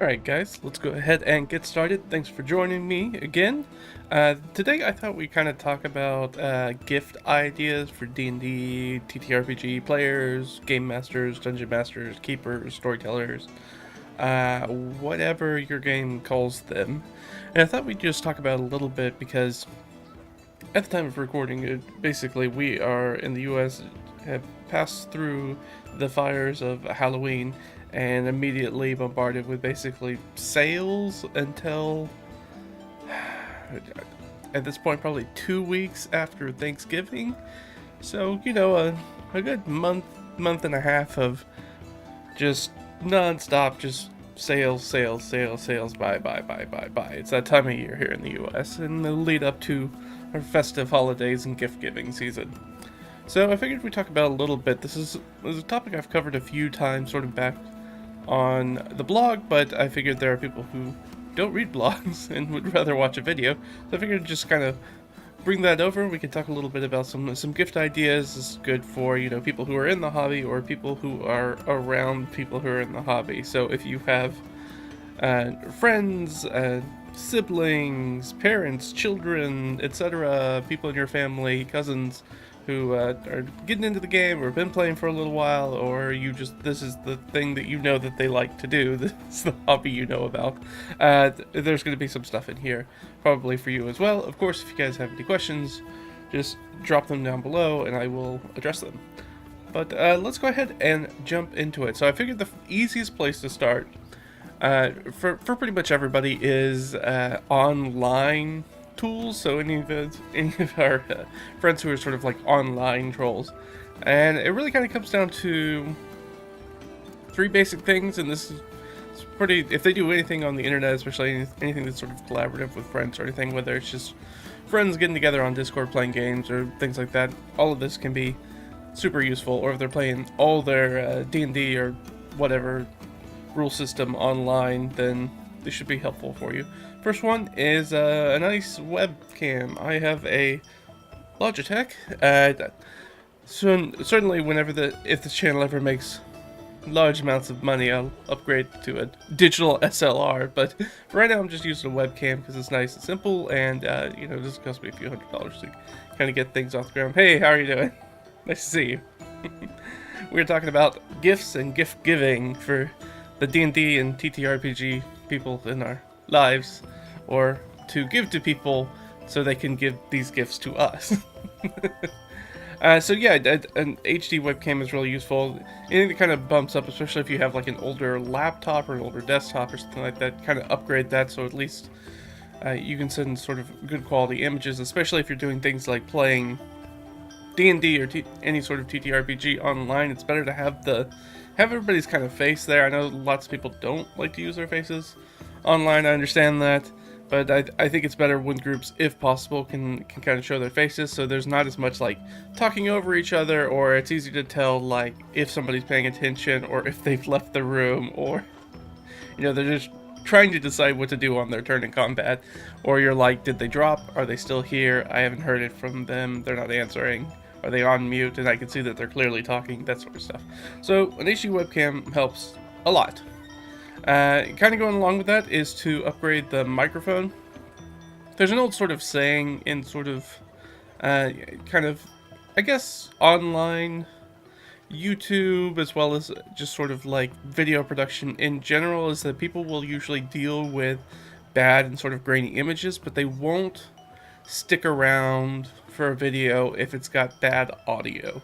Alright guys, let's go ahead and get started. Thanks for joining me again. Today I thought we'd kind of talk about gift ideas for D&D, TTRPG players, game masters, dungeon masters, keepers, storytellers, whatever your game calls them. And I thought we'd just talk about it a little bit because at the time of recording, basically we are in the US, have passed through the fires of Halloween and immediately bombarded with basically sales until at this point probably 2 weeks after Thanksgiving. So a good month and a half of just non-stop just sales, buy. It's that time of year here in the US and the lead up to our festive holidays and gift giving season. So I figured we'd talk about a little bit. This is a topic I've covered a few times sort of back on the blog, but I figured there are people who don't read blogs and would rather watch a video. So I figured just kind of bring that over. We could talk a little bit about some gift ideas. This is good for, people who are in the hobby or people who are around people who are in the hobby. So if you have friends, siblings, parents, children, etc., people in your family, cousins who are getting into the game or been playing for a little while, or this is the thing that you know that they like to do, this is the hobby you know about, there's going to be some stuff in here probably for you as well. Of course, if you guys have any questions, just drop them down below and I will address them. But let's go ahead and jump into it. So I figured the easiest place to start for pretty much everybody is online tools. So any of our friends who are sort of like online trolls, and it really kind of comes down to three basic things. And this is pretty, if they do anything on the internet, especially anything that's sort of collaborative with friends or anything, whether it's just friends getting together on Discord playing games or things like that, all of this can be super useful. Or if they're playing all their D&D or whatever rule system online, then this should be helpful for you. First one is a nice webcam. I have a Logitech. Certainly, if this channel ever makes large amounts of money, I'll upgrade to a digital SLR. But right now, I'm just using a webcam because it's nice and simple, and it doesn't cost me a few $100s to kind of get things off the ground. Hey, how are you doing? Nice to see you. We're talking about gifts and gift giving for the D&D and TTRPG people in our lives, or to give to people so they can give these gifts to us. So yeah, an HD webcam is really useful. Anything that kind of bumps up, especially if you have like an older laptop or an older desktop or something like that, kind of upgrade that so at least you can send sort of good quality images, especially if you're doing things like playing D&D or any sort of TTRPG online. It's better to have everybody's kind of face there. I know lots of people don't like to use their faces online, I understand that, but I think it's better when groups, if possible, can kind of show their faces, so there's not as much like talking over each other, or it's easy to tell like if somebody's paying attention or if they've left the room, or they're just trying to decide what to do on their turn in combat, or you're like, did they drop? Are they still here? I haven't heard it from them. They're not answering. Are they on mute? And I can see that they're clearly talking, that sort of stuff. So an HD webcam helps a lot. Kind of going along with that is to upgrade the microphone. There's an old sort of saying in sort of kind of, I guess, online YouTube, as well as just sort of like video production in general, is that people will usually deal with bad and sort of grainy images, but they won't stick around for a video if it's got bad audio.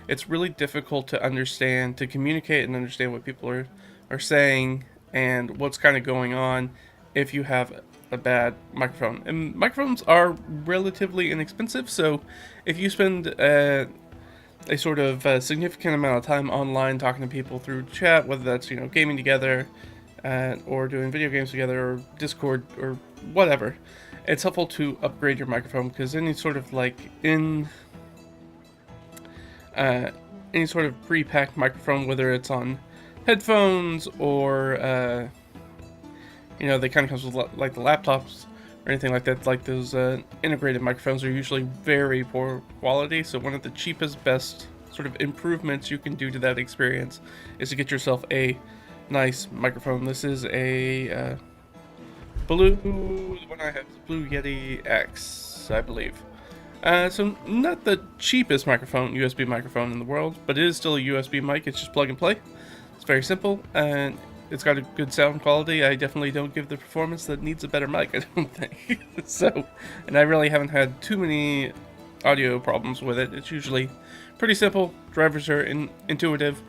It's really difficult to understand, to communicate and understand what people are saying and what's kind of going on if you have a bad microphone. And microphones are relatively inexpensive, so if you spend a sort of significant amount of time online talking to people through chat, whether that's gaming together or doing video games together or Discord or whatever, it's helpful to upgrade your microphone, because any sort of like any sort of pre-packed microphone, whether it's on headphones or they kind of comes with like the laptops or anything like that, like those integrated microphones are usually very poor quality. So one of the cheapest, best sort of improvements you can do to that experience is to get yourself a nice microphone. This is a Blue, the one I have is Blue Yeti X, I believe. So not the cheapest USB microphone in the world, but it is still a USB mic. It's just plug and play. It's very simple, and it's got a good sound quality. I definitely don't give the performance that needs a better mic, I don't think. So, and I really haven't had too many audio problems with it. It's usually pretty simple. Drivers are intuitive.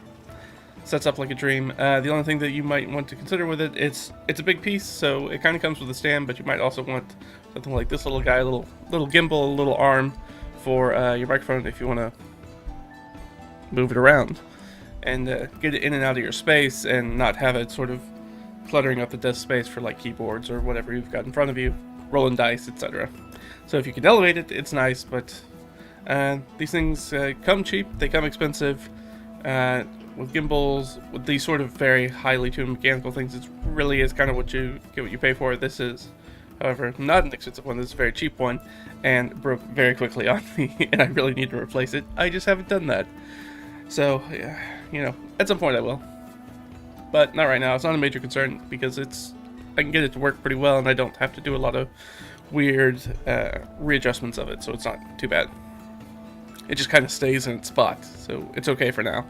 Sets up like a dream. The only thing that you might want to consider with it, it's a big piece, so it kind of comes with a stand, but you might also want something like this little guy, a little gimbal, a little arm for your microphone if you want to move it around and get it in and out of your space and not have it sort of cluttering up the desk space for like keyboards or whatever you've got in front of you, rolling dice, etc. So if you can elevate it, it's nice, but these things come cheap, they come expensive. With gimbals, with these sort of very highly tuned mechanical things, it really is kind of what you get what you pay for. This is, however, not an expensive one. This is a very cheap one, and broke very quickly on me, and I really need to replace it. I just haven't done that. So, you know, at some point I will. But not right now. It's not a major concern, because I can get it to work pretty well, and I don't have to do a lot of weird readjustments of it, so it's not too bad. It just kind of stays in its spot, so it's okay for now.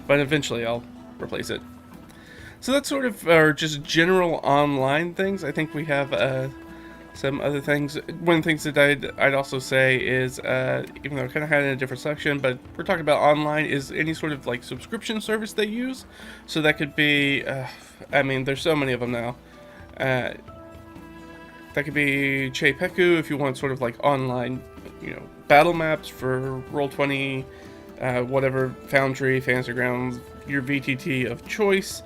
But eventually I'll replace it. So that's sort of just general online things. I think we have some other things. One of the things that I'd also say is, even though I kind of had it in a different section, but we're talking about online, is any sort of like subscription service they use. So that could be, I mean, there's so many of them now. That could be Chepeku if you want sort of like online, you know, battle maps for Roll20, whatever, Foundry, Fantasy Grounds, your VTT of choice.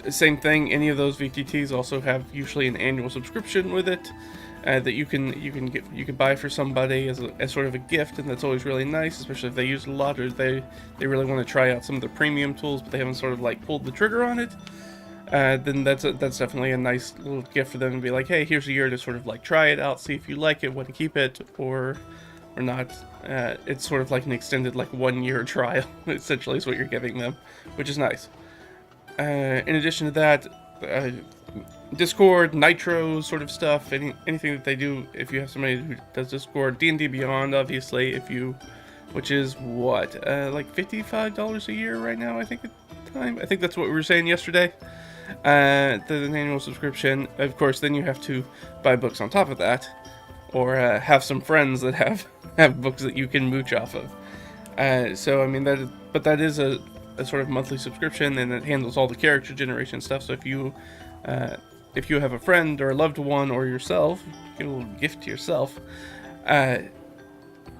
Same thing, any of those VTTs also have usually an annual subscription with it that you can buy for somebody as sort of a gift, and that's always really nice, especially if they use a lot or they really want to try out some of the premium tools, but they haven't sort of like pulled the trigger on it. Then that's definitely a nice little gift for them to be like, hey, here's a year to sort of like try it out, see if you like it, want to keep it, or not. It's sort of like an extended like 1 year trial, essentially, is what you're giving them, which is nice. In addition to that, Discord, Nitro sort of stuff, anything that they do, if you have somebody who does Discord, D&D Beyond, obviously, which is what, like $55 a year right now, I think, at the time. I think that's what we were saying yesterday. The annual subscription. Of course, then you have to buy books on top of that, or have some friends that have books that you can mooch off of. So I mean that is a sort of monthly subscription, and it handles all the character generation stuff. So if you have a friend or a loved one or yourself, give a little gift to yourself.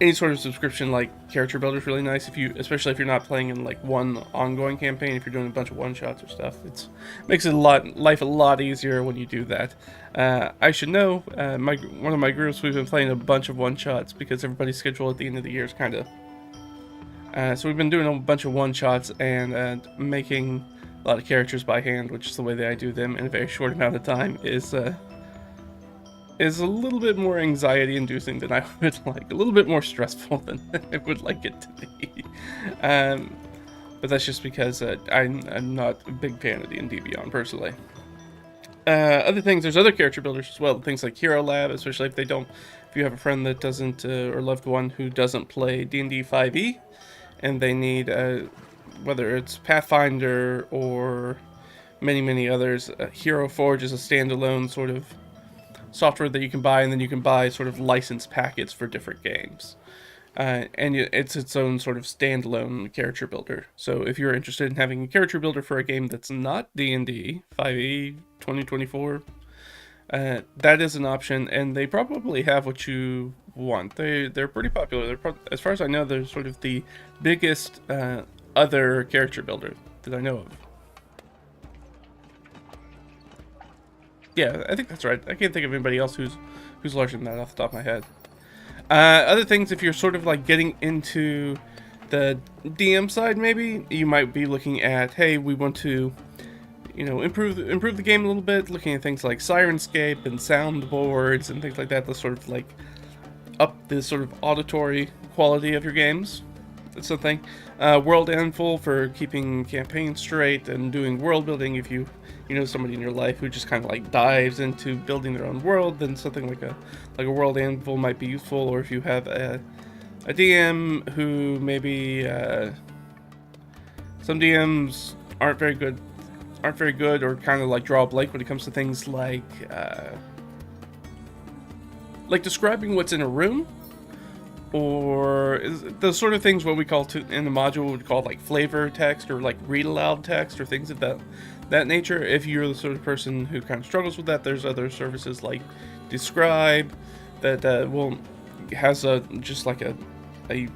Any sort of subscription like character builder is really nice, especially if you're not playing in like one ongoing campaign. If you're doing a bunch of one shots or stuff, it makes life a lot easier when you do that. I should know, one of my groups, we've been playing a bunch of one shots because everybody's schedule at the end of the year is kind of. So we've been doing a bunch of one shots and making a lot of characters by hand, which is the way that I do them in a very short amount of time, is a little bit more anxiety-inducing than I would like, a little bit more stressful than I would like it to be. But that's just because I'm not a big fan of D&D Beyond, personally. Other things, there's other character builders as well, things like Hero Lab, especially if you have a friend that doesn't, or loved one who doesn't play D&D 5e, and they need, whether it's Pathfinder or many others, Hero Forge is a standalone sort of software that you can buy, and then you can buy sort of licensed packets for different games. And it's its own sort of standalone character builder. So if you're interested in having a character builder for a game that's not D&D 5e 2024, that is an option, and they probably have what you want. They're pretty popular. As far as I know, they're sort of the biggest other character builder that I know of. Yeah, I think that's right. I can't think of anybody else who's larger than that off the top of my head. Other things, if you're sort of like getting into the DM side, maybe you might be looking at, hey, we want to, you know, improve the game a little bit. Looking at things like Sirenscape and soundboards and things like that to sort of like up the sort of auditory quality of your games. That's something. World Anvil for keeping campaigns straight and doing world building. If you know somebody in your life who just kind of like dives into building their own world, then something like a World Anvil might be useful. Or if you have a DM who maybe some DMs aren't very good or kind of like draw a blank when it comes to things like describing what's in a room. Or the sort of things what we call in the module would call like flavor text or like read aloud text or things of that nature. If you're the sort of person who kind of struggles with that, there's other services like Describe that has just like a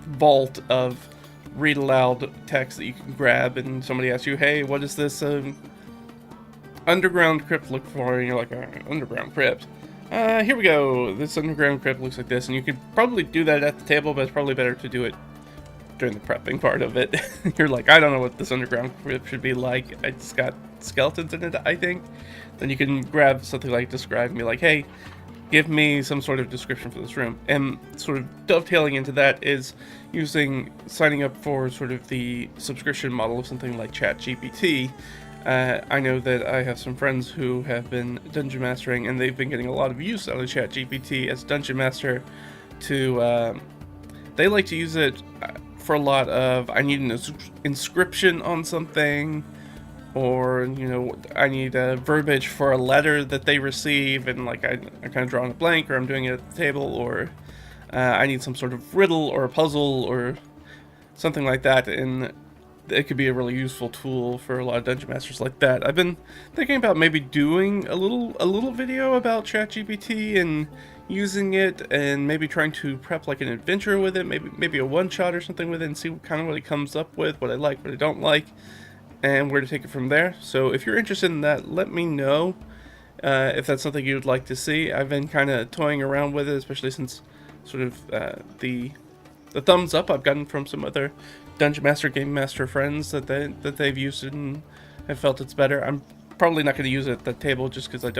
vault of read aloud text that you can grab, and somebody asks you, hey, what does this underground crypt look for? And you're like, underground crypt. Here we go. This underground crypt looks like this, and you could probably do that at the table, but it's probably better to do it during the prepping part of it. You're like, I don't know what this underground crypt should be like. It's got skeletons in it, I think. Then you can grab something like Describe and be like, hey, give me some sort of description for this room. And sort of dovetailing into that is signing up for sort of the subscription model of something like ChatGPT. I know that I have some friends who have been dungeon mastering, and they've been getting a lot of use out of ChatGPT as dungeon master. They like to use it for a lot of, I need an inscription on something, or I need a verbiage for a letter that they receive, and like I kind of draw on a blank, or I'm doing it at the table, or I need some sort of riddle or a puzzle or something like that, and it could be a really useful tool for a lot of dungeon masters like that. I've been thinking about maybe doing a little video about ChatGPT and using it, and maybe trying to prep like an adventure with it, maybe a one-shot or something with it, and see what it comes up with, what I like, what I don't like, and where to take it from there. So if you're interested in that, let me know if that's something you'd like to see. I've been kind of toying around with it, especially since sort of the thumbs up I've gotten from some other Dungeon Master, Game Master friends that they've used it and have felt it's better. I'm probably not going to use it at the table just because I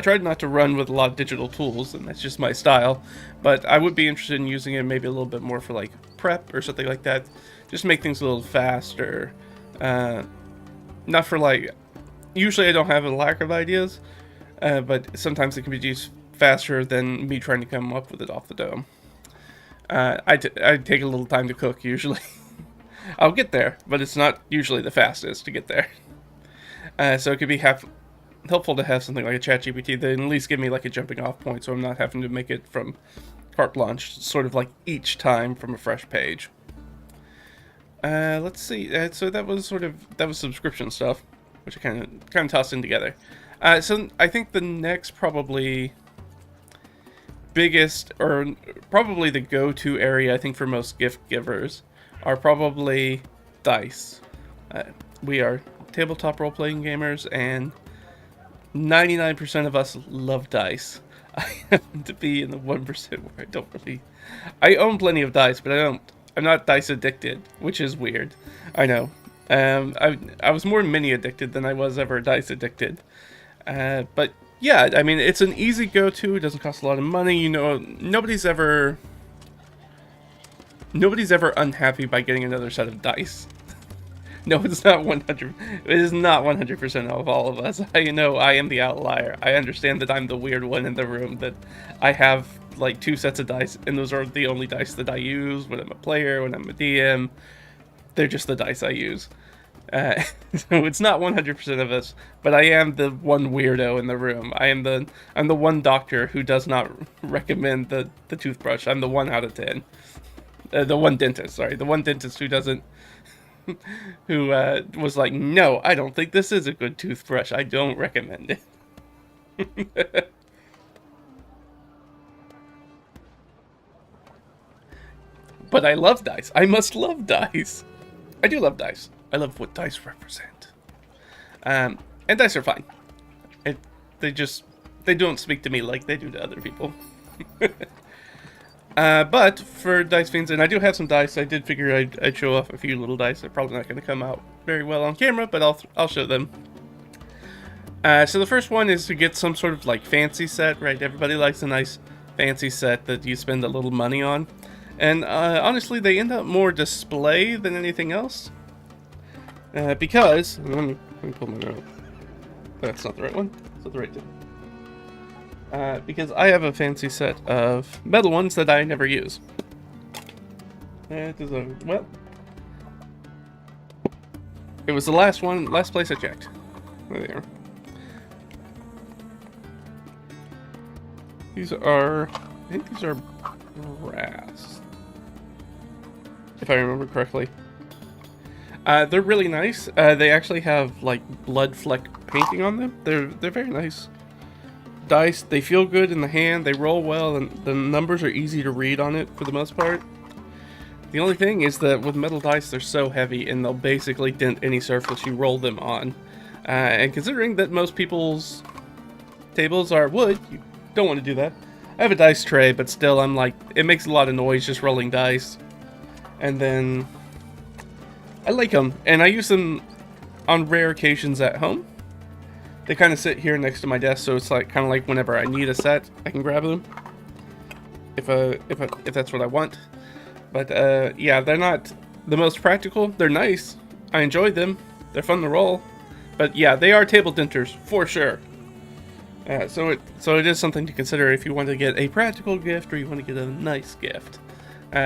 tried not to run with a lot of digital tools, and that's just my style. But I would be interested in using it maybe a little bit more for like prep or something like that, just to make things a little faster. Not for like, usually I don't have a lack of ideas, but sometimes it can be used faster than me trying to come up with it off the dome. I take a little time to cook usually. I'll get there, but it's not usually the fastest to get there. So it could be helpful to have something like a ChatGPT that at least give me like a jumping off point, so I'm not having to make it from carte blanche, sort of like each time from a fresh page. Let's see. So that was subscription stuff, which I kind of tossed in together. So I think the next probably biggest, or probably the go-to area, I think, for most gift givers are probably dice. We are tabletop role-playing gamers, and 99% of us love dice. I happen to be in the 1% where I don't really... I own plenty of dice, but I'm not dice addicted, which is weird. I know. I was more mini addicted than I was ever dice addicted. But yeah, I mean, it's an easy go-to. It doesn't cost a lot of money. Nobody's ever unhappy by getting another set of dice. No, it's not 100. It is not 100% of all of us. I am the outlier. I understand that I'm the weird one in the room, that I have like 2 sets of dice, and those are the only dice that I use when I'm a player, when I'm a DM. They're just the dice I use. So it's not 100% of us, but I am the one weirdo in the room. I'm the one doctor who does not recommend the toothbrush. I'm the 1 out of 10. The one dentist, sorry. The one dentist who doesn't... who was like, no, I don't think this is a good toothbrush. I don't recommend it. But I love dice. I must love dice. I do love dice. I love what dice represent. And dice are fine. They don't speak to me like they do to other people. But for Dice Fiends, and I do have some dice, I did figure I'd show off a few little dice. They're probably not going to come out very well on camera, but I'll show them. So the first one is to get some sort of like fancy set, right? Everybody likes a nice fancy set that you spend a little money on. And honestly, they end up more display than anything else. Because, let me pull my note. That's not the right one. That's not the right one. Because I have a fancy set of metal ones that I never use. Well, it was the last place I checked. There they are. These are, I think these are brass, if I remember correctly. They're really nice. They actually have like blood fleck painting on them. They're very nice dice. They feel good in the hand. They roll well, and the numbers are easy to read on it for the most part. The only thing is that with metal dice, they're so heavy, and they'll basically dent any surface you roll them on. And considering that most people's tables are wood, you don't want to do that. I have a dice tray, but still, I'm like, it makes a lot of noise just rolling dice. And then I like them, and I use them on rare occasions at home. They kind of sit here next to my desk, so it's like kind of like whenever I need a set, I can grab them if that's what I want. But yeah, they're not the most practical. They're nice. I enjoyed them. They're fun to roll. But yeah, they are table denters for sure. So it is something to consider if you want to get a practical gift or you want to get a nice gift.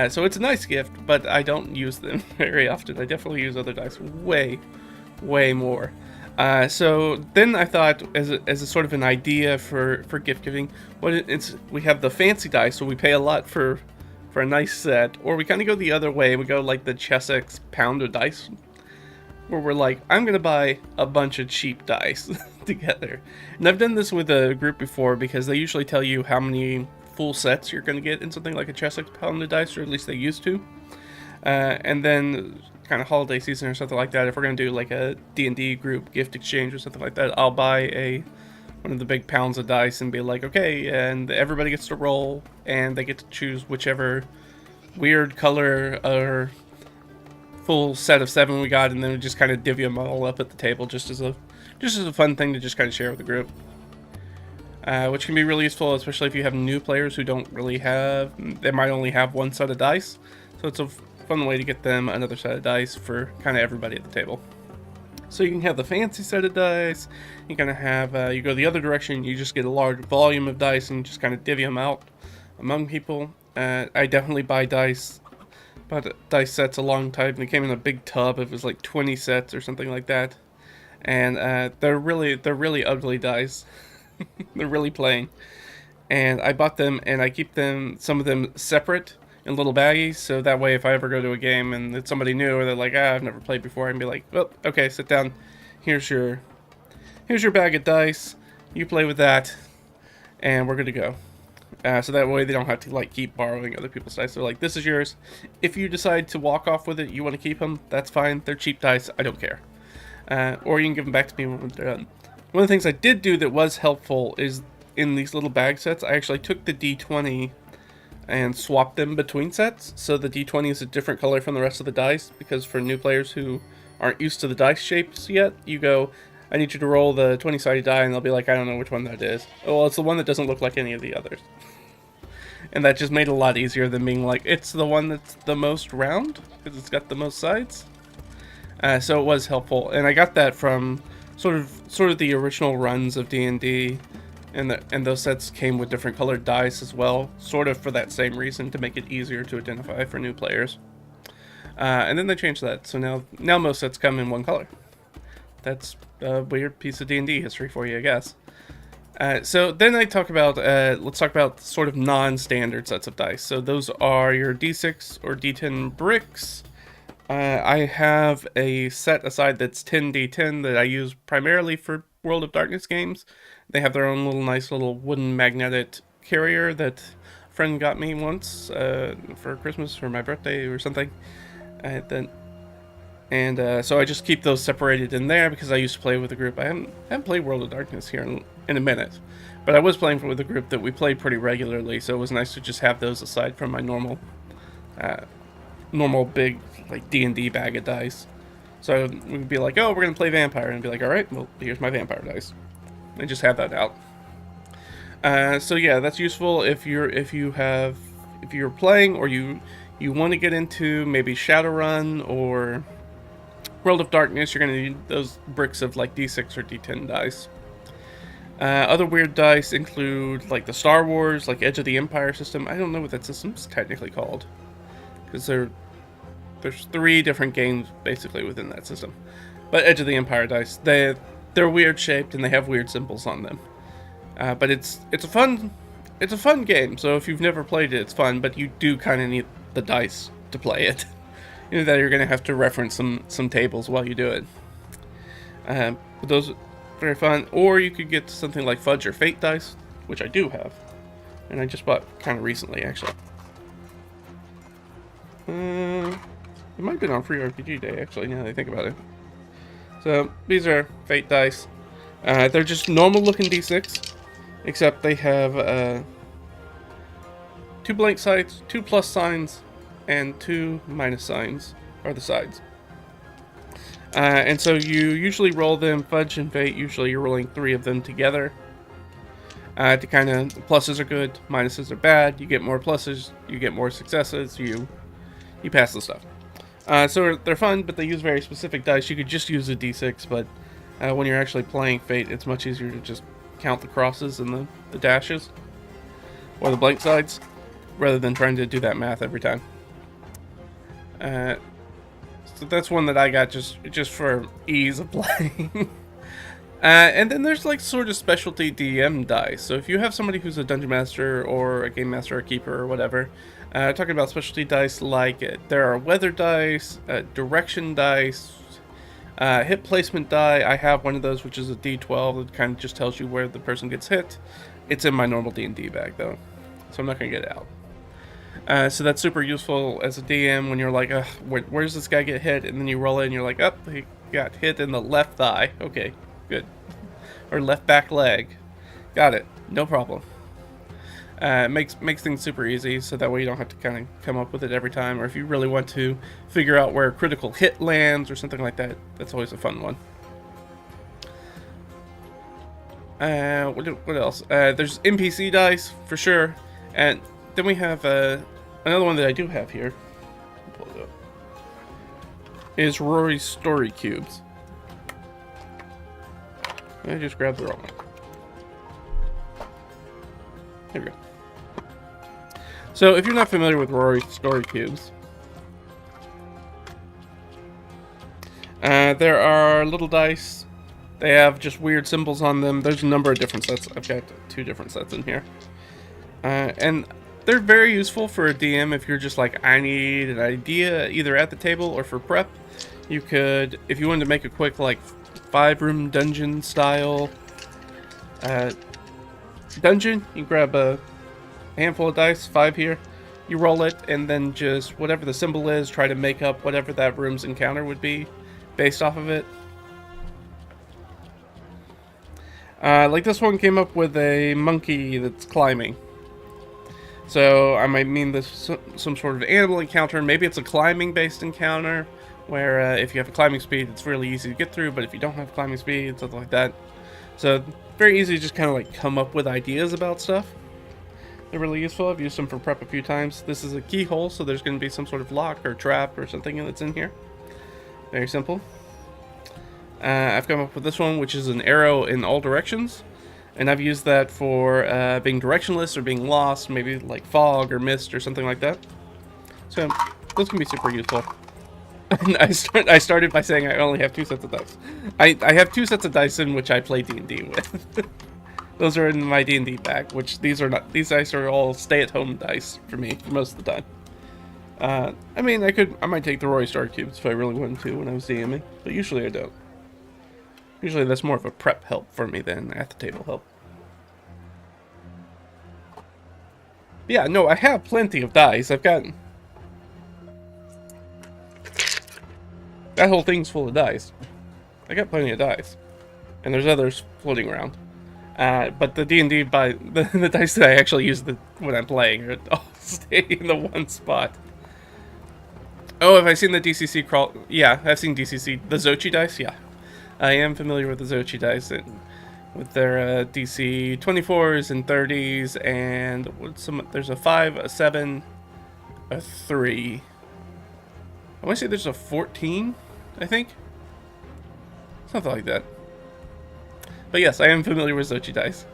So it's a nice gift, but I don't use them very often. I definitely use other dice way more. So then I thought, as a sort of an idea for gift giving, we have the fancy dice, so we pay a lot for a nice set, or we kind of go the other way. We go like the Chessex pound of dice, where we're like, I'm gonna buy a bunch of cheap dice together. And I've done this with a group before because they usually tell you how many full sets you're gonna get in something like a Chessex pound of dice, or at least they used to. And then kind of holiday season or something like that, if we're gonna do like a D&D group gift exchange or something like that, I'll buy one of the big pounds of dice and be like, okay, and everybody gets to roll, and they get to choose whichever weird color or full set of 7 we got, and then we just kind of divvy them all up at the table, just as a fun thing to just kind of share with the group. Which can be really useful, especially if you have new players who don't really they might only have one set of dice, so it's a fun way to get them another set of dice for kind of everybody at the table. So you can have the fancy set of dice, you kind of have, you go the other direction, you just get a large volume of dice and just kind of divvy them out among people. I definitely buy dice, bought dice sets a long time. They came in a big tub. It was like 20 sets or something like that. And they're really ugly dice. They're really plain. And I bought them, and I keep some of them separate in little baggies, so that way if I ever go to a game and it's somebody new or they're like, I've never played before, I can be like, well, okay, sit down, here's your bag of dice, you play with that, and we're good to go. So that way they don't have to like keep borrowing other people's dice. They're like, this is yours. If you decide to walk off with it, you want to keep them, that's fine. They're cheap dice, I don't care. Or you can give them back to me when they're done. One of the things I did do that was helpful is in these little bag sets, I actually took the D20 and swap them between sets, so the D20 is a different color from the rest of the dice, because for new players who aren't used to the dice shapes yet, you go, I need you to roll the 20-sided die, and they'll be like, I don't know which one that is. Oh, well, it's the one that doesn't look like any of the others. And that just made it a lot easier than being like, it's the one that's the most round, because it's got the most sides. So it was helpful, and I got that from sort of the original runs of D&D. And those sets came with different colored dice as well, sort of for that same reason, to make it easier to identify for new players. And then they changed that, so now most sets come in one color. That's a weird piece of D&D history for you, I guess. So then let's talk about sort of non-standard sets of dice. So those are your D6 or D10 bricks. I have a set aside that's 10d10 that I use primarily for World of Darkness games. They have their own nice little wooden magnetic carrier that a friend got me once for Christmas or my birthday or something. So I just keep those separated in there because I used to play with a group. I haven't played World of Darkness here in a minute, but I was playing with a group that we played pretty regularly, so it was nice to just have those aside from my normal big like D&D bag of dice. So we'd be like, oh, we're gonna play vampire, and I'd be like, all right, well, here's my vampire dice, and just have that out. So yeah, that's useful if you're playing or you you want to get into maybe Shadowrun or World of Darkness, you're going to need those bricks of like D6 or D10 dice. Other weird dice include like the Star Wars, like Edge of the Empire system. I don't know what that system's technically called, because there's 3 different games basically within that system. But Edge of the Empire dice, they're weird shaped and they have weird symbols on them. But it's a fun game. So if you've never played it, it's fun. But you do kind of need the dice to play it. You know that you're gonna have to reference some tables while you do it. But those are very fun. Or you could get something like Fudge or Fate dice, which I do have, and I just bought kind of recently actually. It might have been on free RPG day actually. Now that I think about it. So these are Fate dice. They're just normal looking D6, except they have 2 blank sides, 2 plus signs, and 2 minus signs are the sides. And so you usually roll them, Fudge and Fate, usually you're rolling 3 of them together. To kind of, pluses are good, minuses are bad, you get more pluses, you get more successes, you pass the stuff. So they're fun, but they use very specific dice. You could just use a D6, but when you're actually playing Fate, it's much easier to just count the crosses and the dashes, or the blank sides, rather than trying to do that math every time. So that's one that I got just for ease of playing. And then there's like sort of specialty DM dice. So if you have somebody who's a dungeon master or a game master or a keeper or whatever, talking about specialty dice, like there are weather dice, direction dice, hit placement die. I have one of those, which is a D12 that kind of just tells you where the person gets hit. It's in my normal D&D bag though, so I'm not gonna get it out. So that's super useful as a DM when you're like, where's this guy get hit? And then you roll it and you're like, oh, he got hit in the left thigh. Okay, good. Or left back leg. Got it. No problem. Makes things super easy, so that way you don't have to kind of come up with it every time. Or if you really want to figure out where a critical hit lands or something like that, that's always a fun one. What else? There's NPC dice, for sure. And then we have another one that I do have here. Pull it up. Is Rory's Story Cubes. I just grabbed the wrong one. There we go. So if you're not familiar with Rory's Story Cubes, there are little dice. They have just weird symbols on them. There's a number of different sets. I've got 2 different sets in here. And they're very useful for a DM if you're just like, I need an idea either at the table or for prep. You could, if you wanted to make a quick like 5-room dungeon style dungeon, you grab a handful of dice, 5 here, you roll it, and then just whatever the symbol is, try to make up whatever that room's encounter would be based off of it. Like this one came up with a monkey that's climbing. So I might mean this some sort of animal encounter. Maybe it's a climbing based encounter where if you have a climbing speed, it's really easy to get through, but if you don't have climbing speed, something like that. So very easy to just kind of like come up with ideas about stuff. They're really useful. I've used them for prep a few times. This is a keyhole, so there's going to be some sort of lock or trap or something that's in here. Very simple. I've come up with this one, which is an arrow in all directions. And I've used that for being directionless or being lost, maybe like fog or mist or something like that. So those can be super useful. And I started by saying I only have 2 sets of dice. I have 2 sets of dice in which I play D&D with. Those are in my D&D bag, which these are not. These dice are all stay-at-home dice for me most of the time. I mean, I might take the Roy Star Cubes if I really wanted to when I was DMing, but usually I don't. Usually that's more of a prep help for me than at the table help. Yeah, no, I have plenty of dice. I've got... That whole thing's full of dice. I got plenty of dice. And there's others floating around. But the D&D, the dice that I actually use when I'm playing all stay in the one spot. Oh, have I seen the DCC crawl? Yeah, I've seen DCC. The Xochi dice? Yeah. I am familiar with the Xochi dice with their DC 24s and 30s, and there's a 5, a 7, a 3. I want to say there's a 14, I think. Something like that. But yes, I am familiar with Xochi dice.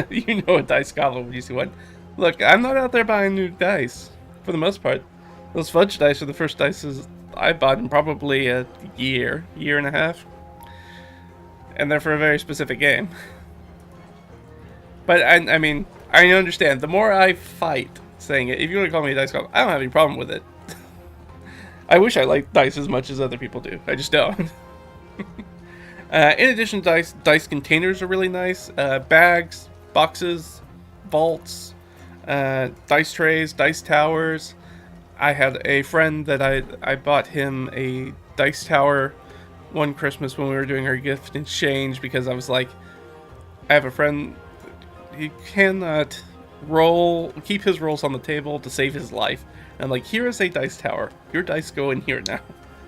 You know a dice goblin when you see one. Look, I'm not out there buying new dice, for the most part. Those fudge dice are the first dice I bought in probably a year and a half. And they're for a very specific game. But, I mean, I understand. The more I fight saying it, if you want to call me a dice goblin, I don't have any problem with it. I wish I liked dice as much as other people do. I just don't. In addition to dice containers are really nice. Bags, boxes, vaults, dice trays, dice towers. I had a friend that I bought him a dice tower one Christmas when we were doing our gift exchange, because I was like, I have a friend, he cannot keep his rolls on the table to save his life. And I'm like, here is a dice tower. Your dice go in here now.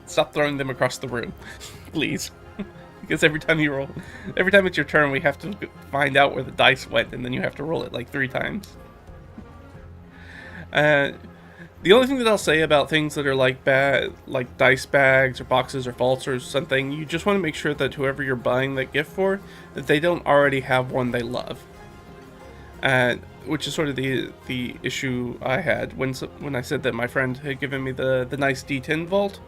Stop throwing them across the room, please. Because every time it's your turn, we have to find out where the dice went, and then you have to roll it like 3 times. The only thing that I'll say about things that are like dice bags or boxes or vaults or something, you just want to make sure that whoever you're buying that gift for, that they don't already have one they love. Which is sort of the issue I had when I said that my friend had given me the nice D10 vault.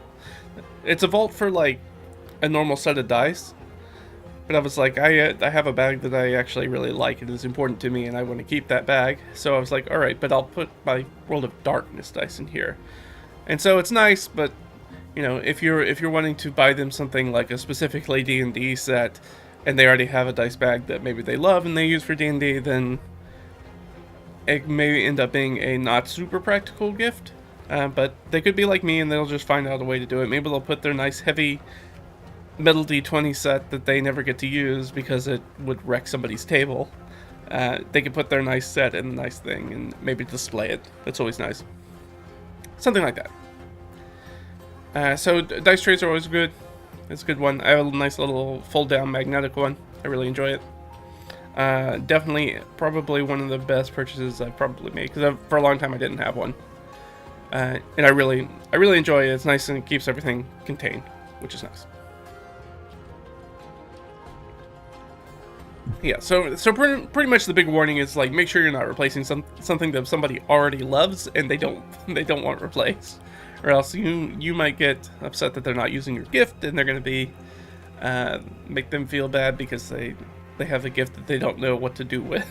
It's a vault for like a normal set of dice, but I was like, I have a bag that I actually really like. It is important to me, and I want to keep that bag. So I was like, all right, but I'll put my World of Darkness dice in here. And so it's nice, but you know, if you're wanting to buy them something like a specifically D&D set, and they already have a dice bag that maybe they love and they use for D&D, then it may end up being a not super practical gift. But they could be like me, and they'll just find out a way to do it. Maybe they'll put their nice heavy metal D20 set that they never get to use because it would wreck somebody's table. They could put their nice set in the nice thing and maybe display it. That's always nice. Something like that. So dice trays are always good. It's a good one. I have a nice little fold-down magnetic one. I really enjoy it. Definitely, probably one of the best purchases I've probably made, because for a long time I didn't have one. And I really enjoy it. It's nice and it keeps everything contained, which is nice. Yeah, so pretty much the big warning is like, make sure you're not replacing something that somebody already loves and they don't want replaced, or else you might get upset that they're not using your gift, and they're going to be make them feel bad because they have a gift that they don't know what to do with.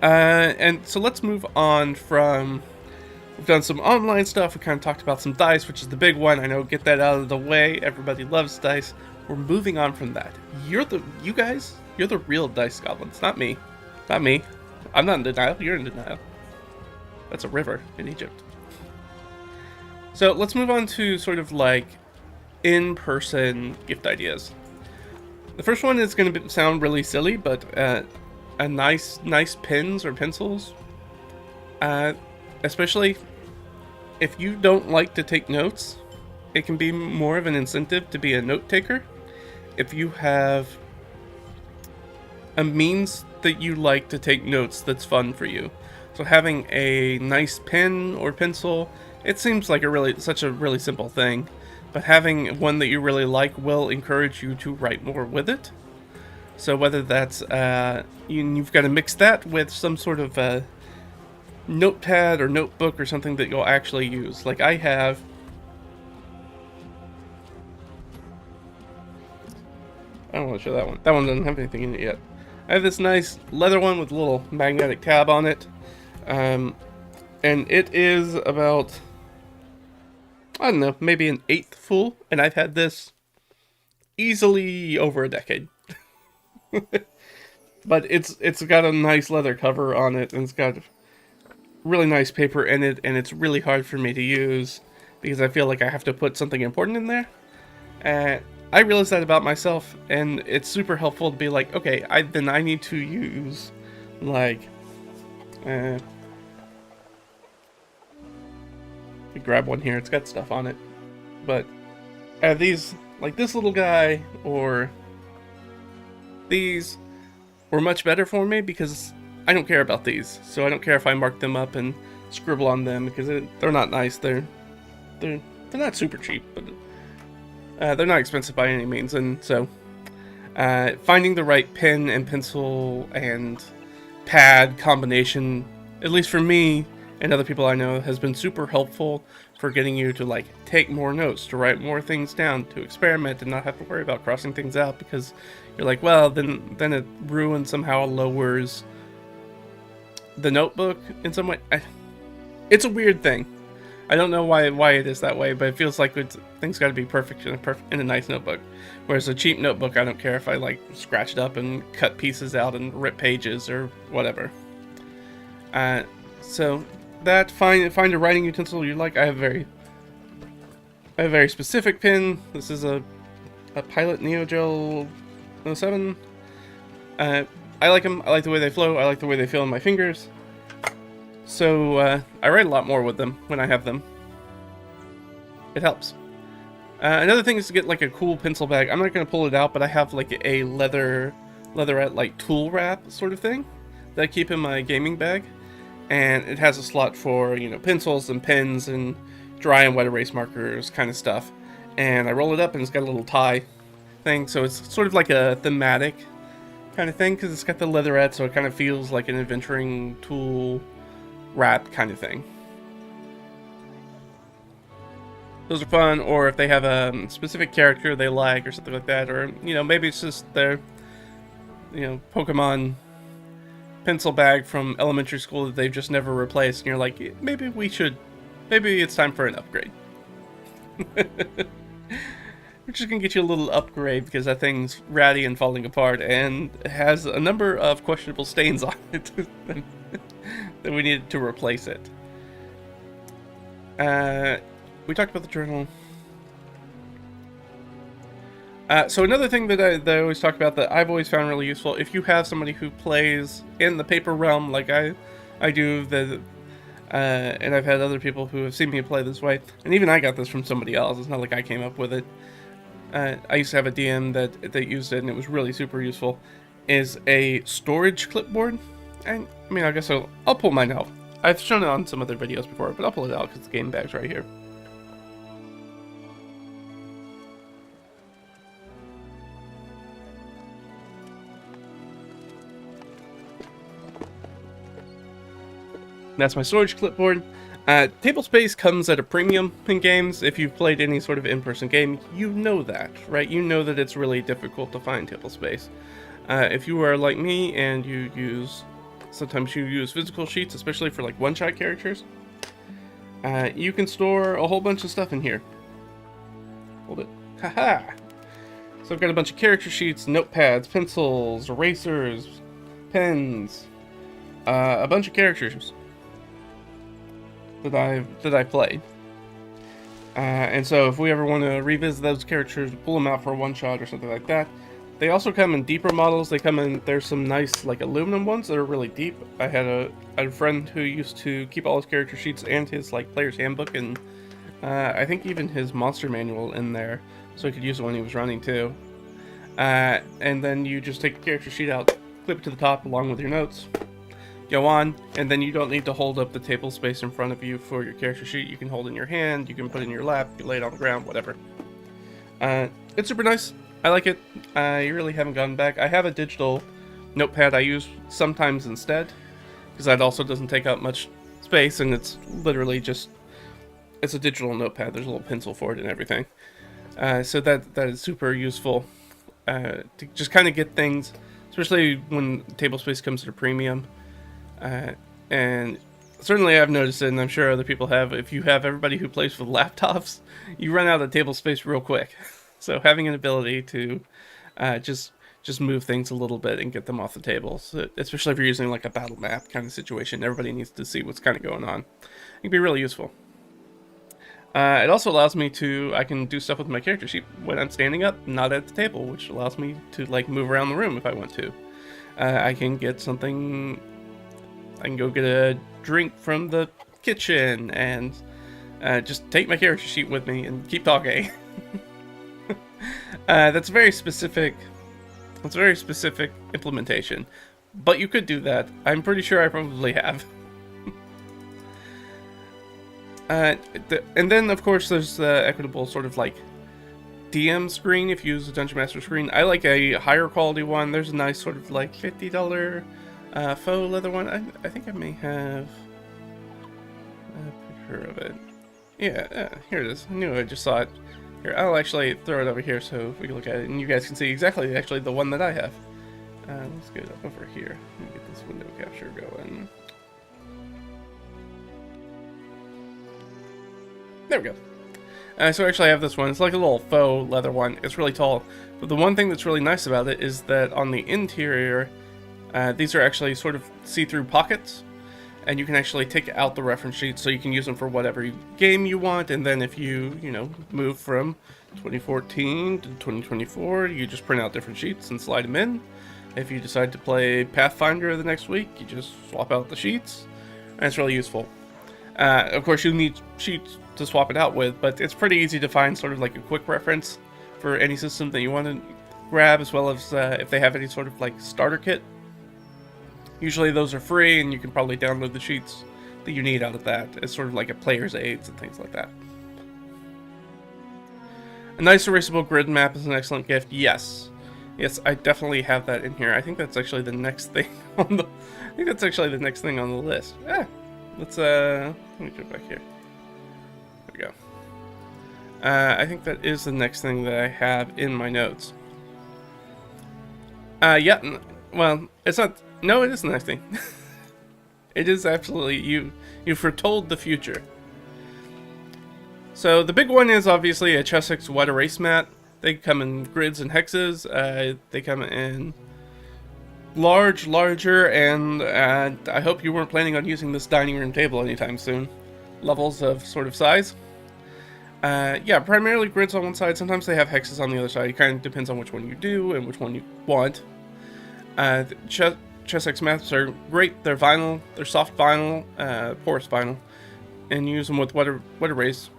And so let's move on from. We've done some online stuff. We kind of talked about some dice, which is the big one. I know, get that out of the way. Everybody loves dice. We're moving on from that. You're the real dice goblins, not me. Not me. I'm not in denial. You're in denial. That's a river in Egypt. So let's move on to sort of like in-person gift ideas. The first one is going to sound really silly, but a nice pens or pencils. Especially if you don't like to take notes, it can be more of an incentive to be a note taker. If you have a means that you like to take notes that's fun for you. So having a nice pen or pencil, it seems like such a really simple thing, but having one that you really like will encourage you to write more with it. So whether that's, you've got to mix that with some sort of notepad or notebook or something that you'll actually use. Like I have, I don't want to show that one. That one doesn't have anything in it yet. I have this nice leather one with a little magnetic tab on it. And it is about, I don't know, maybe an 1/8 full. And I've had this easily over a decade. But it's got a nice leather cover on it, and it's got really nice paper in it, and it's really hard for me to use because I feel like I have to put something important in there. And I realized that about myself, and it's super helpful to be like, okay, I need to use like you grab one here, it's got stuff on it, but these, like this little guy or these, were much better for me because I don't care about these, so I don't care if I mark them up and scribble on them, because they're not nice. They're not super cheap, but they're not expensive by any means. And so finding the right pen and pencil and pad combination, at least for me and other people I know, has been super helpful for getting you to like take more notes, to write more things down, to experiment and not have to worry about crossing things out, because you're like, well, then it ruins, somehow lowers the notebook in some way. It's a weird thing. I don't know why it is that way, but it feels like things got to be perfect in a nice notebook. Whereas a cheap notebook, I don't care if I like scratch it up and cut pieces out and rip pages or whatever. So that find a writing utensil you like. I have a very specific pen. This is a Pilot Neogel 07. I like them. I like the way they flow. I like the way they feel in my fingers. So I write a lot more with them when I have them. It helps. Another thing is to get like a cool pencil bag. I'm not going to pull it out, but I have like a leatherette like tool wrap sort of thing that I keep in my gaming bag, and it has a slot for, you know, pencils and pens and dry and wet erase markers kind of stuff. And I roll it up, and it's got a little tie thing, so it's sort of like a thematic kind of thing, because it's got the leatherette, so it kind of feels like an adventuring tool wrap kind of thing. Those are fun. Or if they have a specific character they like or something like that, or, you know, maybe it's just their, you know, Pokemon pencil bag from elementary school that they've just never replaced, and you're like, maybe it's time for an upgrade. We're just gonna get you a little upgrade because that thing's ratty and falling apart and has a number of questionable stains on it that we needed to replace it. We talked about the journal. So another thing that I always talk about that I've always found really useful, if you have somebody who plays in the paper realm like I do, and I've had other people who have seen me play this way, and even I got this from somebody else. It's not like I came up with it. I used to have a DM that used it, and it was really super useful. Is a storage clipboard. And I mean, I guess I'll pull mine out. I've shown it on some other videos before, but I'll pull it out because the game bag's right here. That's my storage clipboard. Table space comes at a premium in games. If you've played any sort of in-person game, you know that, right? You know that it's really difficult to find table space. If you are like me and sometimes you use physical sheets, especially for like one-shot characters, you can store a whole bunch of stuff in here. Hold it. Haha! So I've got a bunch of character sheets, notepads, pencils, erasers, pens, a bunch of characters that I've played. And so if we ever want to revisit those characters, pull them out for a one-shot or something like that. They also come in deeper models. There's some nice like aluminum ones that are really deep. I had a friend who used to keep all his character sheets and his like player's handbook, and I think even his monster manual in there, so he could use it when he was running too. And then you just take the character sheet out, clip it to the top along with your notes, go on, and then you don't need to hold up the table space in front of you for your character sheet. You can hold it in your hand, you can put it in your lap, you lay it on the ground, whatever. It's super nice. I like it. I really haven't gone back. I have a digital notepad I use sometimes instead, because that also doesn't take up much space, and it's literally just, it's a digital notepad. There's a little pencil for it and everything. So that is super useful to just kind of get things, especially when table space comes at a premium. And certainly I've noticed it, and I'm sure other people have. If you have everybody who plays with laptops, you run out of table space real quick. So having an ability to just move things a little bit and get them off the table, so especially if you're using like a battle map kind of situation, everybody needs to see what's kind of going on. It can be really useful. It also allows me I can do stuff with my character sheet when I'm standing up, not at the table, which allows me to like move around the room if I want to. I can get something. I can go get a drink from the kitchen and just take my character sheet with me and keep talking. That's very specific. It's a very specific implementation, but you could do that. I'm pretty sure I probably have. And then, of course, there's the equitable sort of like DM screen if you use the Dungeon Master screen. I like a higher quality one. There's a nice sort of like $50 faux leather one. I think I may have a picture of it. Yeah, here it is. I knew I just saw it. Here, I'll actually throw it over here so we can look at it and you guys can see exactly actually the one that I have. Let's get it up over here. Let me get this window capture going. There we go. So actually I have this one. It's like a little faux leather one. It's really tall. But the one thing that's really nice about it is that on the interior, these are actually sort of see-through pockets. And you can actually take out the reference sheets so you can use them for whatever game you want. And then if you move from 2014 to 2024, you just print out different sheets and slide them in. If you decide to play Pathfinder the next week, you just swap out the sheets. And it's really useful. Of course, you need sheets to swap it out with, but it's pretty easy to find sort of like a quick reference for any system that you want to grab, as well as if they have any sort of like starter kit. Usually those are free, and you can probably download the sheets that you need out of that as sort of like a player's aids and things like that. A nice erasable grid map is an excellent gift. Yes, I definitely have that in here. I think that's actually the next thing on the. I think that's actually the next thing on the list. Let's let me jump back here. There we go. I think that is the next thing that I have in my notes. Yeah. Well, it's not. No, it is the next thing. It is absolutely you foretold the future. So the big one is obviously a Chessex wet erase mat. They come in grids and hexes. They come in larger, and I hope you weren't planning on using this dining room table anytime soon. Levels of sort of size. Yeah, primarily grids on one side. Sometimes they have hexes on the other side. It kind of depends on which one you do and which one you want. Chessex mats are great. They're vinyl. They're soft vinyl, porous vinyl, and you use them with wet erase.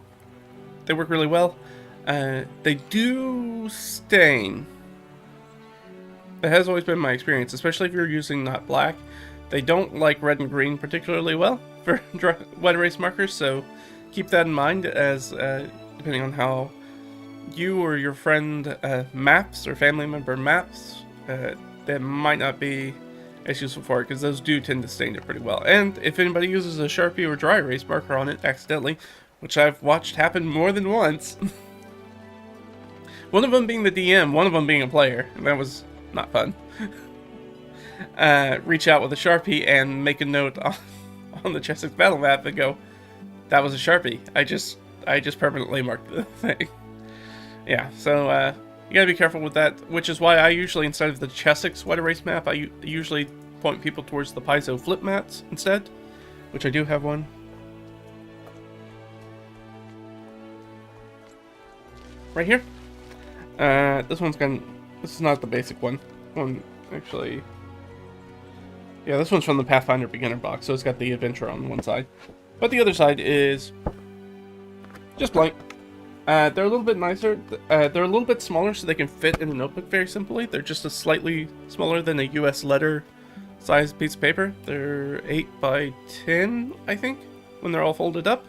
They work really well. They do stain. That has always been my experience, especially if you're using not black. They don't like red and green particularly well for wet erase markers, so keep that in mind as depending on how you or your friend maps or family member maps, that might not be as useful for it, because those do tend to stain it pretty well. And if anybody uses a Sharpie or dry erase marker on it accidentally, which I've watched happen more than once, one of them being the DM, one of them being a player, and that was not fun. Reach out with a Sharpie and make a note on the Chessex battle map and go, that was a Sharpie. I just permanently marked the thing. Yeah, so you gotta be careful with that, which is why I usually, instead of the Chessex wet erase map, I usually point people towards the Paizo flip mats instead, which I do have one. Right here. This is not the basic one. Actually, yeah, this one's from the Pathfinder beginner box, so it's got the adventure on one side, but the other side is just blank. They're a little bit nicer. They're a little bit smaller, so they can fit in a notebook very simply. They're just a slightly smaller than a US letter size piece of paper. They're 8 by 10, I think, when they're all folded up.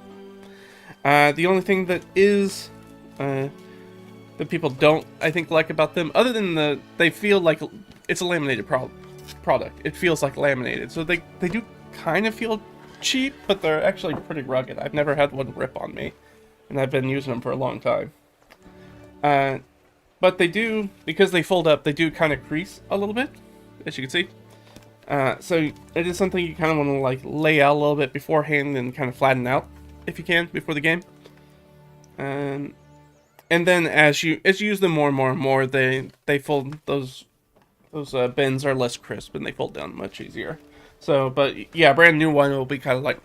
The only thing that is that people don't, I think, like about them, other than they feel like it's a laminated product. It feels like laminated, so they do kind of feel cheap, but they're actually pretty rugged. I've never had one rip on me, and I've been using them for a long time. But they do, because they fold up, they do kind of crease a little bit, as you can see. So it is something you kind of want to like lay out a little bit beforehand and kind of flatten out, if you can, before the game. And then as you use them more and more, they fold, those bends are less crisp and they fold down much easier. So, but yeah, brand new one will be kind of like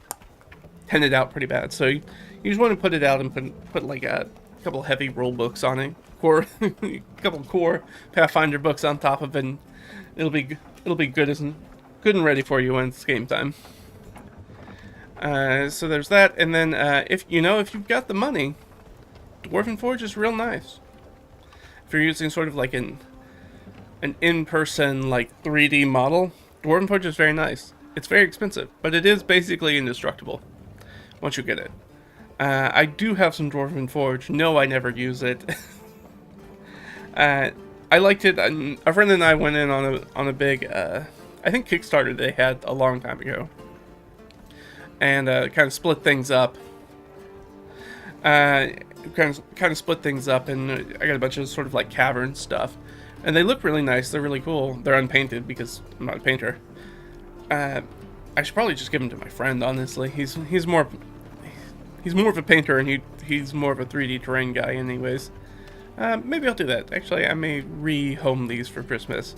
tended out pretty bad. So you just want to put it out and put like a couple heavy rule books on it, a couple core Pathfinder books on top of it. And it'll be good and ready for you when it's game time. So there's that, and then if you've got the money, Dwarven Forge is real nice. If you're using sort of like an in-person like 3D model, Dwarven Forge is very nice. It's very expensive, but it is basically indestructible once you get it. I do have some Dwarven Forge. No, I never use it. I liked it. A friend and I went in on a big, I think Kickstarter they had a long time ago, and kind of split things up. Kind of split things up, and I got a bunch of sort of like cavern stuff, and they look really nice. They're really cool. They're unpainted because I'm not a painter. I should probably just give them to my friend. Honestly, he's more of a painter, and he's more of a 3D terrain guy, anyways. Maybe I'll do that. Actually, I may re-home these for Christmas.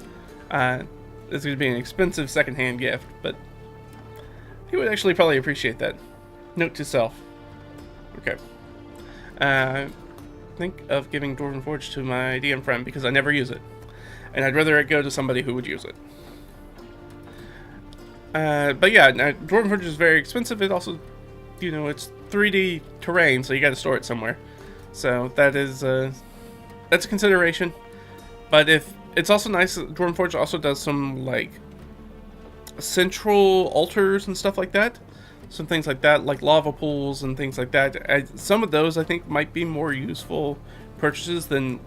It's going to be an expensive secondhand gift, but he would actually probably appreciate that. Note to self. Okay. Think of giving Dwarven Forge to my DM friend because I never use it, and I'd rather it go to somebody who would use it. But yeah, Dwarven Forge is very expensive. It also, you know, it's 3D terrain, so you got to store it somewhere. So that is that's a consideration. But if it's also nice, Dwarven Forge also does some like central altars and stuff like that. Some things like that, like lava pools and things like that. Some of those I think might be more useful purchases than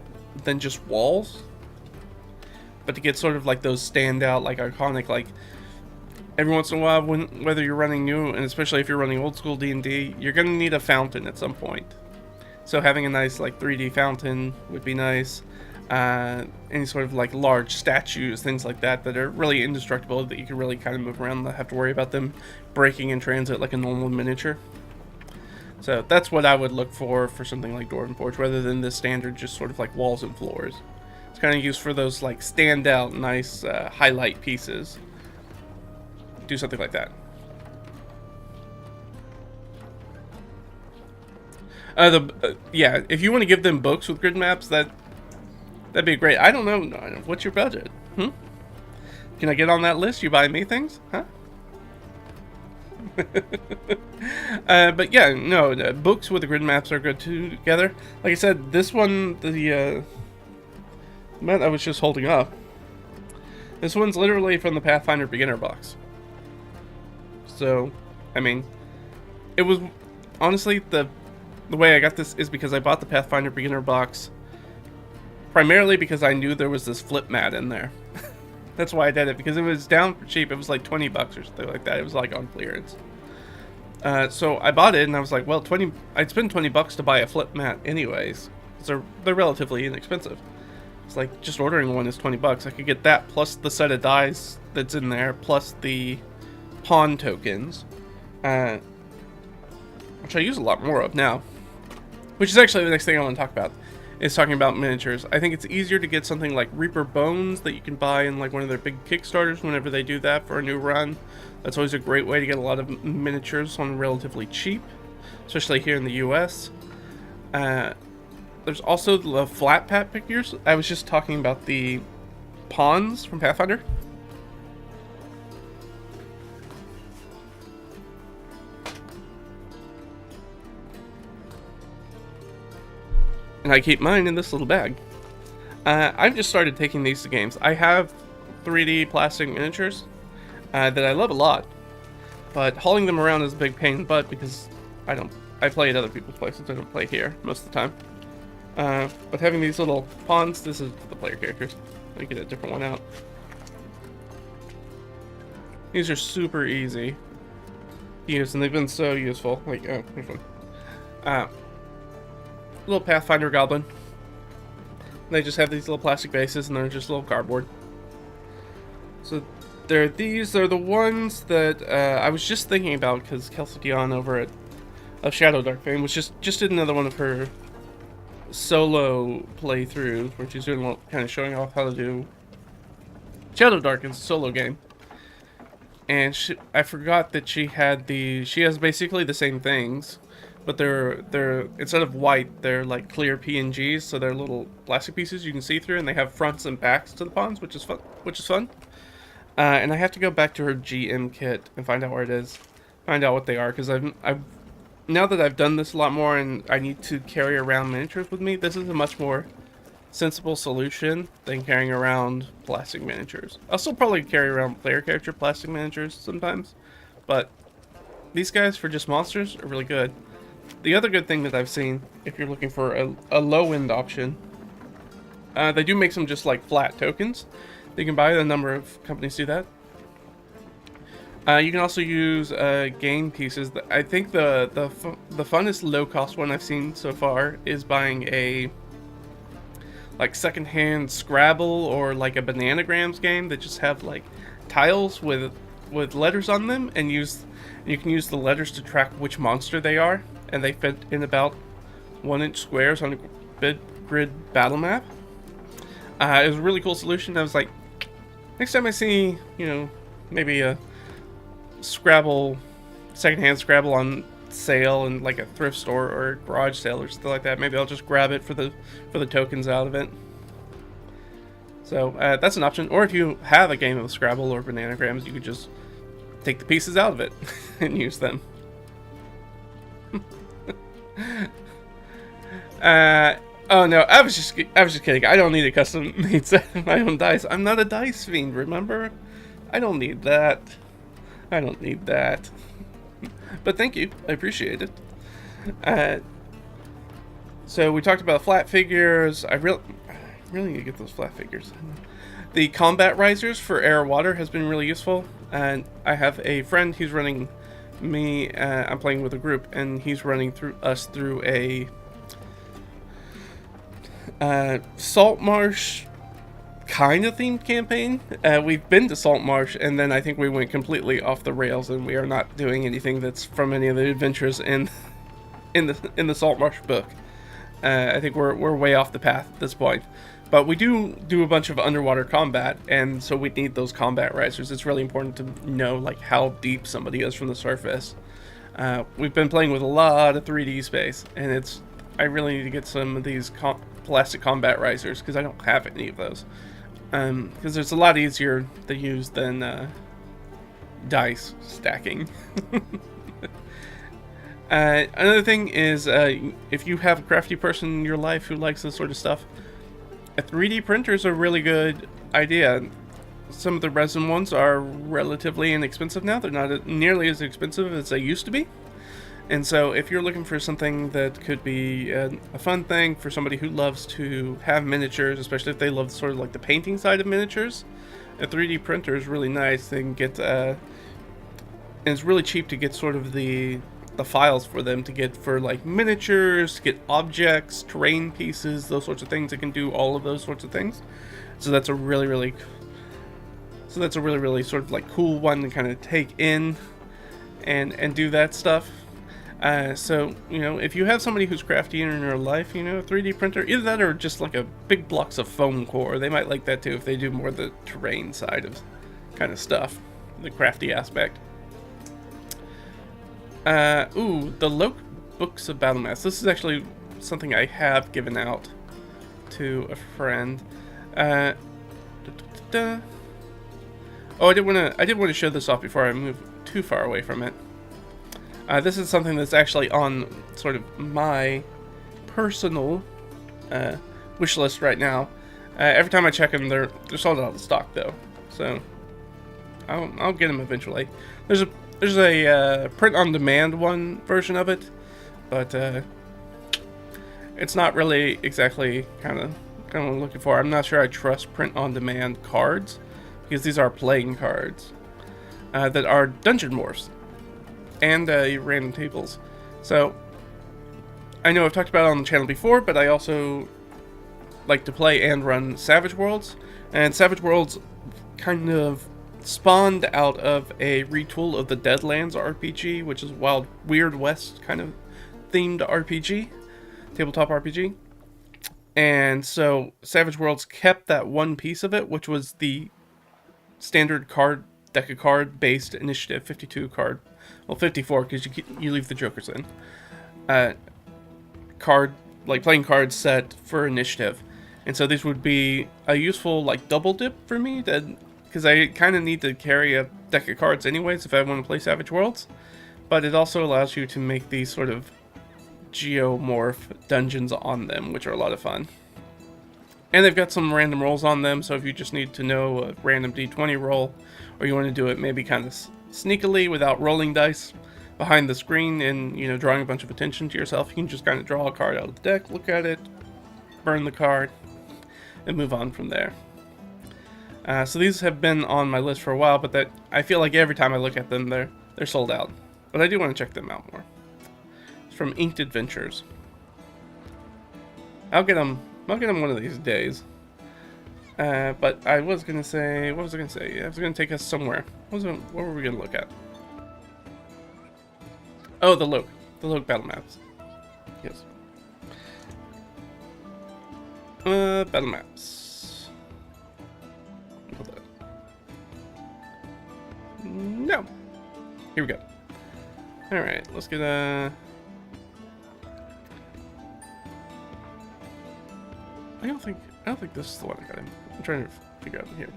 just walls. But to get sort of like those standout, like iconic, like every once in a while, whether you're running new, and especially if you're running old school D&D, you're gonna need a fountain at some point. So having a nice like 3D fountain would be nice. Any sort of like large statues, things like that are really indestructible, that you can really kind of move around, not have to worry about them breaking in transit like a normal miniature. So that's what I would look for something like Dwarven Forge, rather than the standard just sort of like walls and floors. It's kind of used for those like standout, nice highlight pieces. Do something like that. Yeah, if you want to give them books with grid maps, that'd be great. I don't know. What's your budget? Can I get on that list? You buy me things? Huh? But yeah, no, books with the grid maps are good together. Like I said, this one, the map I was just holding up, this one's literally from the Pathfinder beginner box. So, I mean, it was honestly the way I got this is because I bought the Pathfinder beginner box primarily because I knew there was this flip mat in there. That's why I did it, because it was down for cheap. It was like 20 bucks or something like that. It was like on clearance. So I bought it and I was like, well, I'd spend 20 bucks to buy a flip mat anyways. So they're relatively inexpensive. It's like just ordering one is 20 bucks. I could get that plus the set of dice that's in there, plus the pawn tokens, which I use a lot more of now. Which is actually the next thing I want to talk about, is talking about miniatures. I think it's easier to get something like Reaper Bones that you can buy in like one of their big Kickstarters whenever they do that for a new run. That's always a great way to get a lot of miniatures on relatively cheap, especially here in the US. There's also the flat pat figures. I was just talking about the pawns from Pathfinder. And I keep mine in this little bag. I've just started taking these to games. I have 3D plastic miniatures that I love a lot, but hauling them around is a big pain in the butt because I play at other people's places. I don't play here most of the time. But having these little pawns, this is the player characters. Let me get a different one out. These are super easy to use, and they've been so useful. Like, oh, here's one. Little Pathfinder goblin. They just have these little plastic bases, and they're just little cardboard. So these are the ones that I was just thinking about, because Kelsey Dion over at Shadow Dark fame was just did another one of her solo playthroughs where she's doing kind of showing off how to do Shadow Dark is a solo game. And I forgot that she has basically the same things, but they're instead of white, they're like clear PNGs, so they're little plastic pieces you can see through, and they have fronts and backs to the pawns, which is fun. And I have to go back to her GM kit and find out where it is, find out what they are, because I've now that I've done this a lot more and I need to carry around miniatures with me, this is a much more sensible solution than carrying around plastic miniatures. I'll still probably carry around player character plastic miniatures sometimes, but these guys for just monsters are really good. The other good thing that I've seen, if you're looking for a low-end option, they do make some just like flat tokens that you can buy. A number of companies do that. You can also use game pieces. I think the funnest low-cost one I've seen so far is buying a like secondhand Scrabble or like a Bananagrams game that just have like tiles with letters on them, and you can use the letters to track which monster they are, and they fit in about 1-inch squares on a big grid battle map. It was a really cool solution. I was like, next time I see, you know, maybe a Scrabble, secondhand Scrabble on sale in like a thrift store or a garage sale or something like that, maybe I'll just grab it for the tokens out of it. So that's an option. Or if you have a game of Scrabble or Bananagrams, you could just take the pieces out of it and use them. Oh no, I was just kidding. I don't need a custom made set of my own dice. I'm not a dice fiend, remember? I don't need that. I don't need that. But thank you, I appreciate it. So we talked about flat figures. I really need to get those flat figures. The combat risers for air or water has been really useful. And I have a friend, he's running me, I'm playing with a group, and he's running through a Salt Marsh kind of themed campaign. We've been to Salt Marsh, and then I think we went completely off the rails, and we are not doing anything that's from any of the adventures in the Salt Marsh book. I think we're way off the path at this point. But we do a bunch of underwater combat, and so we need those combat risers. It's really important to know like how deep somebody is from the surface. We've been playing with a lot of 3D space, and I really need to get some of these plastic combat risers because I don't have any of those. Because it's a lot easier to use than dice stacking. Another thing is, if you have a crafty person in your life who likes this sort of stuff, a 3D printer is a really good idea. Some of the resin ones are relatively inexpensive now. They're not nearly as expensive as they used to be. And so if you're looking for something that could be a fun thing for somebody who loves to have miniatures, especially if they love sort of like the painting side of miniatures, a 3D printer is really nice. They can get, and it's really cheap to get sort of the files for them to get for like miniatures, to get objects, terrain pieces, those sorts of things. It can do all of those sorts of things. So that's a really sort of like cool one to kind of take in and do that stuff. So, you know, if you have somebody who's crafty in your life, you know, a 3D printer, either that or just like a big blocks of foam core, they might like that too if they do more of the terrain side of kind of stuff, the crafty aspect. The Loke Books of Battle Maps. This is actually something I have given out to a friend. Oh, I did want to show this off before I move too far away from it. This is something that's actually on sort of my personal wish list right now. Every time I check them, they're sold out of stock though, so I'll get them eventually. There's a print-on-demand one version of it, but it's not really exactly kind of what I'm looking for. I'm not sure I trust print-on-demand cards because these are playing cards that are dungeon morphs and random tables. So I know I've talked about it on the channel before, but I also like to play and run Savage Worlds, and Savage Worlds kind of spawned out of a retool of the Deadlands RPG, which is Weird West kind of themed RPG, tabletop RPG. And so Savage Worlds kept that one piece of it, which was the standard deck of card based initiative 52 card, well 54 because you leave the jokers in, playing card set for initiative. And so this would be a useful like double dip for me, because I kind of need to carry a deck of cards anyways if I want to play Savage Worlds. But it also allows you to make these sort of geomorph dungeons on them, which are a lot of fun. And they've got some random rolls on them, so if you just need to know a random d20 roll, or you want to do it maybe kind of sneakily without rolling dice behind the screen and, you know, drawing a bunch of attention to yourself, you can just kind of draw a card out of the deck, look at it, burn the card, and move on from there. So these have been on my list for a while, but that I feel like every time I look at them, they're sold out. But I do want to check them out more. It's from Inked Adventures. I'll get them one of these days. But I was gonna say, what was I gonna say? Yeah, I was gonna take us somewhere. What were we gonna look at? Oh, the Loke battle maps. Yes. Battle maps. Hold on. No. Here we go. All right, let's get I don't think this is the one I got in. I'm trying to figure out here.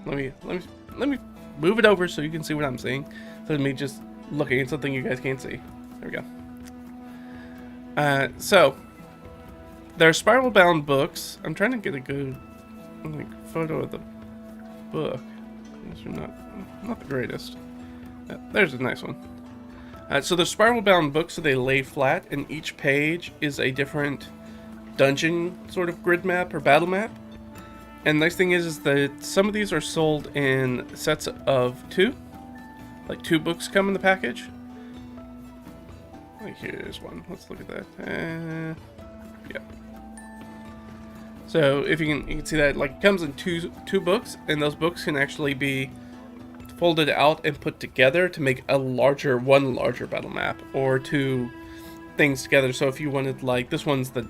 Let me move it over so you can see what I'm seeing. So me just looking at something you guys can't see. There we go. So there are spiral bound books. I'm trying to get a good photo of the book. These are not the greatest. There's a nice one. So the spiral bound books, so they lay flat, and each page is a different dungeon sort of grid map or battle map. And the nice thing is that some of these are sold in sets of 2. Like 2 books come in the package. Like here's one. Let's look at that. Yeah. So if you can see that, like, it comes in two books, and those books can actually be folded out and put together to make one larger battle map, or 2 things together. So if you wanted, like, this one's the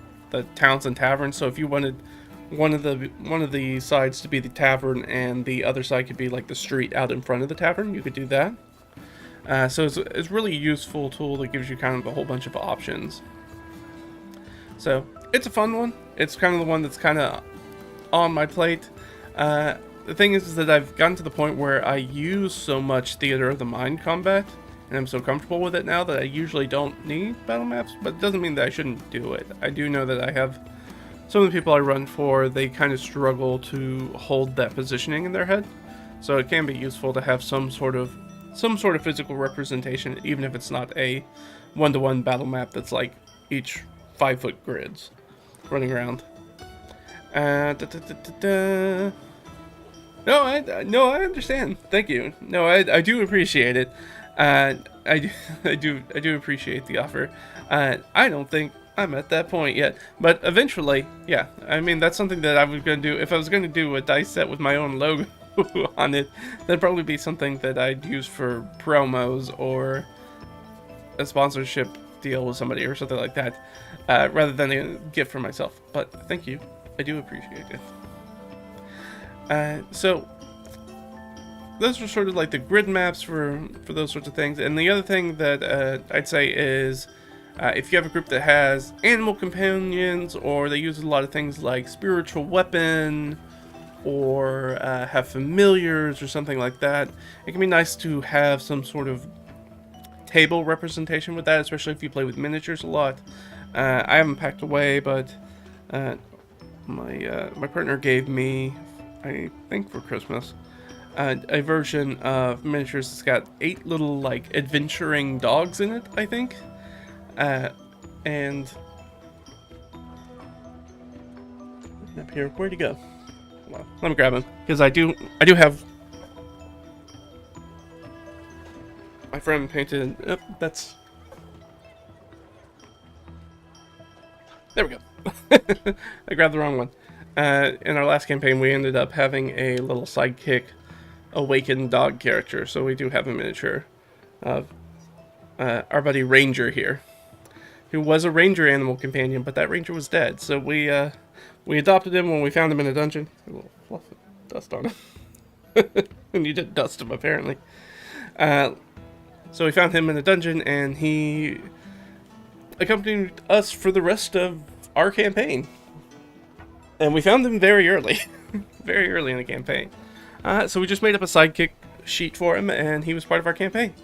towns and taverns, so if you wanted one of the sides to be the tavern and the other side could be like the street out in front of the tavern, you could do that. So it's really a useful tool that gives you kind of a whole bunch of options. So it's a fun one. It's kind of the one that's kind of on my plate. The thing is that I've gotten to the point where I use so much Theater of the Mind combat, and I'm so comfortable with it now that I usually don't need battle maps, but it doesn't mean that I shouldn't do it. I do know that I have some of the people I run for, they kind of struggle to hold that positioning in their head. So it can be useful to have some sort of physical representation, even if it's not a one-to-one battle map that's like each 5-foot grids running around. No, I understand. Thank you. No, I do appreciate it. I do appreciate the offer. I don't think I'm at that point yet, but eventually, yeah. I mean, that's something that I was going to do. If I was going to do a dice set with my own logo on it, that'd probably be something that I'd use for promos or a sponsorship deal with somebody or something like that, rather than a gift for myself. But thank you. I do appreciate it. So those are sort of like the grid maps for those sorts of things. And the other thing that I'd say is, if you have a group that has animal companions, or they use a lot of things like spiritual weapon, or have familiars or something like that, it can be nice to have some sort of table representation with that, especially if you play with miniatures a lot. I haven't packed away, but my partner gave me, I think for Christmas, a version of miniatures that's got 8 little, like, adventuring dogs in it, I think. And up here, where'd he go? Well, let me grab him, because I do have my friend painted. That's, there we go. I grabbed the wrong one. In our last campaign, we ended up having a little sidekick awakened dog character, so we do have a miniature of our buddy Ranger here, who was a ranger animal companion, but that ranger was dead, so we adopted him when we found him in a dungeon. A little fluff of dust on him. And you did dust him, apparently. So we found him in a dungeon, and he accompanied us for the rest of our campaign. And we found him very early. Very early in the campaign. So we just made up a sidekick sheet for him, and he was part of our campaign.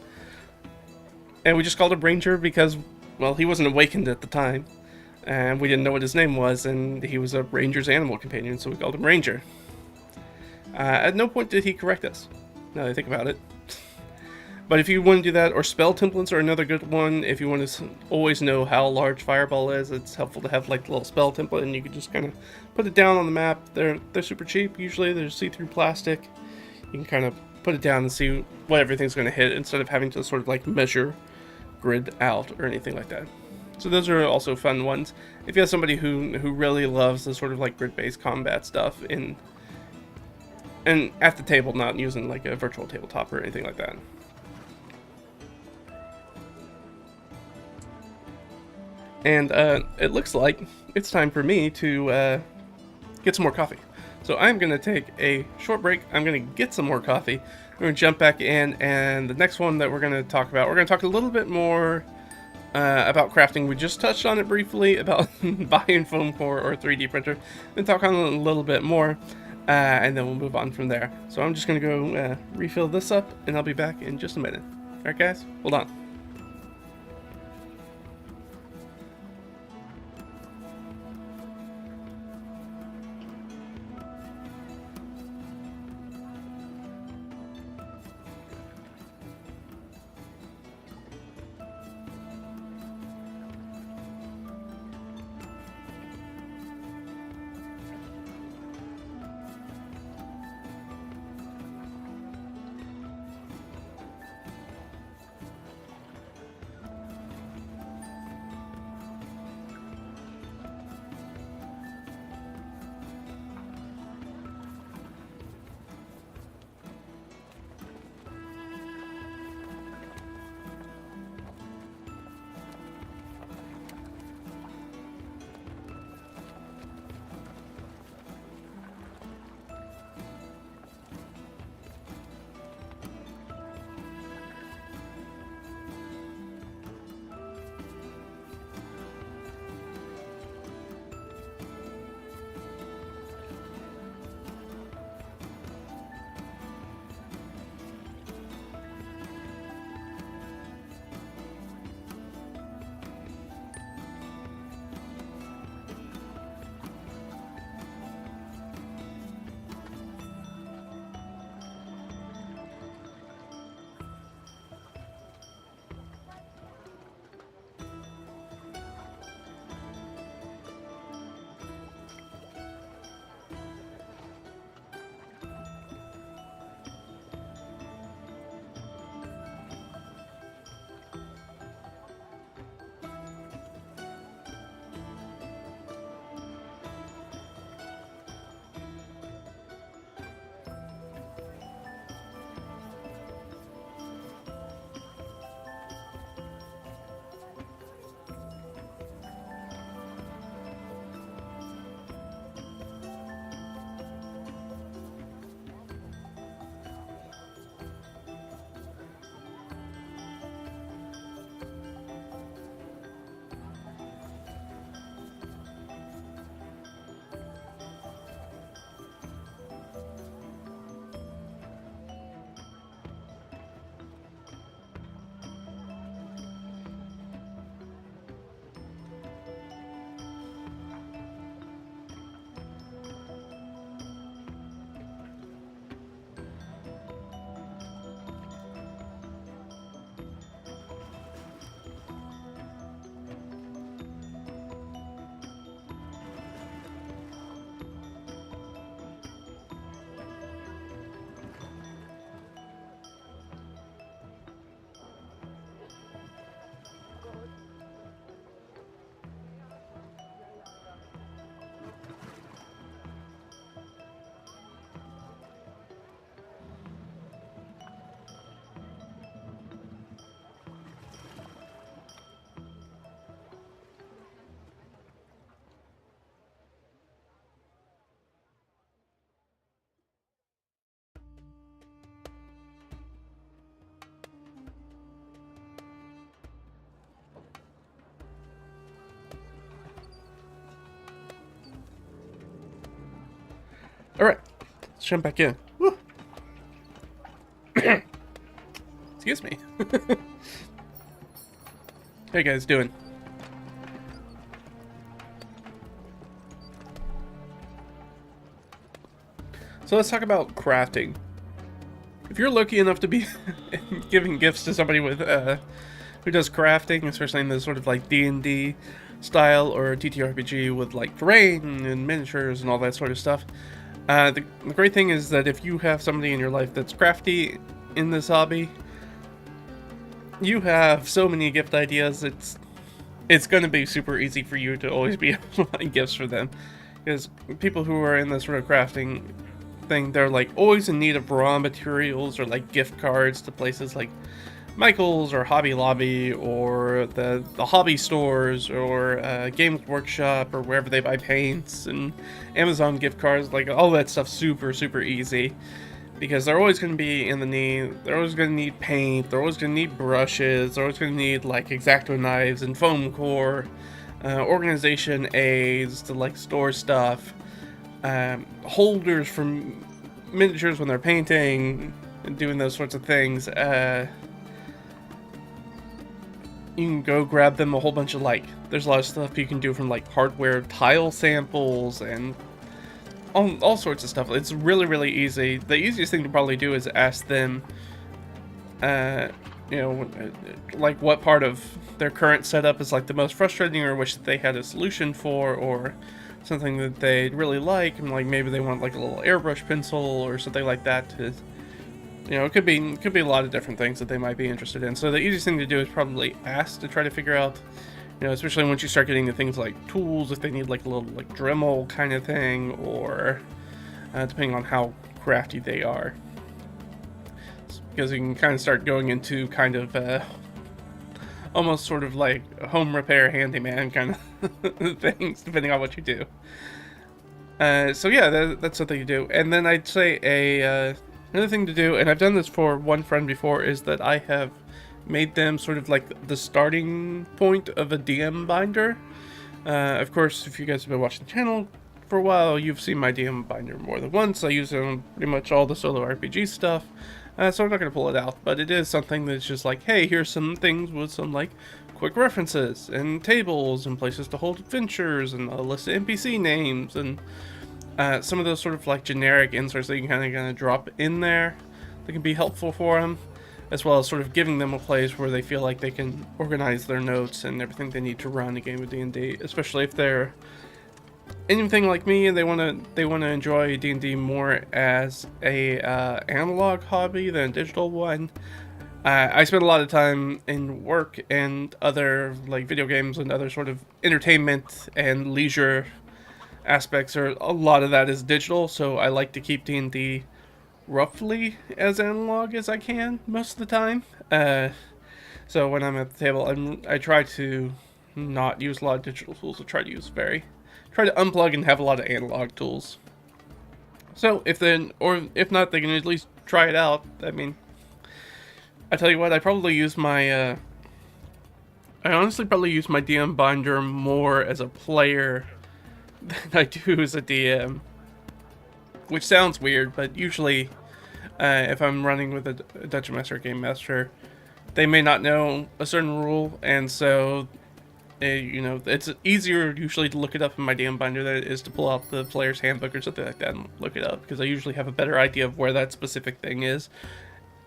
And we just called him Ranger because, well, he wasn't awakened at the time. And we didn't know what his name was, and he was a ranger's animal companion, so we called him Ranger. At no point did he correct us, now that I think about it. But if you want to do that, or spell templates are another good one. If you want to always know how large Fireball is, it's helpful to have like a little spell template, and you can just kind of put it down on the map. They're super cheap. Usually they're see-through plastic. You can kind of put it down and see what everything's going to hit instead of having to sort of like measure grid out or anything like that. So those are also fun ones. If you have somebody who really loves the sort of like grid-based combat stuff and at the table, not using like a virtual tabletop or anything like that. And it looks like it's time for me to get some more coffee. So I'm going to take a short break. I'm going to get some more coffee. We're going to jump back in, and the next one that we're going to talk about, we're going to talk a little bit more about crafting. We just touched on it briefly about buying foam core or 3D printer. Then talk on it a little bit more, and then we'll move on from there. So I'm just going to go refill this up, and I'll be back in just a minute. All right, guys, hold on. Alright, let's jump back in. Woo. Excuse me. How you guys doing? So let's talk about crafting. If you're lucky enough to be giving gifts to somebody with who does crafting, especially in the sort of like D&D style or TTRPG with like terrain and miniatures and all that sort of stuff, the great thing is that if you have somebody in your life that's crafty in this hobby, you have so many gift ideas. It's going to be super easy for you to always be able to find gifts for them, because people who are in this sort of crafting thing, they're like always in need of raw materials or like gift cards to places like Michael's or Hobby Lobby or the hobby stores or Games Workshop or wherever they buy paints, and Amazon gift cards, like all that stuff super easy, because they're always going to be in the need. They're always going to need paint, they're always going to need brushes, they're always going to need like X-Acto knives and foam core, organization aids to like store stuff, holders for miniatures when they're painting and doing those sorts of things. You can go grab them a whole bunch of like, there's a lot of stuff you can do from like hardware tile samples and all sorts of stuff. It's really easy. The easiest thing to probably do is ask them, you know, like what part of their current setup is like the most frustrating or wish that they had a solution for, or something that they'd really like, and like maybe they want like a little airbrush pencil or something like that to, you know, it could be a lot of different things that they might be interested in. So the easiest thing to do is probably ask to try to figure out, you know, especially once you start getting to things like tools, if they need like a little like Dremel kind of thing, or depending on how crafty they are, because you can kind of start going into kind of almost sort of like home repair handyman kind of things, depending on what you do. So yeah, that's something you do. And then I'd say another thing to do, and I've done this for one friend before, is that I have made them sort of like the starting point of a DM binder. Of course, if you guys have been watching the channel for a while, you've seen my DM binder more than once. I use it on pretty much all the solo RPG stuff. So I'm not going to pull it out, but it is something that's just like, hey, here's some things with some like quick references and tables and places to hold adventures and a list of NPC names and some of those sort of like generic inserts that you can kind of drop in there that can be helpful for them, as well as sort of giving them a place where they feel like they can organize their notes and everything they need to run a game of D&D, especially if they're anything like me and they want to enjoy D&D more as a analog hobby than a digital one. I spend a lot of time in work and other like video games and other sort of entertainment and leisure aspects, or a lot of that is digital, so I like to keep D&D roughly as analog as I can most of the time. So when I'm at the table, I try to not use a lot of digital tools. I try to unplug and have a lot of analog tools. So if not, they can at least try it out. I mean, I tell you what, I honestly probably use my DM binder more as a player than I do as a DM, which sounds weird, but usually if I'm running with a Dungeon Master or Game Master, they may not know a certain rule, and so you know, it's easier usually to look it up in my DM binder than it is to pull out the player's handbook or something like that and look it up, because I usually have a better idea of where that specific thing is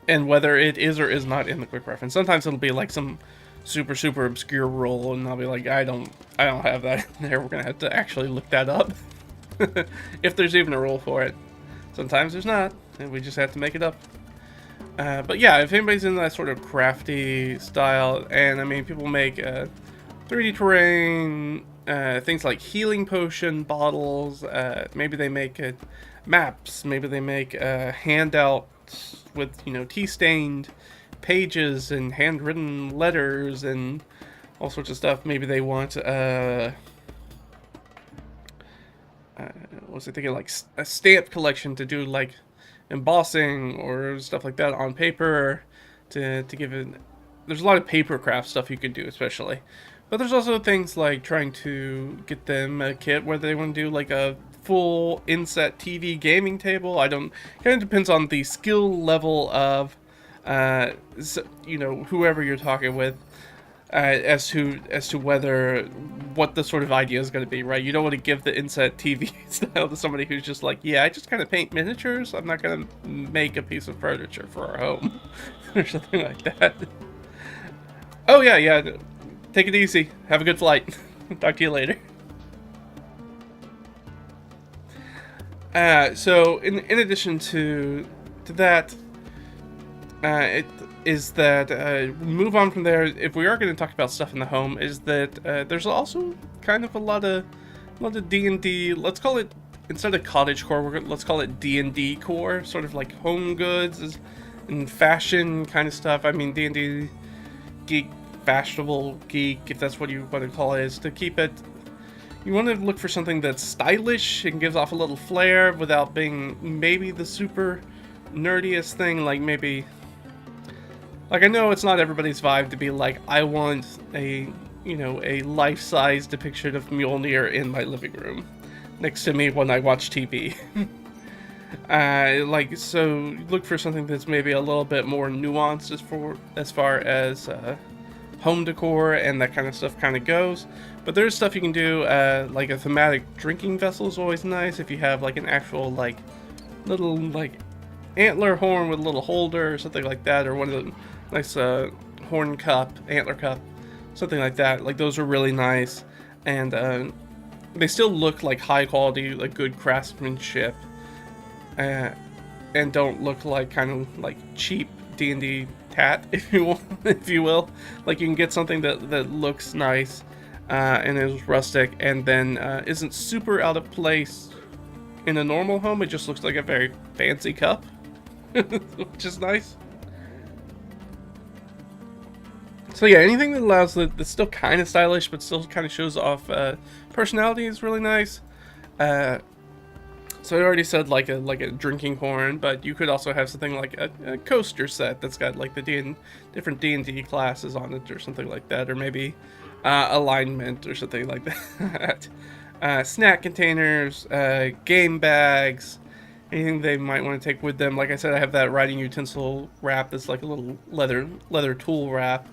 and whether it is or is not in the quick reference. Sometimes it'll be like some super obscure rule, and I'll be like, I don't have that in there. We're gonna have to actually look that up if there's even a rule for it. Sometimes there's not, and we just have to make it up. But yeah, if anybody's in that sort of crafty style, and I mean, people make 3D terrain, things like healing potion bottles, maybe they make maps, maybe they make handouts with, you know, tea-stained pages and handwritten letters and all sorts of stuff. Maybe they want was I thinking, like a stamp collection to do like embossing or stuff like that on paper to give it. There's a lot of paper craft stuff you can do, especially, but there's also things like trying to get them a kit where they want to do like a full inset TV gaming table. Kind of depends on the skill level of you know, whoever you're talking with. as to whether what the sort of idea is going to be, right? You don't want to give the inset TV style to somebody who's just like, yeah, I just kind of paint miniatures. I'm not going to make a piece of furniture for our home or something like that. Oh yeah. Take it easy. Have a good flight. Talk to you later. So in addition to that, it is that move on from there. If we are going to talk about stuff in the home, is that there's also kind of a lot of D&D. Let's call it, instead of cottage core, let's call it D&D core, sort of like home goods and fashion kind of stuff. I mean, D&D geek, fashionable geek, if that's what you want to call it, is to keep it. You want to look for something that's stylish and gives off a little flair without being maybe the super nerdiest thing. Like maybe, like I know it's not everybody's vibe to be like, I want a life-size depiction of Mjolnir in my living room next to me when I watch TV. So look for something that's maybe a little bit more nuanced as far as home decor and that kind of stuff kind of goes. But there's stuff you can do, like a thematic drinking vessel is always nice if you have like an actual like little like antler horn with a little holder or something like that, or one of the nice horn cup, antler cup, something like that. Like those are really nice, and they still look like high quality, like good craftsmanship, and don't look like kind of like cheap D&D tat, if you will. Like you can get something that looks nice and is rustic, and then isn't super out of place in a normal home. It just looks like a very fancy cup, which is nice. So yeah, anything that allows that's still kind of stylish but still kind of shows off personality is really nice. So I already said like a drinking horn, but you could also have something like a coaster set that's got like the different D&D classes on it or something like that, or maybe alignment or something like that. Snack containers, game bags, anything they might want to take with them. Like I said, I have that writing utensil wrap that's like a little leather tool wrap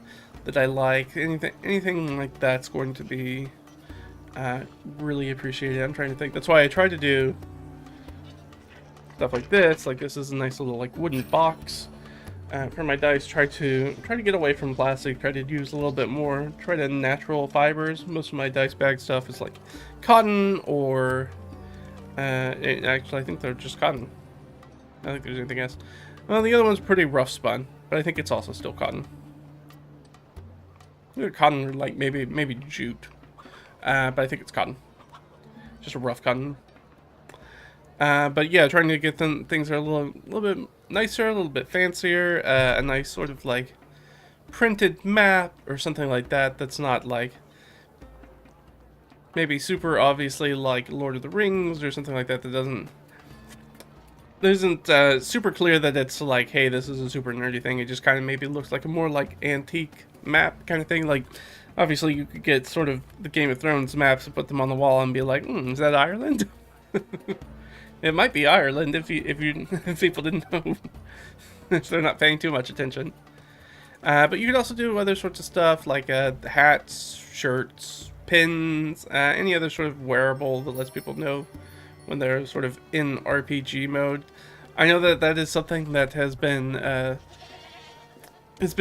that I like. Anything like that's going to be really appreciated. I'm trying to think. That's why I try to do stuff like this. Like this is a nice little like wooden box for my dice. Try to get away from plastic. Try to use a little bit more. Try to natural fibers. Most of my dice bag stuff is like cotton or actually I think they're just cotton. I don't think there's anything else. Well, the other one's pretty rough spun, but I think it's also still cotton. Cotton or like maybe jute, but I think it's cotton. Just a rough cotton. But yeah, trying to get things that are a little bit nicer, a little bit fancier, a nice sort of like printed map or something like that. That's not like maybe super obviously like Lord of the Rings or something like that. That isn't super clear that it's like, hey, this is a super nerdy thing. It just kind of maybe looks like a more like antique map kind of thing. Like obviously you could get sort of the Game of Thrones maps and put them on the wall and be like, is that Ireland? It might be Ireland if people didn't know, if they're not paying too much attention. But you could also do other sorts of stuff like hats, shirts, pins, any other sort of wearable that lets people know when they're sort of in RPG mode. I know that is something that has been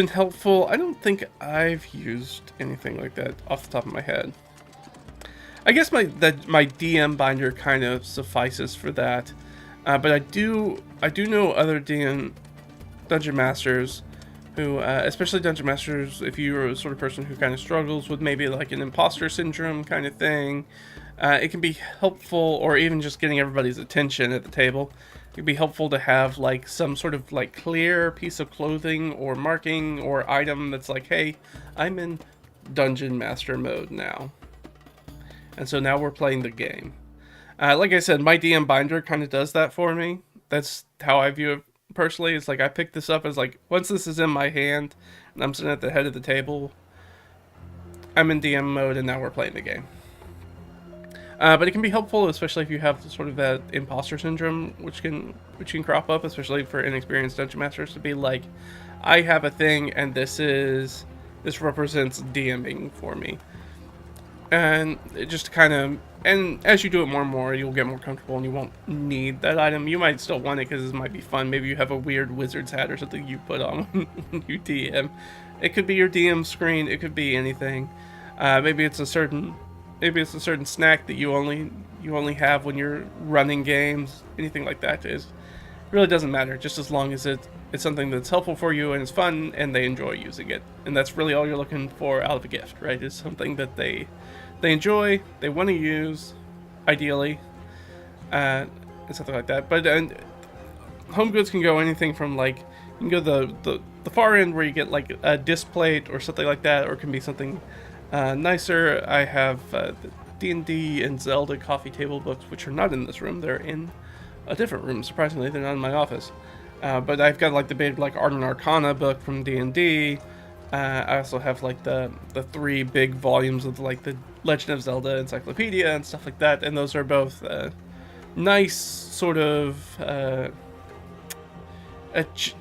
helpful. I don't think I've used anything like that off the top of my head. I guess my DM binder kind of suffices for that, but I do know other dungeon masters who, especially dungeon masters, if you're a sort of person who kind of struggles with maybe like an imposter syndrome kind of thing, it can be helpful, or even just getting everybody's attention at the table. It can be helpful to have like some sort of like clear piece of clothing or marking or item that's like, hey, I'm in dungeon master mode now. And so now we're playing the game. Like I said, my DM binder kind of does that for me. That's how I view it personally. It's like I pick this up as like, once this is in my hand and I'm sitting at the head of the table, I'm in DM mode and now we're playing the game. But it can be helpful, especially if you have sort of that imposter syndrome, which can crop up, especially for inexperienced dungeon masters, to be like, I have a thing and this is this represents DMing for me. And it just kind of, and as you do it more and more, you'll get more comfortable and you won't need that item. You might still want it because it might be fun. Maybe you have a weird wizard's hat or something you put on when you DM. It could be your DM screen. It could be anything. Maybe it's a certain snack that you only have when you're running games. Anything like that is really doesn't matter. Just as long as it's something that's helpful for you and it's fun and they enjoy using it. And that's really all you're looking for out of a gift, right? Is something that they enjoy, they want to use, ideally, and something like that. But home goods can go anything from, like, you can go the far end where you get like a disc plate or something like that, or it can be something nicer. I have the D&D and Zelda coffee table books, which are not in this room. They're in a different room. Surprisingly, they're not in my office. But I've got like the big like Art and Arcana book from D&D. I also have like the 3 big volumes of like the Legend of Zelda encyclopedia and stuff like that, and those are both nice sort of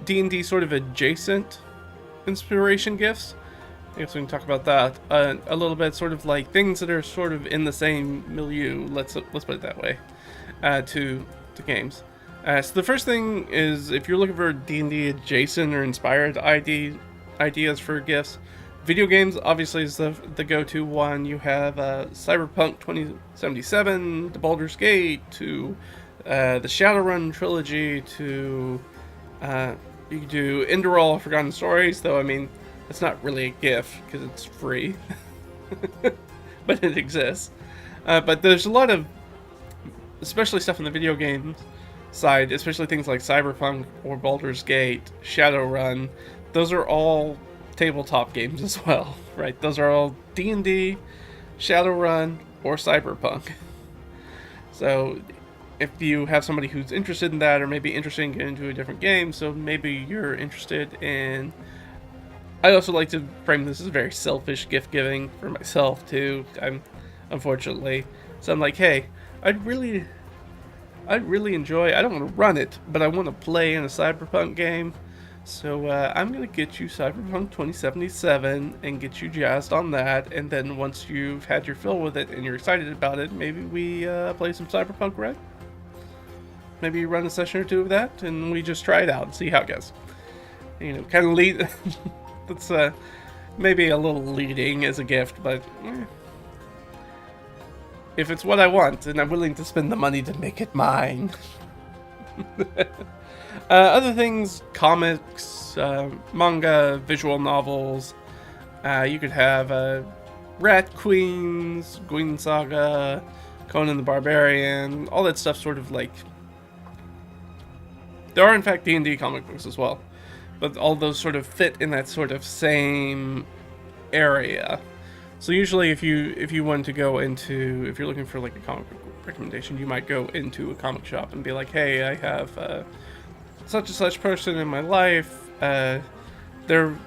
D&D sort of adjacent inspiration gifts. I guess we can talk about that a little bit, sort of like things that are sort of in the same milieu. Let's put it that way, to games. So the first thing is, if you're looking for D&D adjacent or inspired ideas for gifts, video games obviously is the go-to one. You have Cyberpunk 2077, the Baldur's Gate, to the Shadowrun trilogy, to you can do Enderall Forgotten Stories, though I mean it's not really a gift because it's free, but it exists. But there's a lot of, especially stuff in the video games side, especially things like Cyberpunk or Baldur's Gate, Shadowrun. Those are all tabletop games as well, right? Those are all D&D, Shadowrun, or Cyberpunk. So if you have somebody who's interested in that, or maybe interested in getting into a different game, so maybe you're interested in... I also like to frame this as very selfish gift giving for myself too. Unfortunately. So I'm like, hey, I'd really enjoy, I don't want to run it, but I want to play in a Cyberpunk game. So I'm going to get you Cyberpunk 2077 and get you jazzed on that. And then once you've had your fill with it and you're excited about it, maybe we play some Cyberpunk Red. Maybe you run a session or 2 of that and we just try it out and see how it goes. You know, kind of lead... That's maybe a little leading as a gift, but if it's what I want and I'm willing to spend the money to make it mine. Other things, comics, manga, visual novels. You could have Rat Queens, Gwyn Saga, Conan the Barbarian, all that stuff sort of like... There are in fact D&D comic books as well. But all those sort of fit in that sort of same area. So usually if you want to go into, if you're looking for like a comic book recommendation, you might go into a comic shop and be like, hey, I have such and such person in my life. They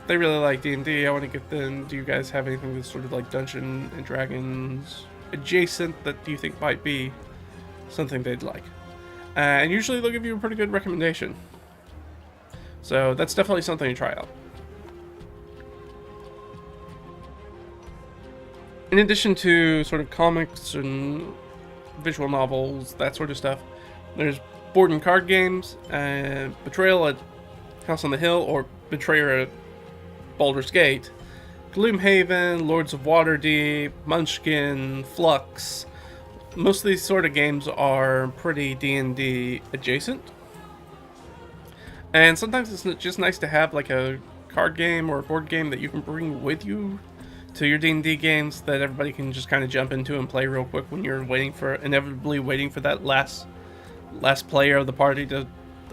really like D&D. I want to get them. Do you guys have anything that's sort of like Dungeons and Dragons adjacent that you think might be something they'd like? And usually they'll give you a pretty good recommendation. So that's definitely something to try out. In addition to sort of comics and visual novels, that sort of stuff, there's board and card games, Betrayal at House on the Hill, or Betrayer at Baldur's Gate, Gloomhaven, Lords of Waterdeep, Munchkin, Flux. Most of these sort of games are pretty D&D adjacent. And sometimes it's just nice to have like a card game or a board game that you can bring with you to your D&D games that everybody can just kind of jump into and play real quick when you're inevitably waiting for that last player of the party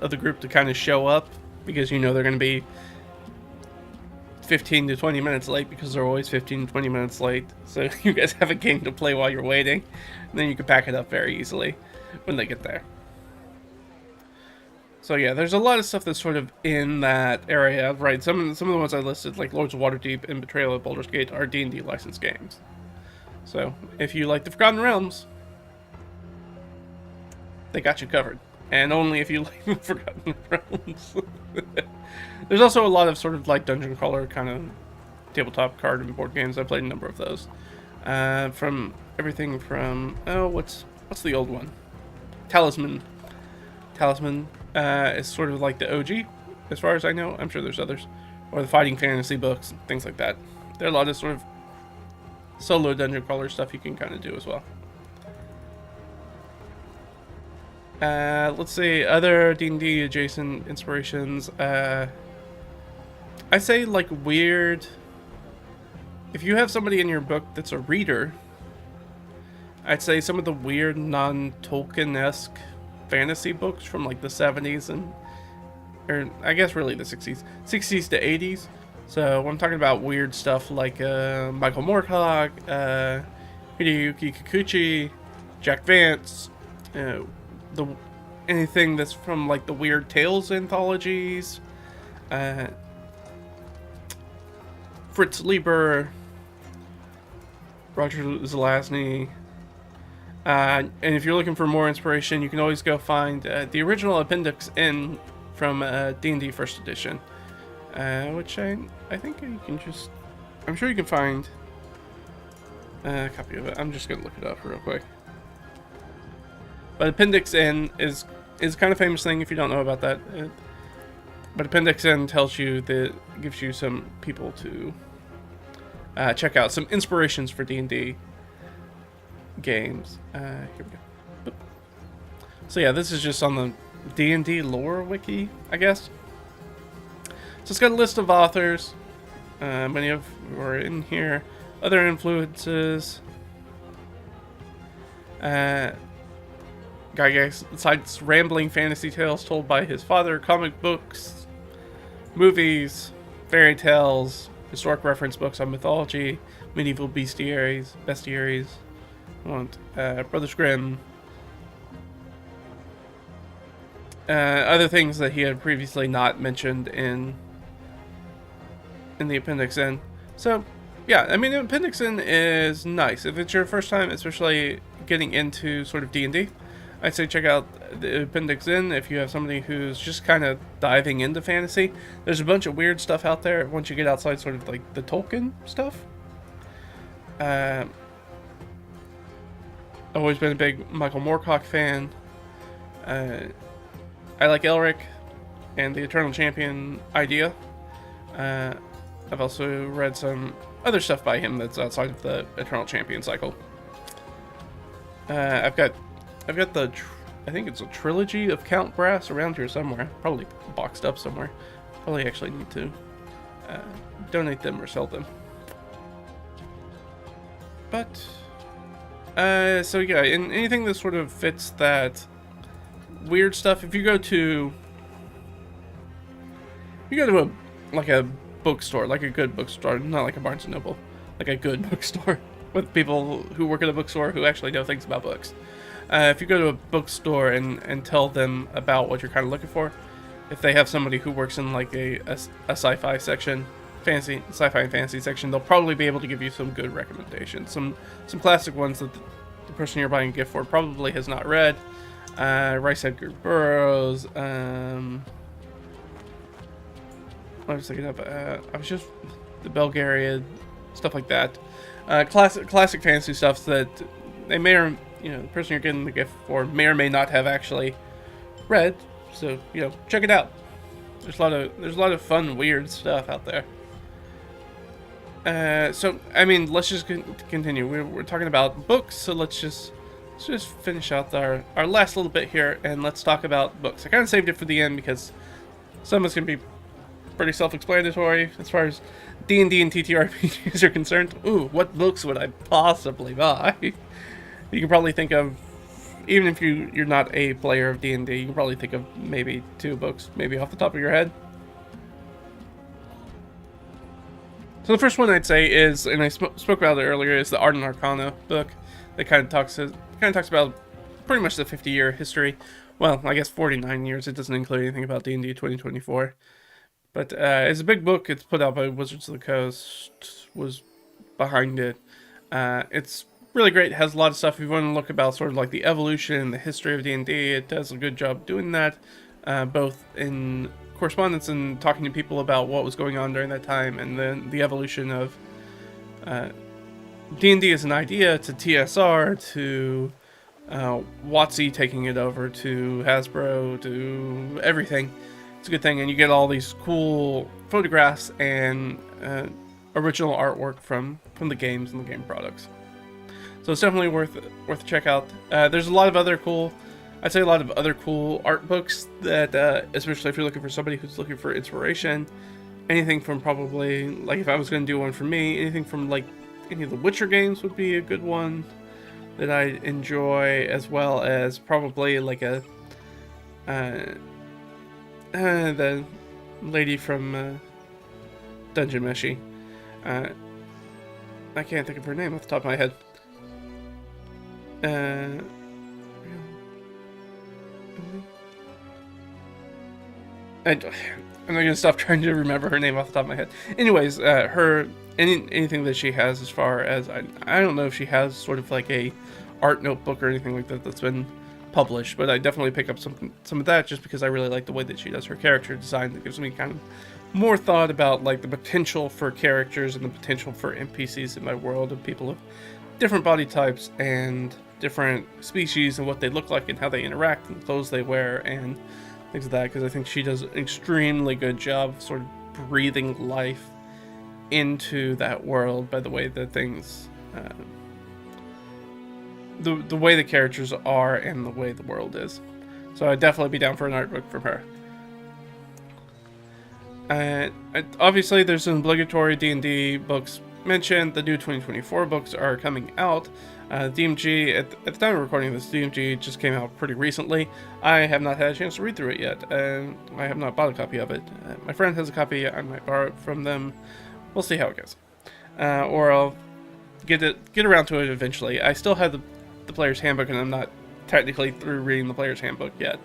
of the group to kind of show up, because you know they're going to be 15 to 20 minutes late, because they're always 15 to 20 minutes late. So you guys have a game to play while you're waiting, and then you can pack it up very easily when they get there. So yeah, there's a lot of stuff that's sort of in that area, right? Some of the ones I listed, like Lords of Waterdeep and Betrayal at Baldur's Gate, are D&D licensed games. So if you like the Forgotten Realms, they got you covered. And only if you like the Forgotten Realms. There's also a lot of sort of like dungeon crawler kind of tabletop card and board games. I played a number of those. From everything from what's the old one? Talisman. Talisman is sort of like the OG, as far as I know. I'm sure there's others, or the fighting fantasy books, things like that. There are a lot of sort of solo dungeon crawler stuff you can kind of do as well. Let's see, other D&D adjacent inspirations. I say like weird. If you have somebody in your book that's a reader, I'd say some of the weird non-Tolkien-esque fantasy books from like the 70s or I guess really the 60s to 80s. So when I'm talking about weird stuff like Michael Moorcock, Hideyuki Kikuchi, Jack Vance, anything that's from like the Weird Tales anthologies, Fritz Lieber, Roger Zelazny. And if you're looking for more inspiration, you can always go find the original Appendix N from D&D First Edition, which I think you can just... I'm sure you can find a copy of it. I'm just going to look it up real quick. But Appendix N is kind of famous thing if you don't know about that. But Appendix N tells you that gives you some people to check out, some inspirations for D&D games. Here we go. Boop. So yeah, this is just on the D&D lore wiki, I guess. So it's got a list of authors. Many of who are in here. Other influences. Guy cites rambling fantasy tales told by his father, comic books, movies, fairy tales, historic reference books on mythology, medieval bestiaries, Brothers Grimm, other things that he had previously not mentioned in the Appendix N. So, yeah, I mean, the Appendix N is nice. If it's your first time, especially getting into sort of D&D, I'd say check out the Appendix N if you have somebody who's just kind of diving into fantasy. There's a bunch of weird stuff out there once you get outside sort of like the Tolkien stuff. I've always been a big Michael Moorcock fan. I like Elric and the Eternal Champion idea. I've also read some other stuff by him that's outside of the Eternal Champion cycle. I've got the, I think it's a trilogy of Count Brass around here somewhere. Probably boxed up somewhere. Probably actually need to donate them or sell them. But, so yeah, in anything that sort of fits that weird stuff, if you go to like a bookstore, like a good bookstore, not like a Barnes & Noble, like a good bookstore with people who work at a bookstore who actually know things about books. If you go to a bookstore and tell them about what you're kind of looking for, if they have somebody who works in like a sci-fi section, sci-fi and fantasy section, they'll probably be able to give you some good recommendations, some classic ones that the person you're buying a gift for probably has not read. Rice Edgar Burroughs. I was thinking of. I was just the Belgariad, stuff like that. Classic fantasy stuff that they may or the person you're getting the gift for may or may not have actually read. So check it out. There's a lot of fun, weird stuff out there. So I mean, let's just continue. We're talking about books, so let's just finish out our last little bit here, and let's talk about books. I kind of saved it for the end because some of it's going to be pretty self-explanatory as far as D&D and TTRPGs are concerned. Ooh, what books would I possibly buy? You can probably think of, even if you're not a player of D&D, you can probably think of maybe 2 books, maybe off the top of your head. So the first one I'd say is, and I spoke about it earlier, is the Art and Arcana book. That kind of talks about pretty much the 50-year history. Well, I guess 49 years. It doesn't include anything about D&D 2024. But it's a big book. It's put out by Wizards of the Coast. Was behind it. It's really great. It has a lot of stuff. If you want to look about sort of like the evolution and the history of D&D, it does a good job doing that. Both in correspondence and talking to people about what was going on during that time, and then the evolution of D&D as an idea to TSR to WotC taking it over to Hasbro to everything. It's a good thing, and you get all these cool photographs and original artwork from the games and the game products. So it's definitely worth a check out. There's a lot of other cool, I'd say a lot of other cool art books that, especially if you're looking for somebody who's looking for inspiration. Anything from probably, like if I was going to do one for me, anything from like any of the Witcher games would be a good one that I enjoy, as well as probably like a the lady from Dungeon Meshi. I can't think of her name off the top of my head. I'm not gonna stop trying to remember her name off the top of my head. Anyways, anything that she has, as far as I don't know if she has sort of like a art notebook or anything like that that's been published, but I definitely pick up some of that just because I really like the way that she does her character design. That gives me kind of more thought about like the potential for characters and the potential for NPCs in my world of people of different body types and different species and what they look like and how they interact and the clothes they wear and things like that, because I think she does an extremely good job of sort of breathing life into that world by the way that things the way the characters are and the way the world is. So I'd definitely be down for an art book from her. Obviously there's some obligatory D&D books mentioned. The new 2024 books are coming out. DMG, at the time of recording this, DMG just came out pretty recently. I have not had a chance to read through it yet. I have not bought a copy of it. My friend has a copy. I might borrow it from them. We'll see how it goes. Or I'll get around to it eventually. I still have the player's handbook, and I'm not technically through reading the player's handbook yet.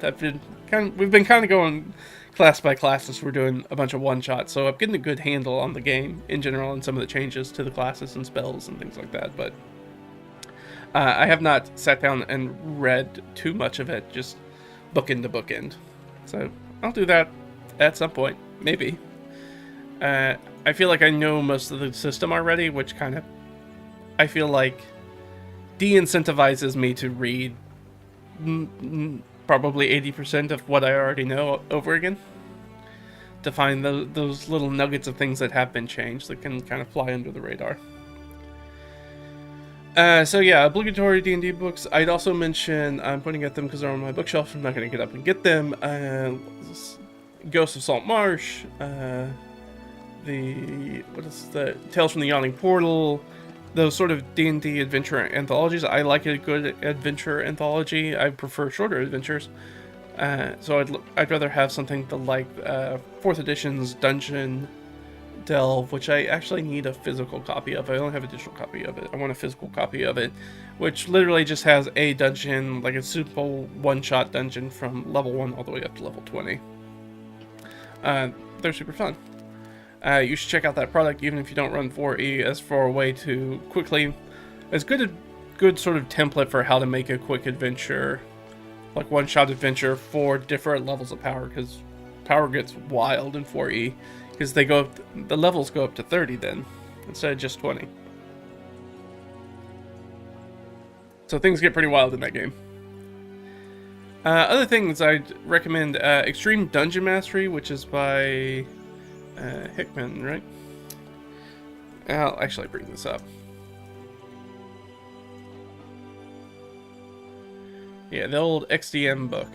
We've been kind of going class by class as we're doing a bunch of one-shots, so I'm getting a good handle on the game in general and some of the changes to the classes and spells and things like that, but I have not sat down and read too much of it, just bookend to bookend. So I'll do that at some point, maybe. I feel like I know most of the system already, which kind of, I feel like, de-incentivizes me to read probably 80% of what I already know over again, to find those little nuggets of things that have been changed that can kind of fly under the radar. So yeah, obligatory D&D books. I'd also mention, I'm pointing at them because they're on my bookshelf, I'm not going to get up and get them. Ghosts of Salt Marsh, the Tales from the Yawning Portal, those sort of D&D adventure anthologies. I like a good adventure anthology. I prefer shorter adventures. So I'd rather have something like 4th edition's Dungeon Delve, which I actually need a physical copy of. I only have a digital copy of it. I want a physical copy of it, which literally just has a dungeon, like a simple one-shot dungeon from level 1 all the way up to level 20. They're super fun. You should check out that product even if you don't run 4E, as for a way to quickly, as good sort of template for how to make a quick adventure, like one-shot adventure for different levels of power, because power gets wild in 4E, because the levels go up to 30 then, instead of just 20. So things get pretty wild in that game. Other things I'd recommend, Extreme Dungeon Mastery, which is by Hickman, right? I'll actually bring this up. Yeah, the old XDM book.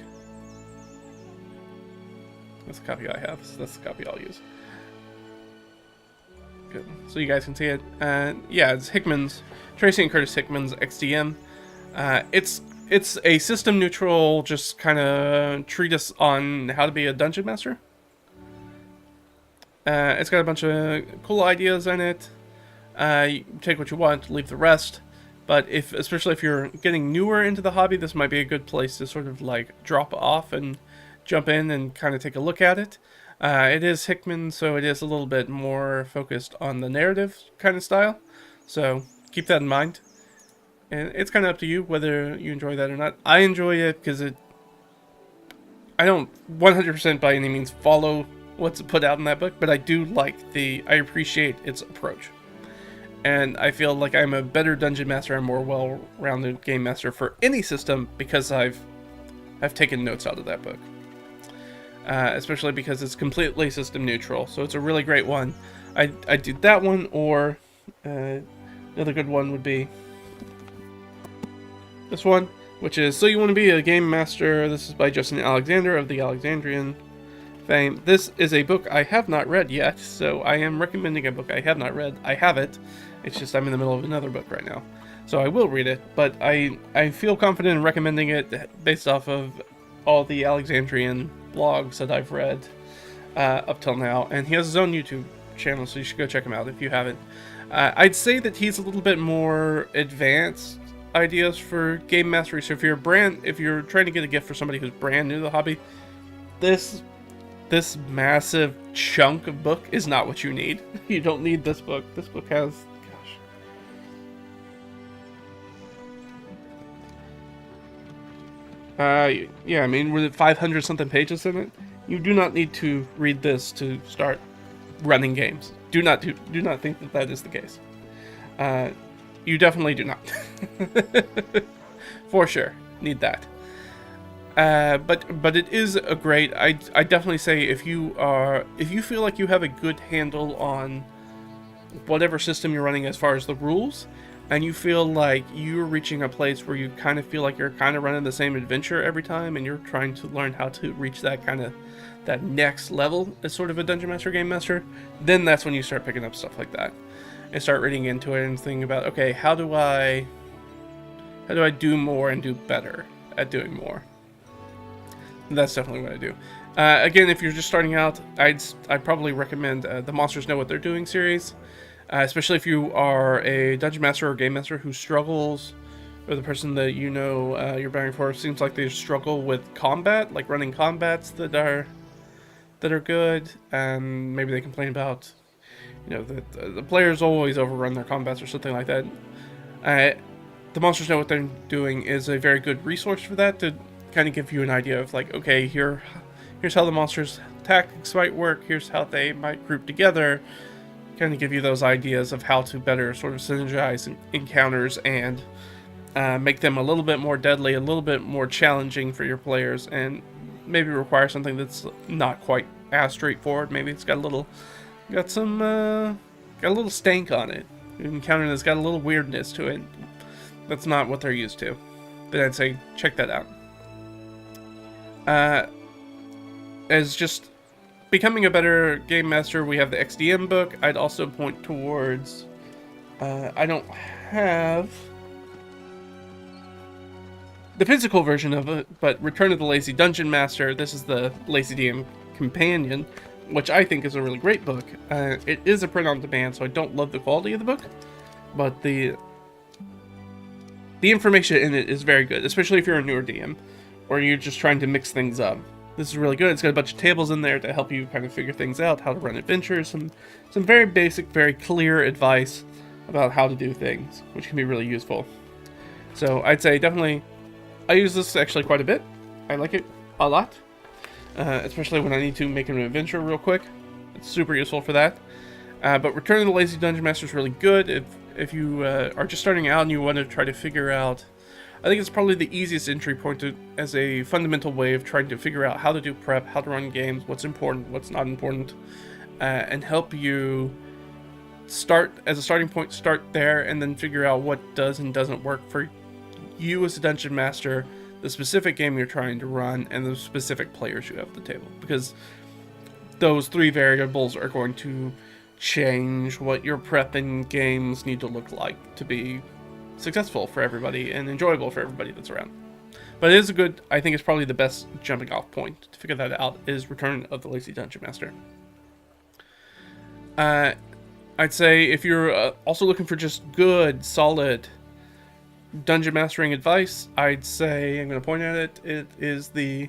That's the copy I have, so that's the copy I'll use. Good. So you guys can see it. Yeah, it's Hickman's, Tracy and Curtis Hickman's XDM. It's a system neutral, just kind of treatise on how to be a dungeon master. It's got a bunch of cool ideas in it. You take what you want, leave the rest. But especially if you're getting newer into the hobby, this might be a good place to sort of like drop off and jump in and kind of take a look at it. It is Hickman, so it is a little bit more focused on the narrative kind of style. So keep that in mind. And it's kind of up to you whether you enjoy that or not. I enjoy it because I don't 100% by any means follow what's put out in that book, but I do like I appreciate its approach. And I feel like I'm a better dungeon master and more well-rounded game master for any system because I've taken notes out of that book. Especially because it's completely system neutral, so it's a really great one. I did that one, or another good one would be this one, which is So You Want to Be a Game Master. This is by Justin Alexander of the Alexandrian fame. This is a book I have not read yet, so I am recommending a book I have not read. I have it, it's just I'm in the middle of another book right now. So I will read it, but I feel confident in recommending it based off of all the Alexandrian blogs that I've read up till now. And he has his own YouTube channel, so you should go check him out if you haven't. I'd say that he's a little bit more advanced ideas for game mastery. So if you're trying to get a gift for somebody who's brand new to the hobby, this massive chunk of book is not what you need. You don't need this book. This book has, yeah, I mean, with 500 something pages in it, you do not need to read this to start running games. Do not think that is the case. You definitely do not. For sure, need that. But it is a great. I definitely say if you feel like you have a good handle on whatever system you're running as far as the rules, and you feel like you're reaching a place where you kind of feel like you're kind of running the same adventure every time, and you're trying to learn how to reach that next level as sort of a dungeon master, game master, then that's when you start picking up stuff like that and start reading into it and thinking about, okay, how do I do more and do better at doing more? And that's definitely what I do. Again, if you're just starting out, I'd probably recommend the Monsters Know What They're Doing series, especially if you are a dungeon master or game master who struggles, or the person that you're bearing for seems like they struggle with combat, like running combats that are good, and maybe they complain about, that the players always overrun their combats or something like that. The Monsters Know What They're Doing is a very good resource for that, to kind of give you an idea of like, okay, here's how the monsters' tactics might work, here's how they might group together, kind of give you those ideas of how to better sort of synergize encounters and make them a little bit more deadly, a little bit more challenging for your players, and maybe require something that's not quite as straightforward. Maybe it's got a little stank on it, an encounter that's got a little weirdness to it. That's not what they're used to. But I'd say check that out. As just becoming a better game master, we have the XDM book. I'd also point towards, I don't have the physical version of it, but Return of the Lazy Dungeon Master. This is the Lazy DM Companion, which I think is a really great book. It is a print on demand, so I don't love the quality of the book, but the information in it is very good, especially if you're a newer DM or you're just trying to mix things up. This is really good. It's got a bunch of tables in there to help you kind of figure things out, how to run adventures, some very basic, very clear advice about how to do things, which can be really useful. So I'd say definitely, I use this actually quite a bit. I like it a lot, especially when I need to make an adventure real quick. It's super useful for that. But Return of the Lazy Dungeon Master is really good if you are just starting out and you want to try to figure out. I think it's probably the easiest entry point as a fundamental way of trying to figure out how to do prep, how to run games, what's important, what's not important, and help you start as a starting point, start there, and then figure out what does and doesn't work for you as a dungeon master, the specific game you're trying to run, and the specific players you have at the table. Because those three variables are going to change what your prep and games need to look like to be successful for everybody and enjoyable for everybody that's around. But it is I think it's probably the best jumping off point to figure that out is Return of the Lazy Dungeon Master. I'd say if you're also looking for just good, solid dungeon mastering advice, I'd say, I'm going to point at it, it is the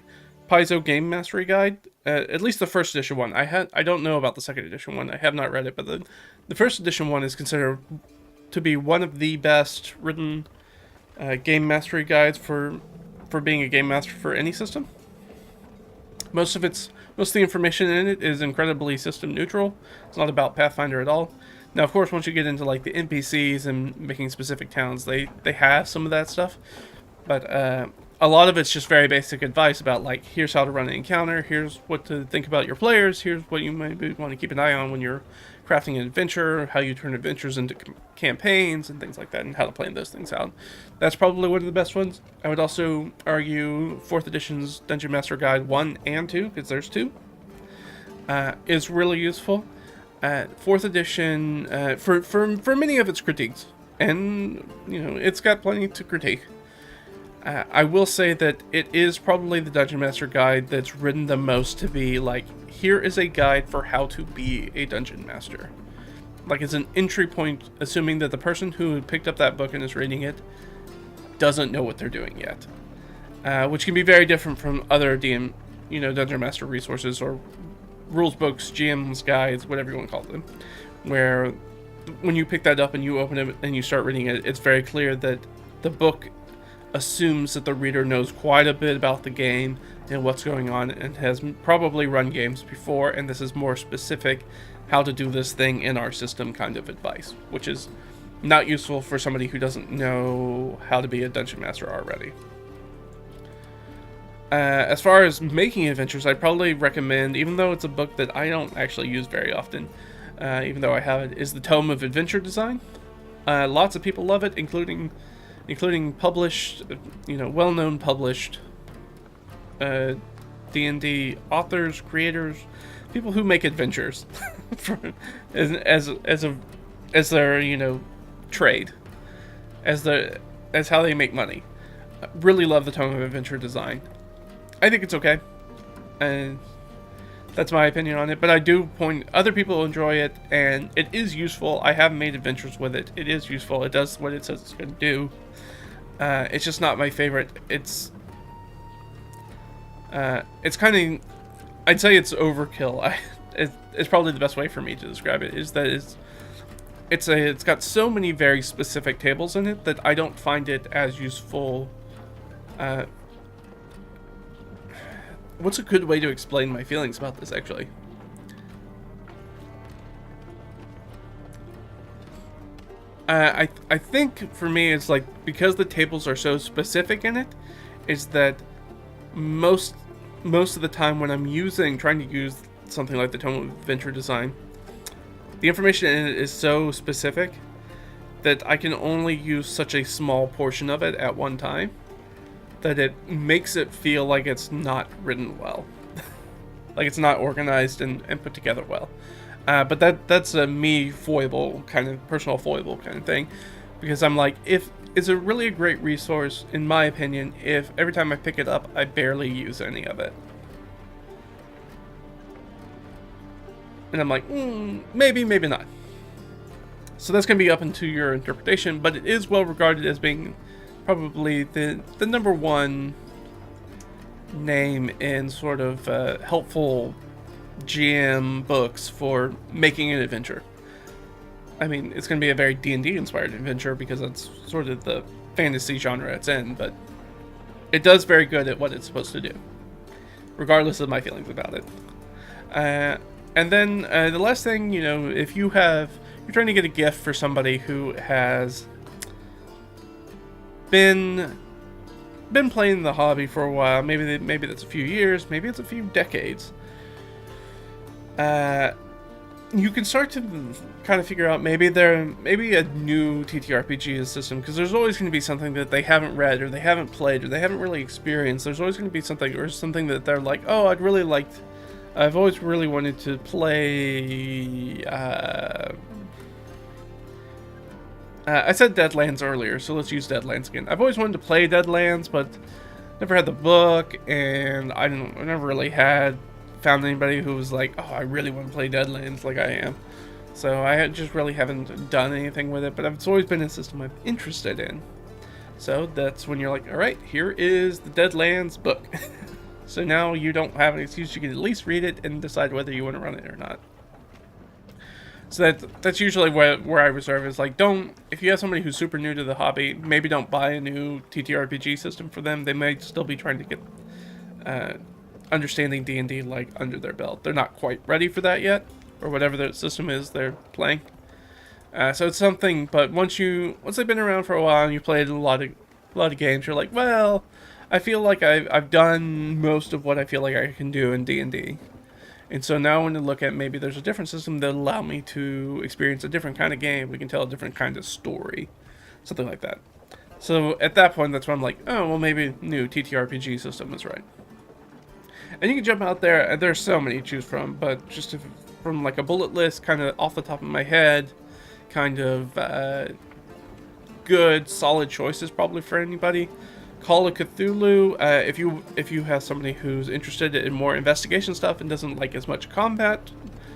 Paizo Game Mastery Guide. At least the first edition one. I don't know about the second edition one. I have not read it, but the first edition one is considered to be one of the best written game mastery guides for being a game master for any system. Most of the information in it is incredibly system neutral. It's not about Pathfinder at all. Now, of course, once you get into like the NPCs and making specific towns, they have some of that stuff, but a lot of it's just very basic advice about like, here's how to run an encounter, here's what to think about your players, here's what you maybe want to keep an eye on when you're crafting an adventure, how you turn adventures into campaigns and things like that, and how to plan those things out. That's probably one of the best ones. I would also argue 4th edition's Dungeon Master Guide 1 and 2, because there's 2, is really useful. 4th edition, for many of its critiques, and you know, it's got plenty to critique. I will say that it is probably the Dungeon Master Guide that's written the most to be like, here is a guide for how to be a Dungeon Master. Like, it's an entry point, assuming that the person who picked up that book and is reading it doesn't know what they're doing yet. Which can be very different from other Dungeon Master resources or rules books, GM's guides, whatever you want to call them. Where when you pick that up and you open it and you start reading it, it's very clear that the book assumes that the reader knows quite a bit about the game and what's going on and has probably run games before, and this is more specific how to do this thing in our system kind of advice, which is not useful for somebody who doesn't know how to be a dungeon master already. As far as making adventures, I'd probably recommend, even though it's a book that I don't actually use very often, even though I have it, is the Tome of Adventure Design. Lots of people love it, including published, well-known published D&D authors, creators, people who make adventures as their trade, as how they make money. Really love the Tome of Adventure Design. I think it's okay, and that's my opinion on it. But I do point other people enjoy it, and it is useful. I have made adventures with it. It is useful. It does what it says it's going to do. It's just not my favorite. It's kind of, I'd say it's overkill. It's probably the best way for me to describe it, is that it's got so many very specific tables in it that I don't find it as useful. What's a good way to explain my feelings about this, actually? I think for me it's like, because the tables are so specific in it, is that most of the time when I'm trying to use something like the Tome of Adventure Design, the information in it is so specific that I can only use such a small portion of it at one time, that it makes it feel like it's not written well. Like it's not organized and put together well. But that's a personal foible kind of thing. Because I'm like, it's a really great resource, in my opinion, if every time I pick it up, I barely use any of it. And I'm like, maybe not. So that's going to be up into your interpretation, but it is well regarded as being probably the number one name in sort of helpful GM books for making an adventure. I mean, it's going to be a very D&D inspired adventure because that's sort of the fantasy genre it's in, but it does very good at what it's supposed to do, regardless of my feelings about it. And then the last thing, if you're trying to get a gift for somebody who has been playing the hobby for a while, maybe that's a few years, maybe it's a few decades, you can start to kind of figure out maybe a new TTRPG system, because there's always going to be something that they haven't read or they haven't played or they haven't really experienced. There's always going to be something that they're like, oh, I've always really wanted to play. I said Deadlands earlier, so let's use Deadlands again. I've always wanted to play Deadlands, but never had the book, and I never really found anybody who was like, oh, I really want to play Deadlands like I am. So I just really haven't done anything with it, but it's always been a system I'm interested in. So that's when you're like, all right, here is the Deadlands book. So now you don't have an excuse. You can at least read it and decide whether you want to run it or not. So that's usually where I reserve is like, if you have somebody who's super new to the hobby, maybe don't buy a new TTRPG system for them. They may still be trying to get understanding D&D like under their belt. They're not quite ready for that yet, or whatever the system is they're playing. So it's something, but once they've been around for a while and you played a lot of games, you're like, well, I feel like I've done most of what I feel like I can do in D&D. And so now when you look at maybe there's a different system that allow me to experience a different kind of game, we can tell a different kind of story, something like that. So at that point, that's when I'm like, oh, well, maybe new TTRPG system is right. And you can jump out there, and there's so many to choose from, but just from like a bullet list, kind of off the top of my head, kind of good, solid choices probably for anybody. Call of Cthulhu, if you have somebody who's interested in more investigation stuff and doesn't like as much combat,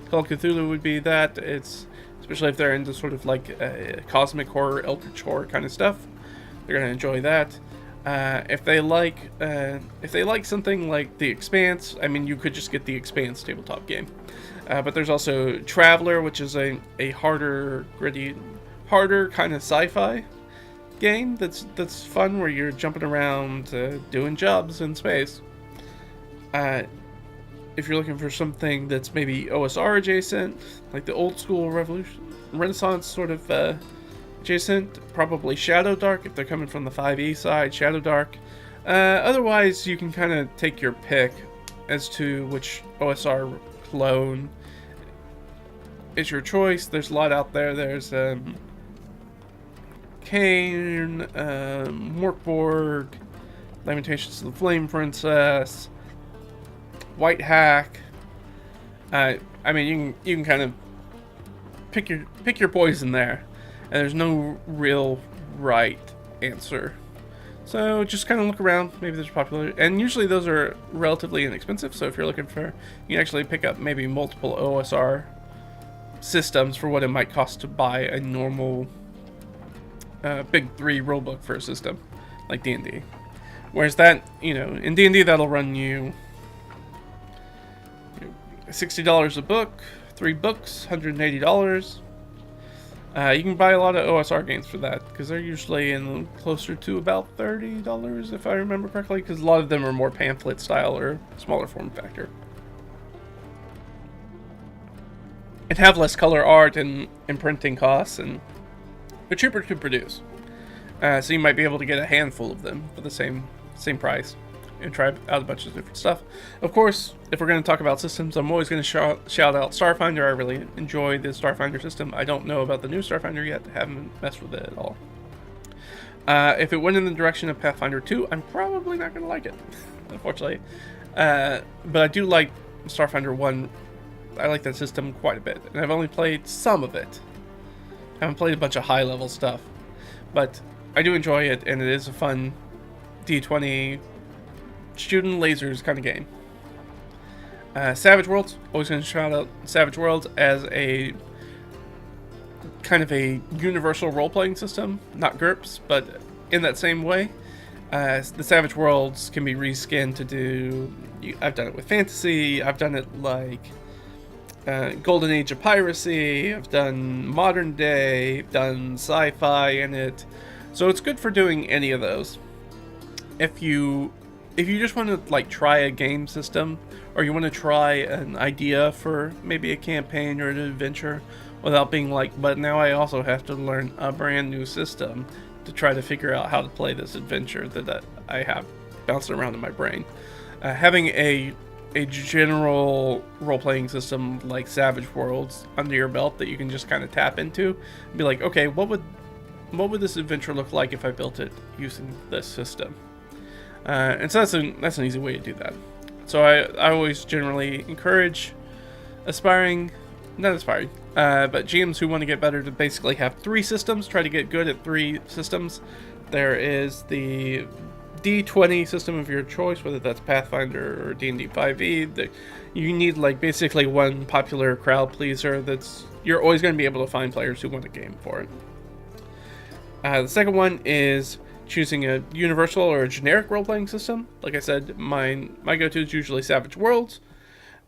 Call of Cthulhu would be that. It's especially if they're into sort of like cosmic horror, eldritch horror kind of stuff, they're gonna enjoy that. If they like something like The Expanse, I mean, you could just get The Expanse tabletop game. But there's also Traveler, which is a harder, gritty, harder kind of sci-fi game that's fun, where you're jumping around doing jobs in space. If you're looking for something that's maybe OSR adjacent, like the old school Renaissance sort of adjacent, probably Shadow Dark if they're coming from the 5e side, Shadow Dark. Otherwise, you can kind of take your pick as to which OSR clone is your choice. There's a lot out there. There's Kane, Morkborg, Lamentations of the Flame Princess, White Hack. I mean, you can kind of pick your poison there, and there's no real right answer. So just kind of look around. Maybe there's popular, and usually those are relatively inexpensive. So if you're looking for, you can actually pick up maybe multiple OSR systems for what it might cost to buy a normal big 3 rulebook for a system like D&D. Whereas that, in D&D that'll run you $60 a book, 3 books, $180. You can buy a lot of OSR games for that, because they're usually in closer to about $30 if I remember correctly, because a lot of them are more pamphlet style or smaller form factor. And have less color art and printing costs, and they're cheaper to produce. So you might be able to get a handful of them for the same price and try out a bunch of different stuff. Of course, if we're going to talk about systems, I'm always going to shout out Starfinder. I really enjoy the Starfinder system. I don't know about the new Starfinder yet. Haven't messed with it at all. If it went in the direction of Pathfinder 2, I'm probably not going to like it, unfortunately. But I do like Starfinder 1. I like that system quite a bit, and I've only played some of it. I haven't played a bunch of high-level stuff, but I do enjoy it, and it is a fun D20 shooting lasers kind of game. Savage Worlds, always going to shout out Savage Worlds as a kind of a universal role-playing system, not GURPS, but in that same way. The Savage Worlds can be reskinned to do, I've done it with fantasy, I've done it like Golden Age of Piracy, I've done modern day, I've done sci-fi in it, so it's good for doing any of those. If you just want to like try a game system, or you want to try an idea for maybe a campaign or an adventure without being like, but now I also have to learn a brand new system to try to figure out how to play this adventure that I have bouncing around in my brain. Having a general role-playing system like Savage Worlds under your belt that you can just kind of tap into and be like, okay, what would this adventure look like if I built it using this system? And so that's an easy way to do that. So I always generally encourage but GMs who want to get better to basically have 3 systems, try to get good at 3 systems. There is the D20 system of your choice, whether that's Pathfinder or D&D 5e. You need like basically one popular crowd pleaser you're always going to be able to find players who want a game for it. The second one is choosing a universal or a generic role-playing system. Like I said, my go-to is usually Savage Worlds,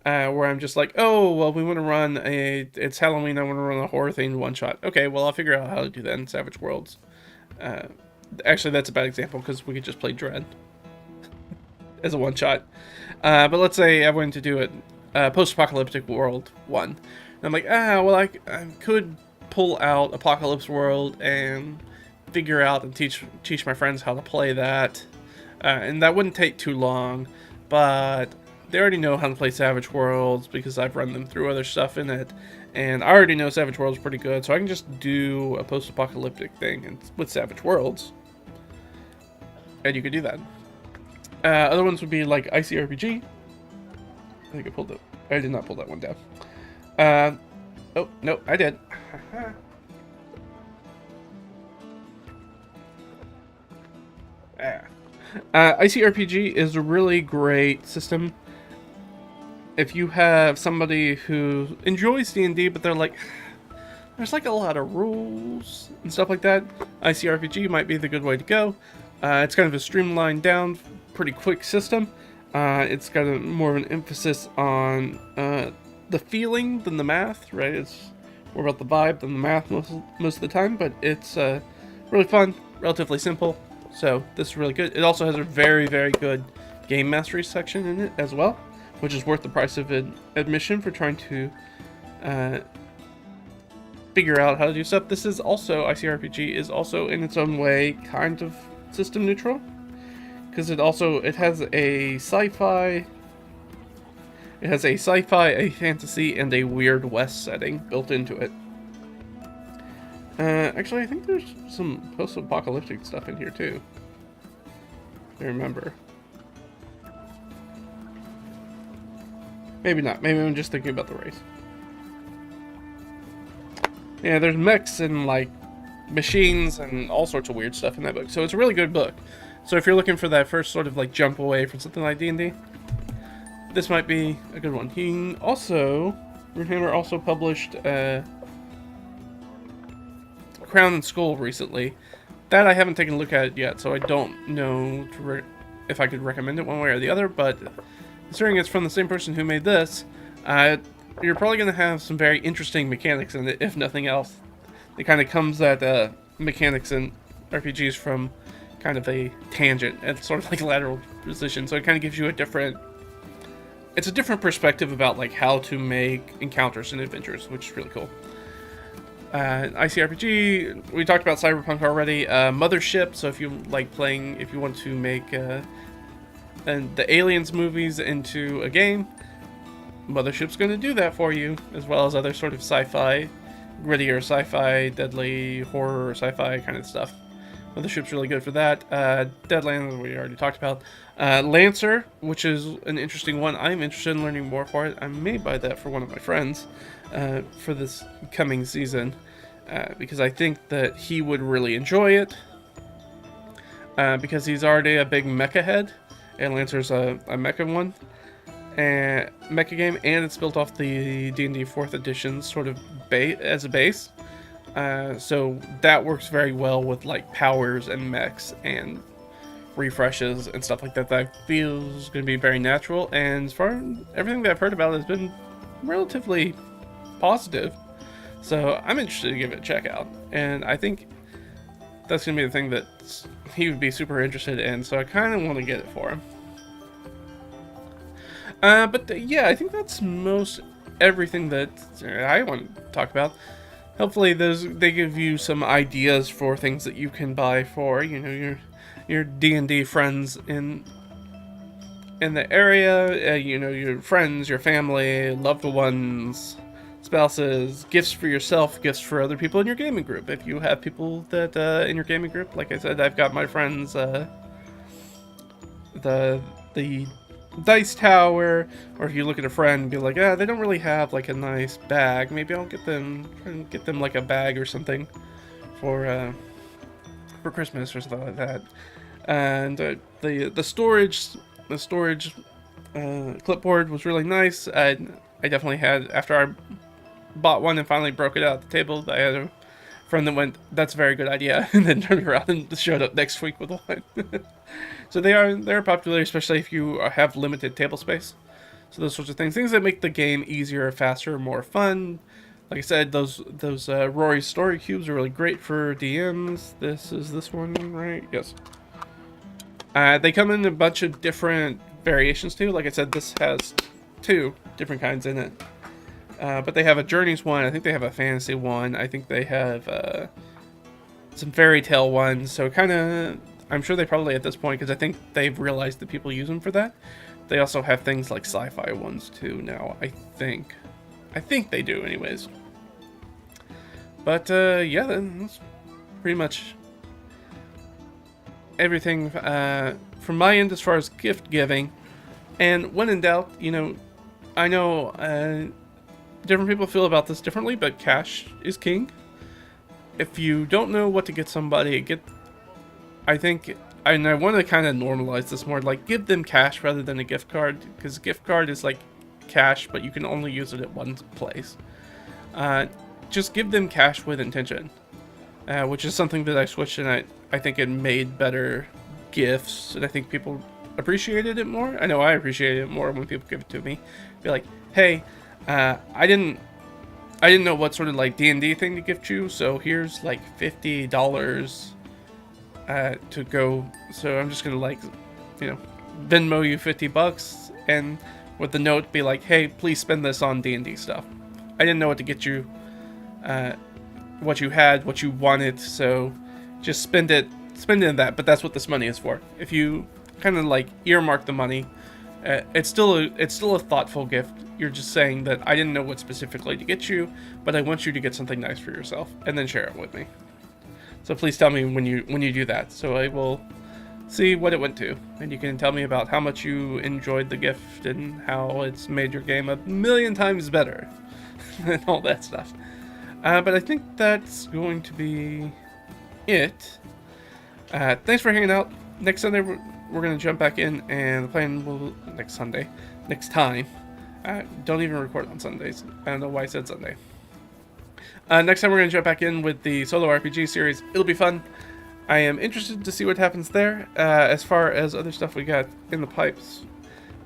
where I'm just like, oh, well, we want to run it's Halloween, I want to run a horror-themed one-shot. Okay, well, I'll figure out how to do that in Savage Worlds. Actually, that's a bad example, because we could just play Dread. as a one-shot. But let's say I wanted to do it post-apocalyptic world 1. And I'm like, well, I could pull out Apocalypse World and figure out and teach my friends how to play that. And that wouldn't take too long, but they already know how to play Savage Worlds because I've run them through other stuff in it. And I already know Savage Worlds pretty good, so I can just do a post-apocalyptic thing with Savage Worlds. And you could do that. Other ones would be like ICRPG. I think I pulled it. I did not pull that one down. Oh, no, I did. ICRPG is a really great system. If you have somebody who enjoys D&D, but they're like, there's like a lot of rules and stuff like that, ICRPG might be the good way to go. It's kind of a streamlined down, pretty quick system. It's got more of an emphasis on the feeling than the math, right? It's more about the vibe than the math most of the time, but it's really fun, relatively simple. So this is really good. It also has a very, very good game mastery section in it as well, which is worth the price of admission for trying to figure out how to do stuff. This is also, ICRPG is also in its own way kind of system neutral, because it has a sci-fi, a fantasy, and a Weird West setting built into it. Actually, I think there's some post-apocalyptic stuff in here too, if I remember. Maybe not. Maybe I'm just thinking about the race. Yeah, there's mechs and like machines and all sorts of weird stuff in that book. So it's a really good book. So if you're looking for that first sort of like jump away from something like D&D, this might be a good one. Runehammer also published Crown and Skull recently. That I haven't taken a look at yet, so I don't know if I could recommend it one way or the other, but considering it's from the same person who made this, you're probably going to have some very interesting mechanics in it, if nothing else. It kind of comes at mechanics in RPGs from kind of a tangent, and sort of like a lateral position, so it kind of gives you a different perspective about like how to make encounters and adventures, which is really cool. ICRPG, we talked about Cyberpunk already. Mothership, so if you want to make the Aliens movies into a game, Mothership's going to do that for you, as well as other sort of sci-fi, grittier sci-fi, deadly horror, sci-fi kind of stuff. Mothership's really good for that. Deadlands, we already talked about. Lancer, which is an interesting one. I'm interested in learning more for it. I may buy that for one of my friends for this coming season, because I think that he would really enjoy it, because he's already a big mecha head, and Lancer's a mecha one. Mecha game, and it's built off the D&D 4th edition sort of as a base. So that works very well with like powers and mechs and refreshes and stuff like that. That feels going to be very natural, and as far as everything that I've heard about it has been relatively positive. So I'm interested to give it a check out, and I think that's going to be the thing that he would be super interested in, so I kind of want to get it for him. Yeah, I think that's most everything that I want to talk about. Hopefully they give you some ideas for things that you can buy for, your D&D friends in the area, your friends, your family, loved ones, spouses, gifts for yourself, gifts for other people in your gaming group. If you have people that in your gaming group, like I said, I've got my friends the Dice Tower, or if you look at a friend and be like, they don't really have like a nice bag, maybe I'll get them like a bag or something for Christmas or something like that. And the storage clipboard was really nice. I definitely had, after I bought one and finally broke it out at the table, I had a friend that went, "That's a very good idea," and then turned around and showed up next week with one. So they're popular, especially if you have limited table space. So those sorts of things that make the game easier, faster, more fun. Like I said, those Rory's story cubes are really great for DMs. This is this one, right? Yes. They come in a bunch of different variations too. Like I said, this has 2 different kinds in it. But they have a Journeys one. I think they have a Fantasy one. I think they have some Fairy Tale ones. So kind of, I'm sure they probably at this point, because I think they've realized that people use them for that. They also have things like sci-fi ones too now. I think they do, anyways. But yeah, then that's pretty much everything from my end as far as gift giving. And when in doubt, you know, I know different people feel about this differently, but cash is king. If you don't know what to get somebody, I think, and I want to kind of normalize this more, like give them cash rather than a gift card, because a gift card is like cash, but you can only use it at one place. Just give them cash with intention, which is something that I switched, and I think it made better gifts, and I think people appreciated it more. I know I appreciated it more when people give it to me. Be like, hey, I didn't know what sort of like D&D thing to gift you, so here's like $50 to go. So I'm just gonna, like, you know, Venmo you $50, and with the note be like, hey, please spend this on D&D stuff. I didn't know what to get you, what you had, what you wanted, so just spend it in that. But that's what this money is for. If you kind of like earmark the money, it's still a thoughtful gift. You're just saying that I didn't know what specifically to get you, but I want you to get something nice for yourself, and then share it with me. So please tell me when you do that, so I will see what it went to, and you can tell me about how much you enjoyed the gift and how it's made your game a million times better and all that stuff. But I think that's going to be it. Thanks for hanging out. Next Sunday we're going to jump back in, and the plan will next time. Don't even record on Sundays. I don't know why I said Sunday. Next time we're going to jump back in with the solo RPG series. It'll be fun. I am interested to see what happens there. As far as other stuff we got in the pipes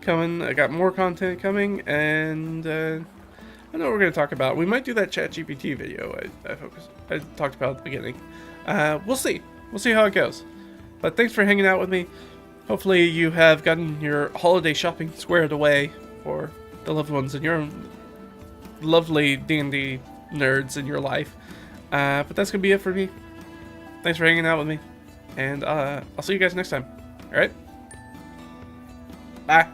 coming, I got more content coming, and I know what we're going to talk about. We might do that ChatGPT video I talked about at the beginning. We'll see. We'll see how it goes. But thanks for hanging out with me. Hopefully you have gotten your holiday shopping squared away for the loved ones and your lovely D&D nerds in your life. But that's going to be it for me. Thanks for hanging out with me. And I'll see you guys next time. Alright? Bye.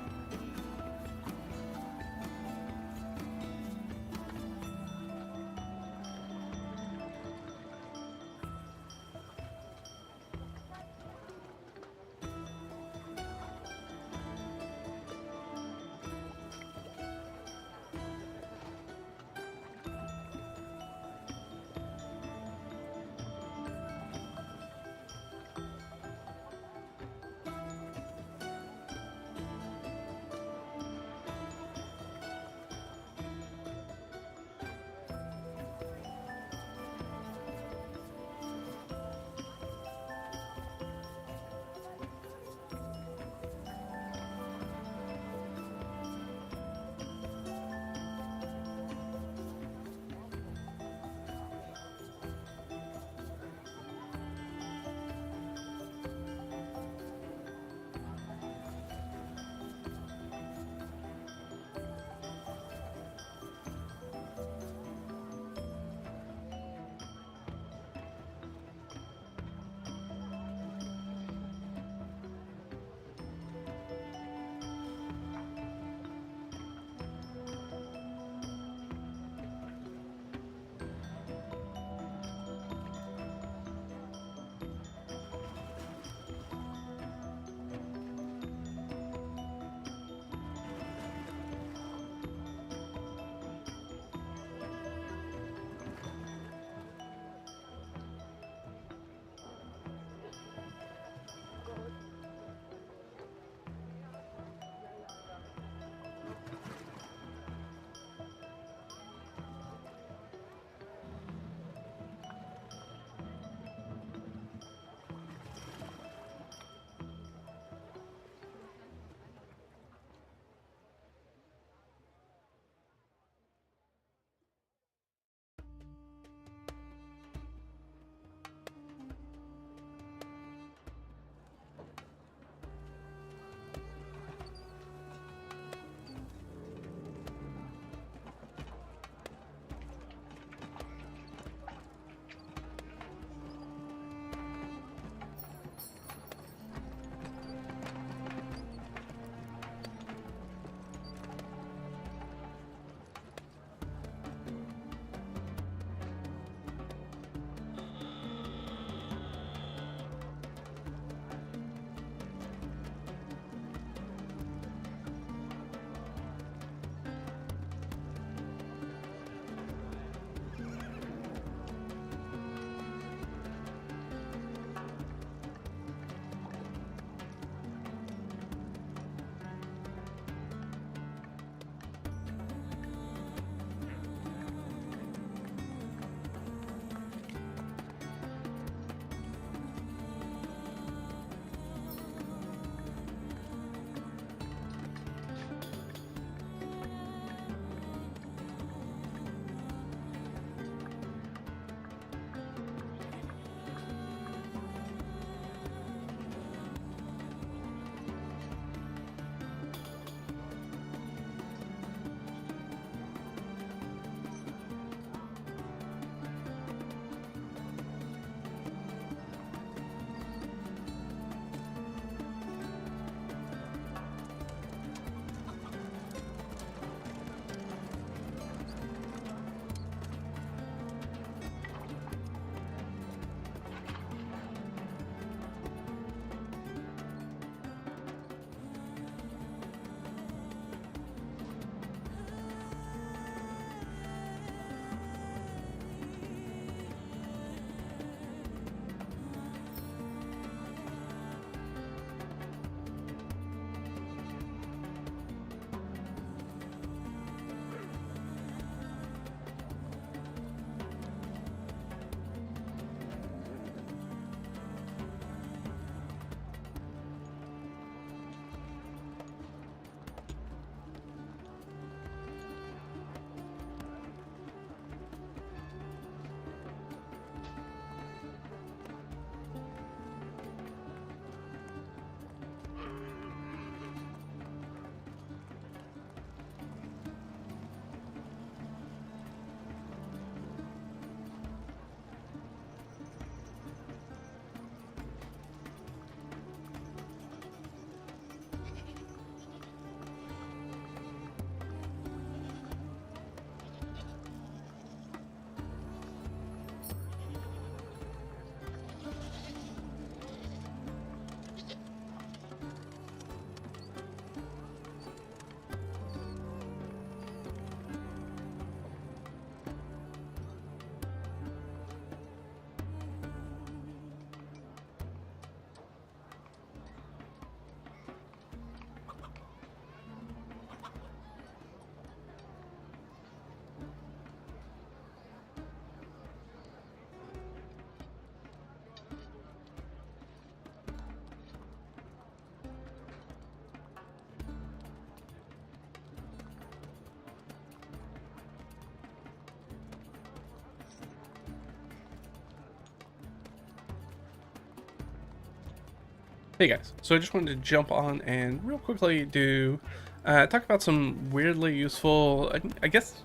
Hey guys, so I just wanted to jump on and real quickly do talk about some weirdly useful, I guess,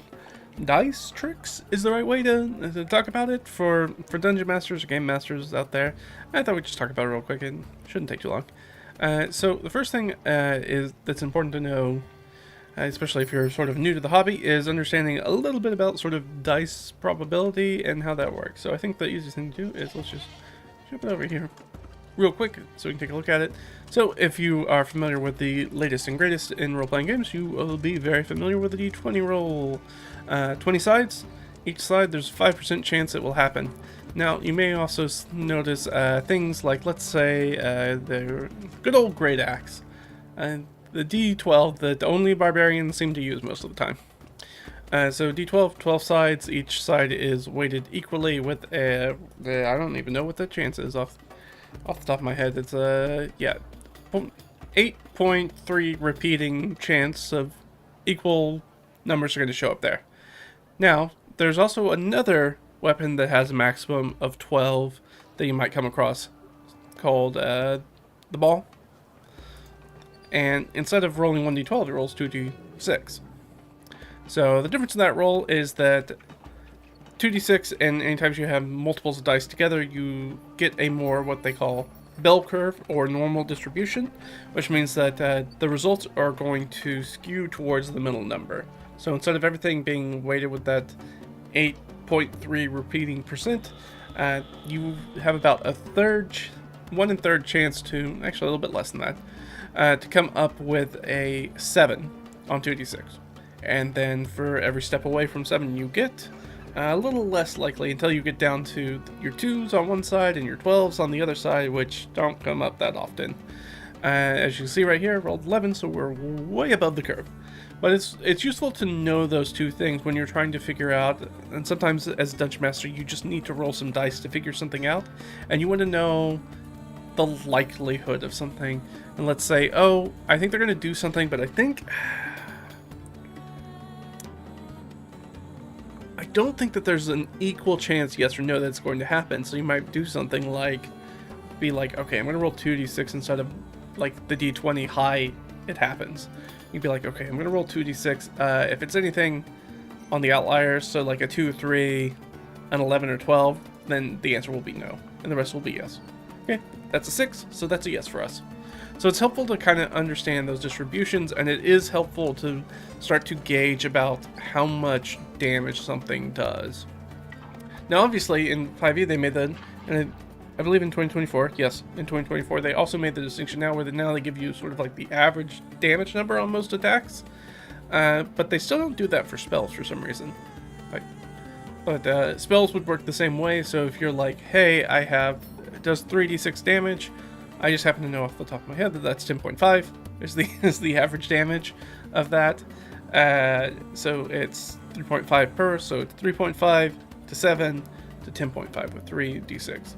dice tricks is the right way to talk about it for dungeon masters or game masters out there. I thought we'd just talk about it real quick. It shouldn't take too long. So the first thing is that's important to know, especially if you're sort of new to the hobby, is understanding a little bit about sort of dice probability and how that works. So I think the easiest thing to do is let's just jump it over here real quick so we can take a look at it. So if you are familiar with the latest and greatest in role-playing games, you will be very familiar with the d20 roll. 20 sides. Each side there's a 5% chance it will happen. Now you may also notice things like, let's say, the good old great axe. The d12 that only barbarians seem to use most of the time. So d12, 12 sides, each side is weighted equally with I don't even know what the chance is off the top of my head. It's 8.3 repeating chance of equal numbers are going to show up there. Now, there's also another weapon that has a maximum of 12 that you might come across called the ball. And instead of rolling 1d12, it rolls 2d6. So the difference in that roll is that 2d6, and anytime you have multiples of dice together, you get a more what they call bell curve or normal distribution, which means that the results are going to skew towards the middle number. So instead of everything being weighted with that 8.3 repeating percent, you have about a 1 1/3 chance to, actually a little bit less than that, to come up with a 7 on 2d6. And then for every step away from 7 you get, a little less likely until you get down to your 2s on one side and your 12s on the other side, which don't come up that often. As you can see right here, I rolled 11, so we're way above the curve. But it's useful to know those two things when you're trying to figure out, and sometimes as a dungeon master you just need to roll some dice to figure something out, and you want to know the likelihood of something. And let's say, oh, I think they're going to do something, but I don't think that there's an equal chance, yes or no, that it's going to happen. So you might do something like, be like, okay, I'm going to roll 2d6 instead of like the d20 high, it happens. You'd be like, okay, I'm going to roll 2d6. If it's anything on the outliers, so like a 2, 3, an 11, or 12, then the answer will be no, and the rest will be yes. Okay, that's a 6, so that's a yes for us. So it's helpful to kind of understand those distributions, and it is helpful to start to gauge about how much damage something does. Now, obviously, in 5e they made the, and I believe in 2024, yes, in 2024 they also made the distinction now where now they give you sort of like the average damage number on most attacks, but they still don't do that for spells for some reason. But spells would work the same way. So if you're like, hey, it does 3d6 damage. I just happen to know off the top of my head that that's 10.5 is the average damage of that. So it's 3.5 per, so it's 3.5 to 7 to 10.5 with 3d6.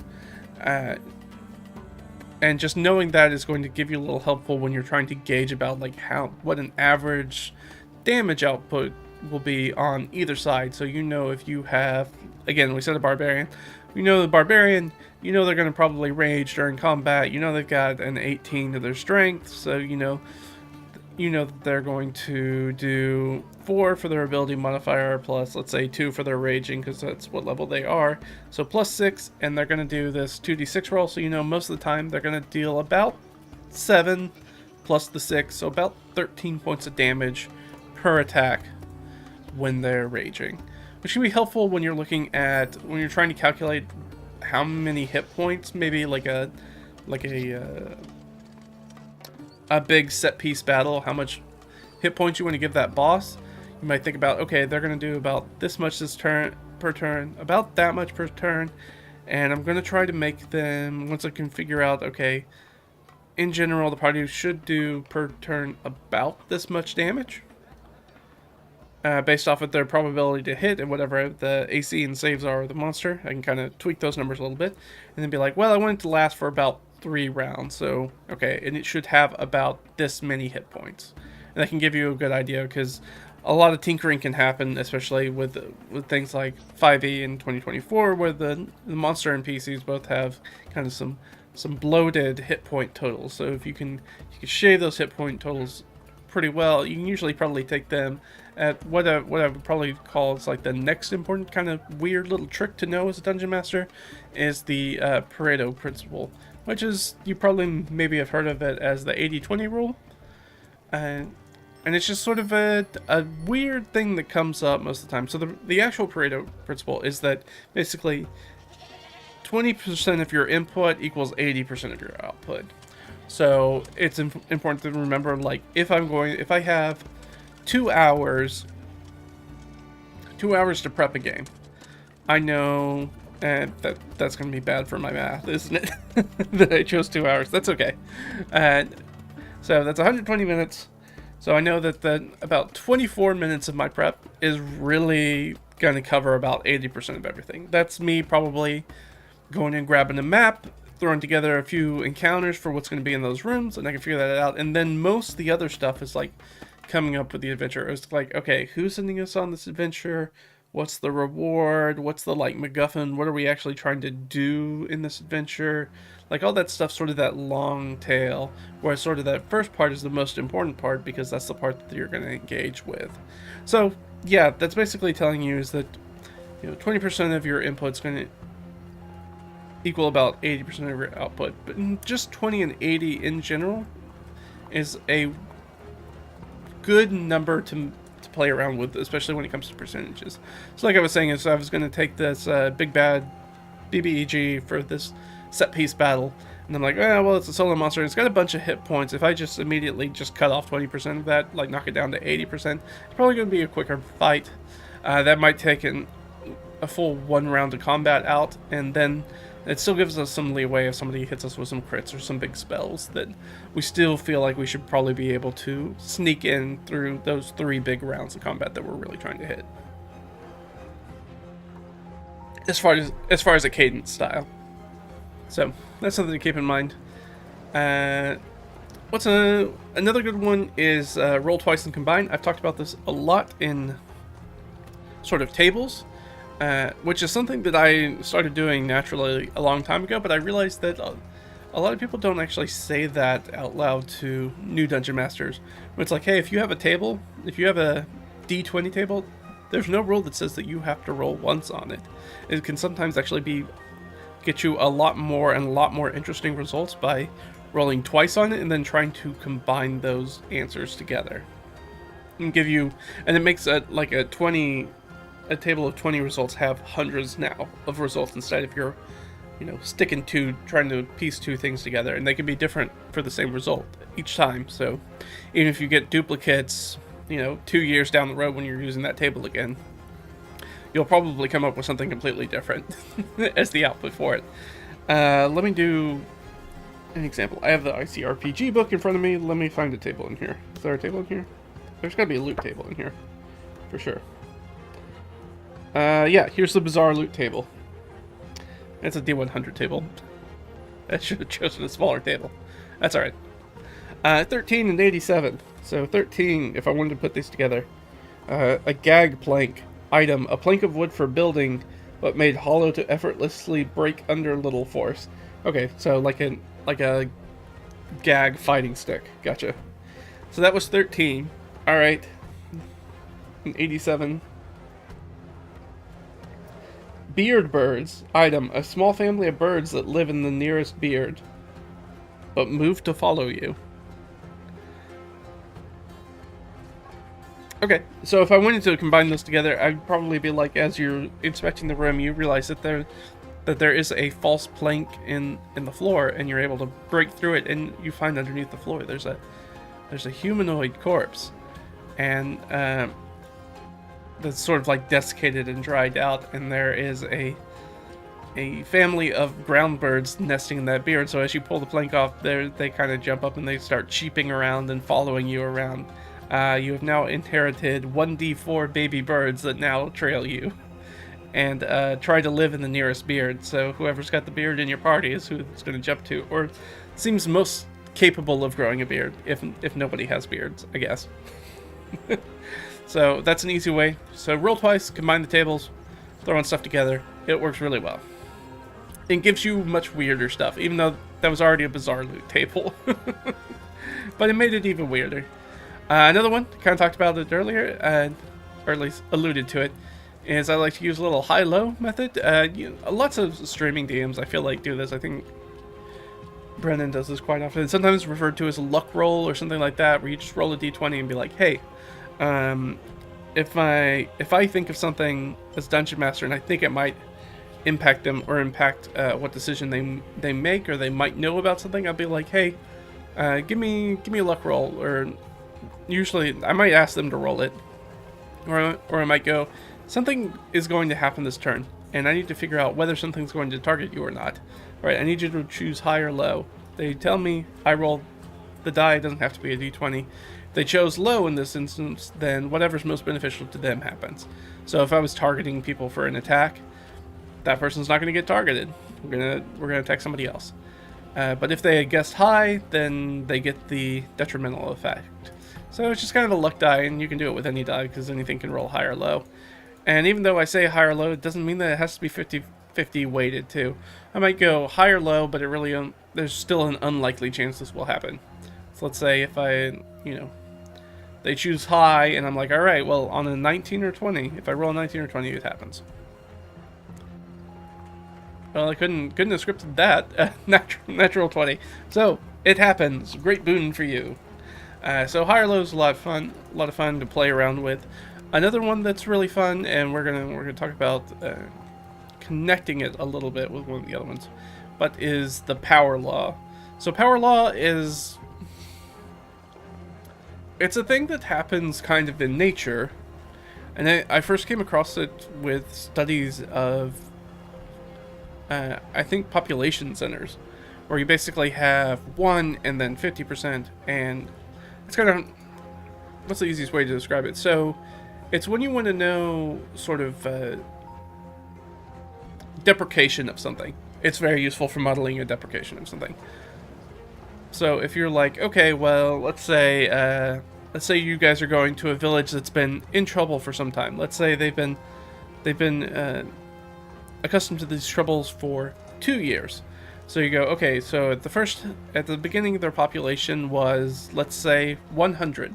And just knowing that is going to give you a little helpful when you're trying to gauge about like what an average damage output will be on either side. So you know if you have, again, we said a barbarian. You know the barbarian, you know they're going to probably rage during combat. You know they've got an 18 to their strength, so you know that they're going to do 4 for their ability modifier plus, let's say, 2 for their raging, because that's what level they are. So plus 6, and they're going to do this 2d6 roll, so you know most of the time they're going to deal about 7 plus the 6, so about 13 points of damage per attack when they're raging. Which can be helpful when you're when you're trying to calculate how many hit points, maybe like a big set piece battle, how much hit points you want to give that boss. You might think about, okay, they're going to do about this much per turn, about that much per turn, and I'm going to try to make them, once I can figure out, okay, in general the party should do per turn about this much damage. Based off of their probability to hit and whatever the AC and saves are of the monster. I can kind of tweak those numbers a little bit and then be like, well, I want it to last for about 3 rounds, so okay, and it should have about this many hit points. And that can give you a good idea, because a lot of tinkering can happen, especially with things like 5e in 2024, where the monster and PCs both have kind of some some bloated hit point totals. So if you can shave those hit point totals pretty well, you can usually probably take them at what I would probably call is like the next important kind of weird little trick to know as a dungeon master is the Pareto principle, which is, you probably maybe have heard of it as the 80-20 rule. And it's just sort of a weird thing that comes up most of the time. So the actual Pareto principle is that basically 20% of your input equals 80% of your output. So it's important to remember, like, if I have 2 hours to prep a game, I know that's going to be bad for my math, isn't it? That I chose 2 hours. That's okay. So that's 120 minutes. So I know that about 24 minutes of my prep is really going to cover about 80% of everything. That's me probably going and grabbing a map, throwing together a few encounters for what's going to be in those rooms, and I can figure that out. And then most of the other stuff is like coming up with the adventure. It's like, okay, who's sending us on this adventure? What's the reward? What's the, like, MacGuffin? What are we actually trying to do in this adventure? Like, all that stuff, sort of that long tail, where sort of that first part is the most important part, because that's the part that you're going to engage with. So, yeah, that's basically telling you is that, 20% of your input's going to equal about 80% of your output. But just 20 and 80 in general is a good number to play around with, especially when it comes to percentages. So like I was saying, is I was going to take this big bad BBEG for this set piece battle, and I'm like, well, it's a solo monster, and it's got a bunch of hit points. If I just immediately just cut off 20% of that, like knock it down to 80%, it's probably going to be a quicker fight. That might take a full 1 round of combat out, and then it still gives us some leeway if somebody hits us with some crits or some big spells that we still feel like we should probably be able to sneak in through those 3 big rounds of combat that we're really trying to hit. As far as a cadence style. So that's something to keep in mind. What's another good one is roll twice and combine. I've talked about this a lot in sort of tables. Which is something that I started doing naturally a long time ago, but I realized that a lot of people don't actually say that out loud to new dungeon masters. It's like, hey, if you have a table, if you have a D20 table, there's no rule that says that you have to roll once on it. It can sometimes actually get you a lot more and a lot more interesting results by rolling twice on it and then trying to combine those answers together. And it makes a table of 20 results have hundreds now of results instead if you're, trying to piece 2 things together, and they can be different for the same result each time. So even if you get duplicates, 2 years down the road when you're using that table again, you'll probably come up with something completely different as the output for it. Let me do an example. I have the ICRPG book in front of me. Let me find a table in here. Is there a table in here? There's got to be a loot table in here, for sure. Yeah, here's the bizarre loot table. It's a D100 table. I should have chosen a smaller table. That's alright. 13 and 87. So 13, if I wanted to put these together. A gag plank. Item, a plank of wood for building, but made hollow to effortlessly break under little force. Okay, so like a gag fighting stick. Gotcha. So that was 13. Alright. 87. Beard birds. Item, a small family of birds that live in the nearest beard, but move to follow you. Okay, so if I wanted to combine those together, I'd probably be like, as you're inspecting the room, you realize that there is a false plank in the floor, and you're able to break through it, and you find underneath the floor there's a humanoid corpse, and that's sort of like desiccated and dried out, and there is a family of ground birds nesting in that beard. So as you pull the plank off, they kind of jump up and they start cheeping around and following you around. You have now inherited 1d4 baby birds that now trail you and try to live in the nearest beard. So whoever's got the beard in your party is who it's going to jump to, or seems most capable of growing a beard if nobody has beards, I guess. So that's an easy way. So roll twice, combine the tables, throw on stuff together. It works really well. It gives you much weirder stuff, even though that was already a bizarre loot table. But it made it even weirder. Another one, kind of talked about it earlier, or at least alluded to it, is I like to use a little high-low method. Lots of streaming DMs, I feel like, do this. I think Brennan does this quite often. It's sometimes referred to as a luck roll or something like that, where you just roll a d20 and be like, hey, if I think of something as Dungeon Master and I think it might impact them or impact what decision they make, or they might know about something, I'll be like, hey, give me a luck roll. Or usually I might ask them to roll it, or I might go, something is going to happen this turn, and I need to figure out whether something's going to target you or not. Right, I need you to choose high or low. They tell me, I roll the die, it doesn't have to be a d20. If they chose low in this instance, then whatever's most beneficial to them happens. So if I was targeting people for an attack, that person's not going to get targeted. We're gonna attack somebody else. But if they had guessed high, then they get the detrimental effect. So it's just kind of a luck die, and you can do it with any die because anything can roll high or low. And even though I say high or low, it doesn't mean that it has to be 50-50 weighted too. I might go high or low, but it really there's still an unlikely chance this will happen. So let's say if they choose high, and I'm like, all right, well, on a 19 or 20, if I roll a 19 or 20, it happens. Well, I couldn't have scripted that. Natural 20. So it happens. Great boon for you. So high or low is a lot of fun to play around with. Another one that's really fun, and we're gonna talk about connecting it a little bit with one of the other ones, but is the power law. So power law it's a thing that happens kind of in nature, and I first came across it with studies of I think population centers, where you basically have 1 and then 50%, and it's kind of, what's the easiest way to describe it? So it's when you want to know sort of deprecation of something. It's very useful for modeling a deprecation of something. So if you're like, okay, well, let's say you guys are going to a village that's been in trouble for some time. Let's say they've been accustomed to these troubles for 2 years. So you go, okay, so at the beginning their population was, let's say, 100.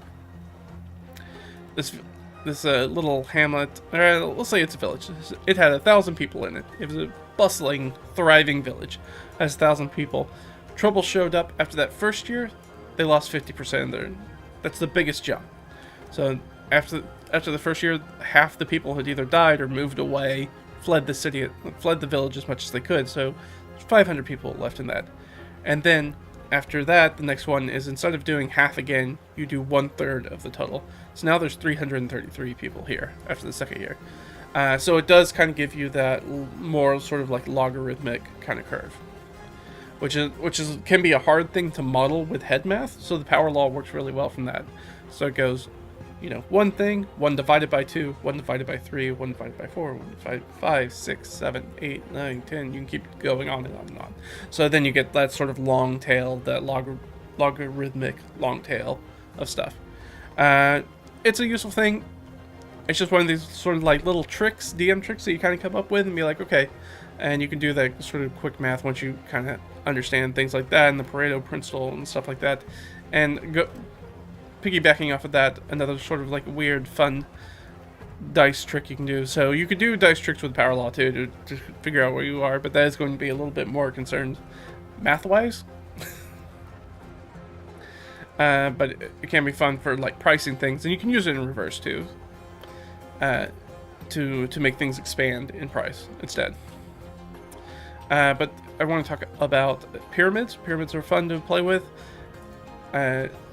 This little hamlet, or let's say it's a village. It had 1,000 people in it. It was a bustling, thriving village. It has 1,000 people. Trouble showed up after that first year. They lost 50% of their. That's the biggest jump. So after the first year, half the people had either died or moved away, fled the village as much as they could. So there's 500 people left in that. And then after that, the next one is, instead of doing half again, you do 1/3 of the total. So now there's 333 people here after the second year. So it does kind of give you that more sort of like logarithmic kind of curve, which can be a hard thing to model with head math. So the power law works really well from that. So it goes, one thing, 1 divided by 2, 1 divided by 3, 1 divided by 4, 1 divided by 5, 6, 7, 8, 9, 10. You can keep going on and on and on. So then you get that sort of long tail, that logarithmic long tail of stuff. It's a useful thing. It's just one of these sort of like little tricks, DM tricks, that you kind of come up with and be like, okay. And you can do that sort of quick math once you kind of understand things like that and the Pareto principle and stuff like that. And go piggybacking off of that, another sort of like weird, fun dice trick you can do. So you could do dice tricks with power law too to figure out where you are, but that is going to be a little bit more concerned math-wise. But it can be fun for like pricing things, and you can use it in reverse too, to make things expand in price instead. But I want to talk about pyramids. Pyramids are fun to play with.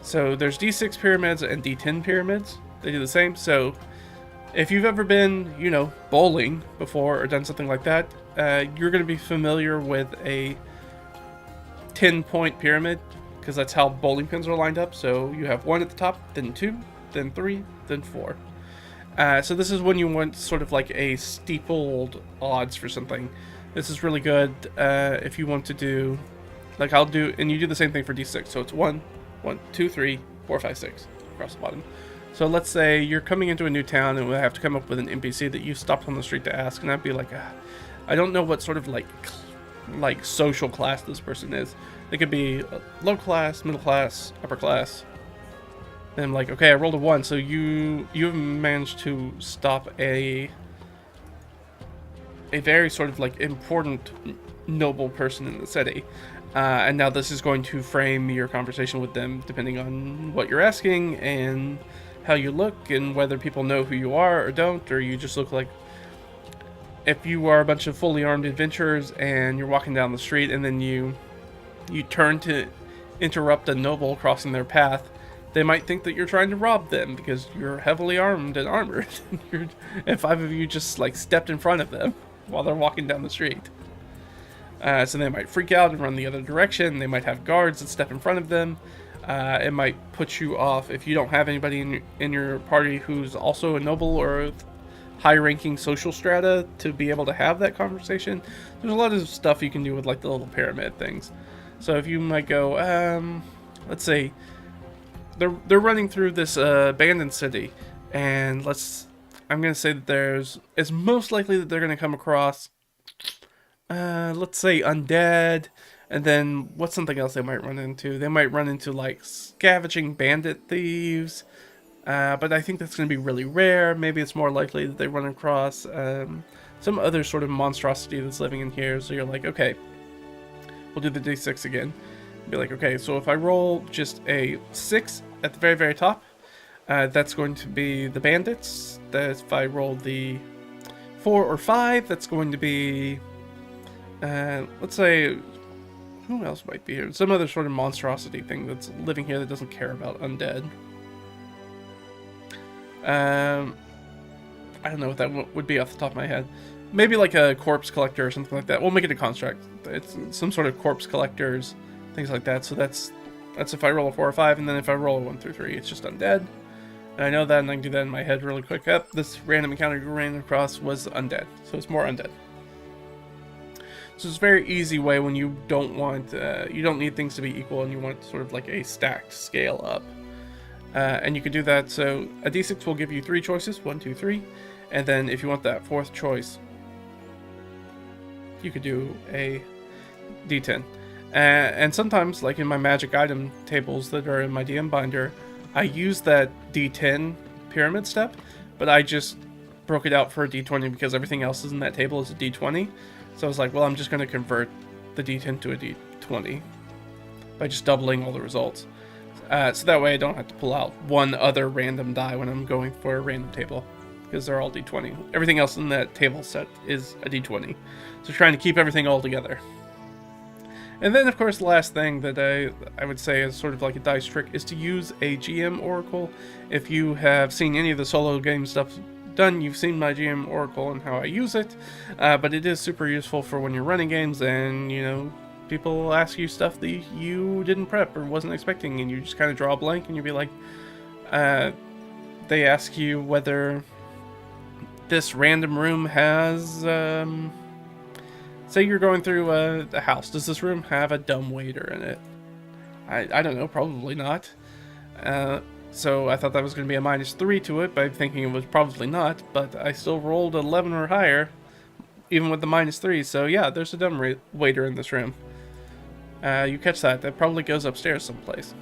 So there's D6 pyramids and D10 pyramids. They do the same. So if you've ever been, bowling before or done something like that, you're going to be familiar with a 10-point pyramid, because that's how bowling pins are lined up. So you have 1 at the top, then 2, then 3, then 4. So this is when you want sort of like a steepled odds for something. This is really good if you want to do, like and you do the same thing for D6. So it's 1, 2, 3, 4, 5, 6 across the bottom. So let's say you're coming into a new town and we have to come up with an NPC that you stopped on the street to ask, and I'd be like, I don't know what sort of like social class this person is. They could be low class, middle class, upper class. And I'm like, okay, I rolled a 1, so you've managed to stop a very sort of like important noble person in the city. And now this is going to frame your conversation with them depending on what you're asking and how you look and whether people know who you are or don't, or you just look like... If you are a bunch of fully armed adventurers and you're walking down the street and then you turn to interrupt a noble crossing their path, they might think that you're trying to rob them because you're heavily armed and armored. And 5 of you just like stepped in front of them while they're walking down the street. So they might freak out and run the other direction. They might have guards that step in front of them. It might put you off if you don't have anybody in your party who's also a noble or high-ranking social strata to be able to have that conversation. There's a lot of stuff you can do with like the little pyramid things. So if you might go, let's say they're running through this abandoned city, and I'm gonna say that it's most likely that they're gonna come across, let's say undead, and then what's something else they might run into? They might run into like scavenging bandit thieves, but I think that's gonna be really rare. Maybe it's more likely that they run across some other sort of monstrosity that's living in here. So you're like, okay, we'll do the d6 again. Be like, okay, so if I roll just a 6 at the very, very top, that's going to be the bandits. If I roll the 4 or 5, that's going to be, let's say, who else might be here? Some other sort of monstrosity thing that's living here that doesn't care about undead. I don't know what that would be off the top of my head. Maybe like a corpse collector or something like that. We'll make it a construct. It's some sort of corpse collectors, things like that. So that's if I roll a 4 or 5, and then if I roll a 1 through 3, it's just undead. And I know that, and I can do that in my head really quick. Up, this random encounter you ran across was undead, so it's more undead. So it's a very easy way when you don't want, you don't need things to be equal, and you want sort of like a stacked scale up. And you can do that. So a d6 will give you 3 choices, 1, 2, 3, and then if you want that 4th choice, you could do a d10. And sometimes, like in my magic item tables that are in my DM binder, I use that d10 pyramid step, but I just broke it out for a d20 because everything else in that table is a d20. So I was like, well, I'm just going to convert the d10 to a d20 by just doubling all the results. So that way I don't have to pull out one other random die when I'm going for a random table, because they're all d20. Everything else in that table set is a d20. So trying to keep everything all together. And then, of course, the last thing that I would say is sort of like a dice trick is to use a GM Oracle. If you have seen any of the solo game stuff done, you've seen my GM Oracle and how I use it. But it is super useful for when you're running games and, you know, people ask you stuff that you didn't prep or wasn't expecting, and you just kind of draw a blank and you'll be like, they ask you whether this random room has... Say you're going through a house. Does this room have a dumbwaiter in it? I don't know. Probably not. So I thought that was going to be a -3 to it by thinking it was probably not. But I still rolled 11 or higher, even with the -3. So yeah, there's a dumbwaiter in this room. You catch that. That probably goes upstairs someplace.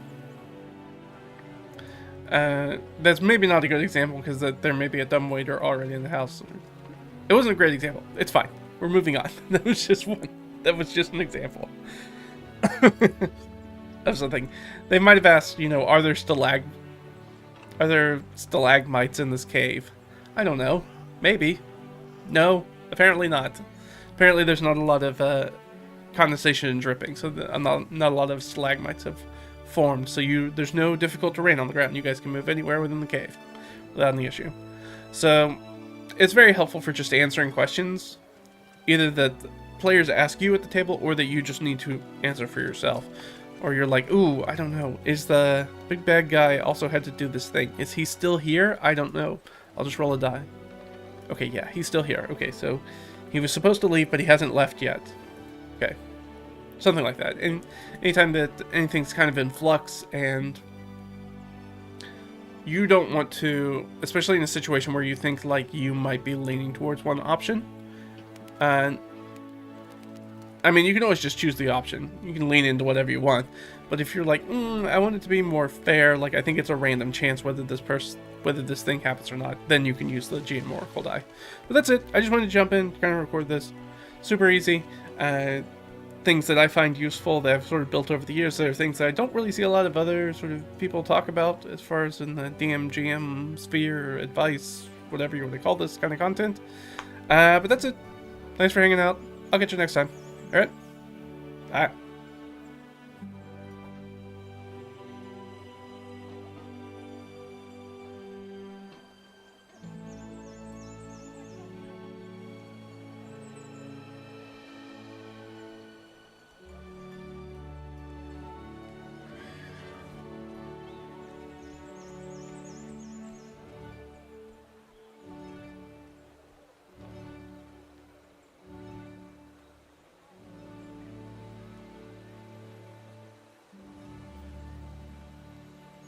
That's maybe not a good example because there may be a dumbwaiter already in the house. It wasn't a great example. It's fine. We're moving on. That was just one. That was just an example of something. They might have asked, you know, are there stalagmites in this cave? I don't know. Maybe. No. Apparently not. Apparently there's not a lot of condensation and dripping, so not a lot of stalagmites have formed. So there's no difficult terrain on the ground. You guys can move anywhere within the cave without any issue. So it's very helpful for just answering questions, either that players ask you at the table or that you just need to answer for yourself. Or you're like, ooh, I don't know. Is the big bad guy also had to do this thing? Is he still here? I don't know. I'll just roll a die. Okay, yeah, he's still here. Okay, so he was supposed to leave, but he hasn't left yet. Okay. Something like that. And anytime that anything's kind of in flux and you don't want to, especially in a situation where you think like you might be leaning towards one option, I mean, you can always just choose the option. You can lean into whatever you want. But if you're like, I want it to be more fair, like I think it's a random chance whether this thing happens or not, then you can use the GM Oracle die. But that's it. I just wanted to jump in, kind of record this. Super easy. Things that I find useful that I've sort of built over the years. There are things that I don't really see a lot of other sort of people talk about as far as in the DM, GM sphere, advice, whatever you want to call this kind of content. But that's it. Thanks for hanging out. I'll catch you next time. Alright? Bye.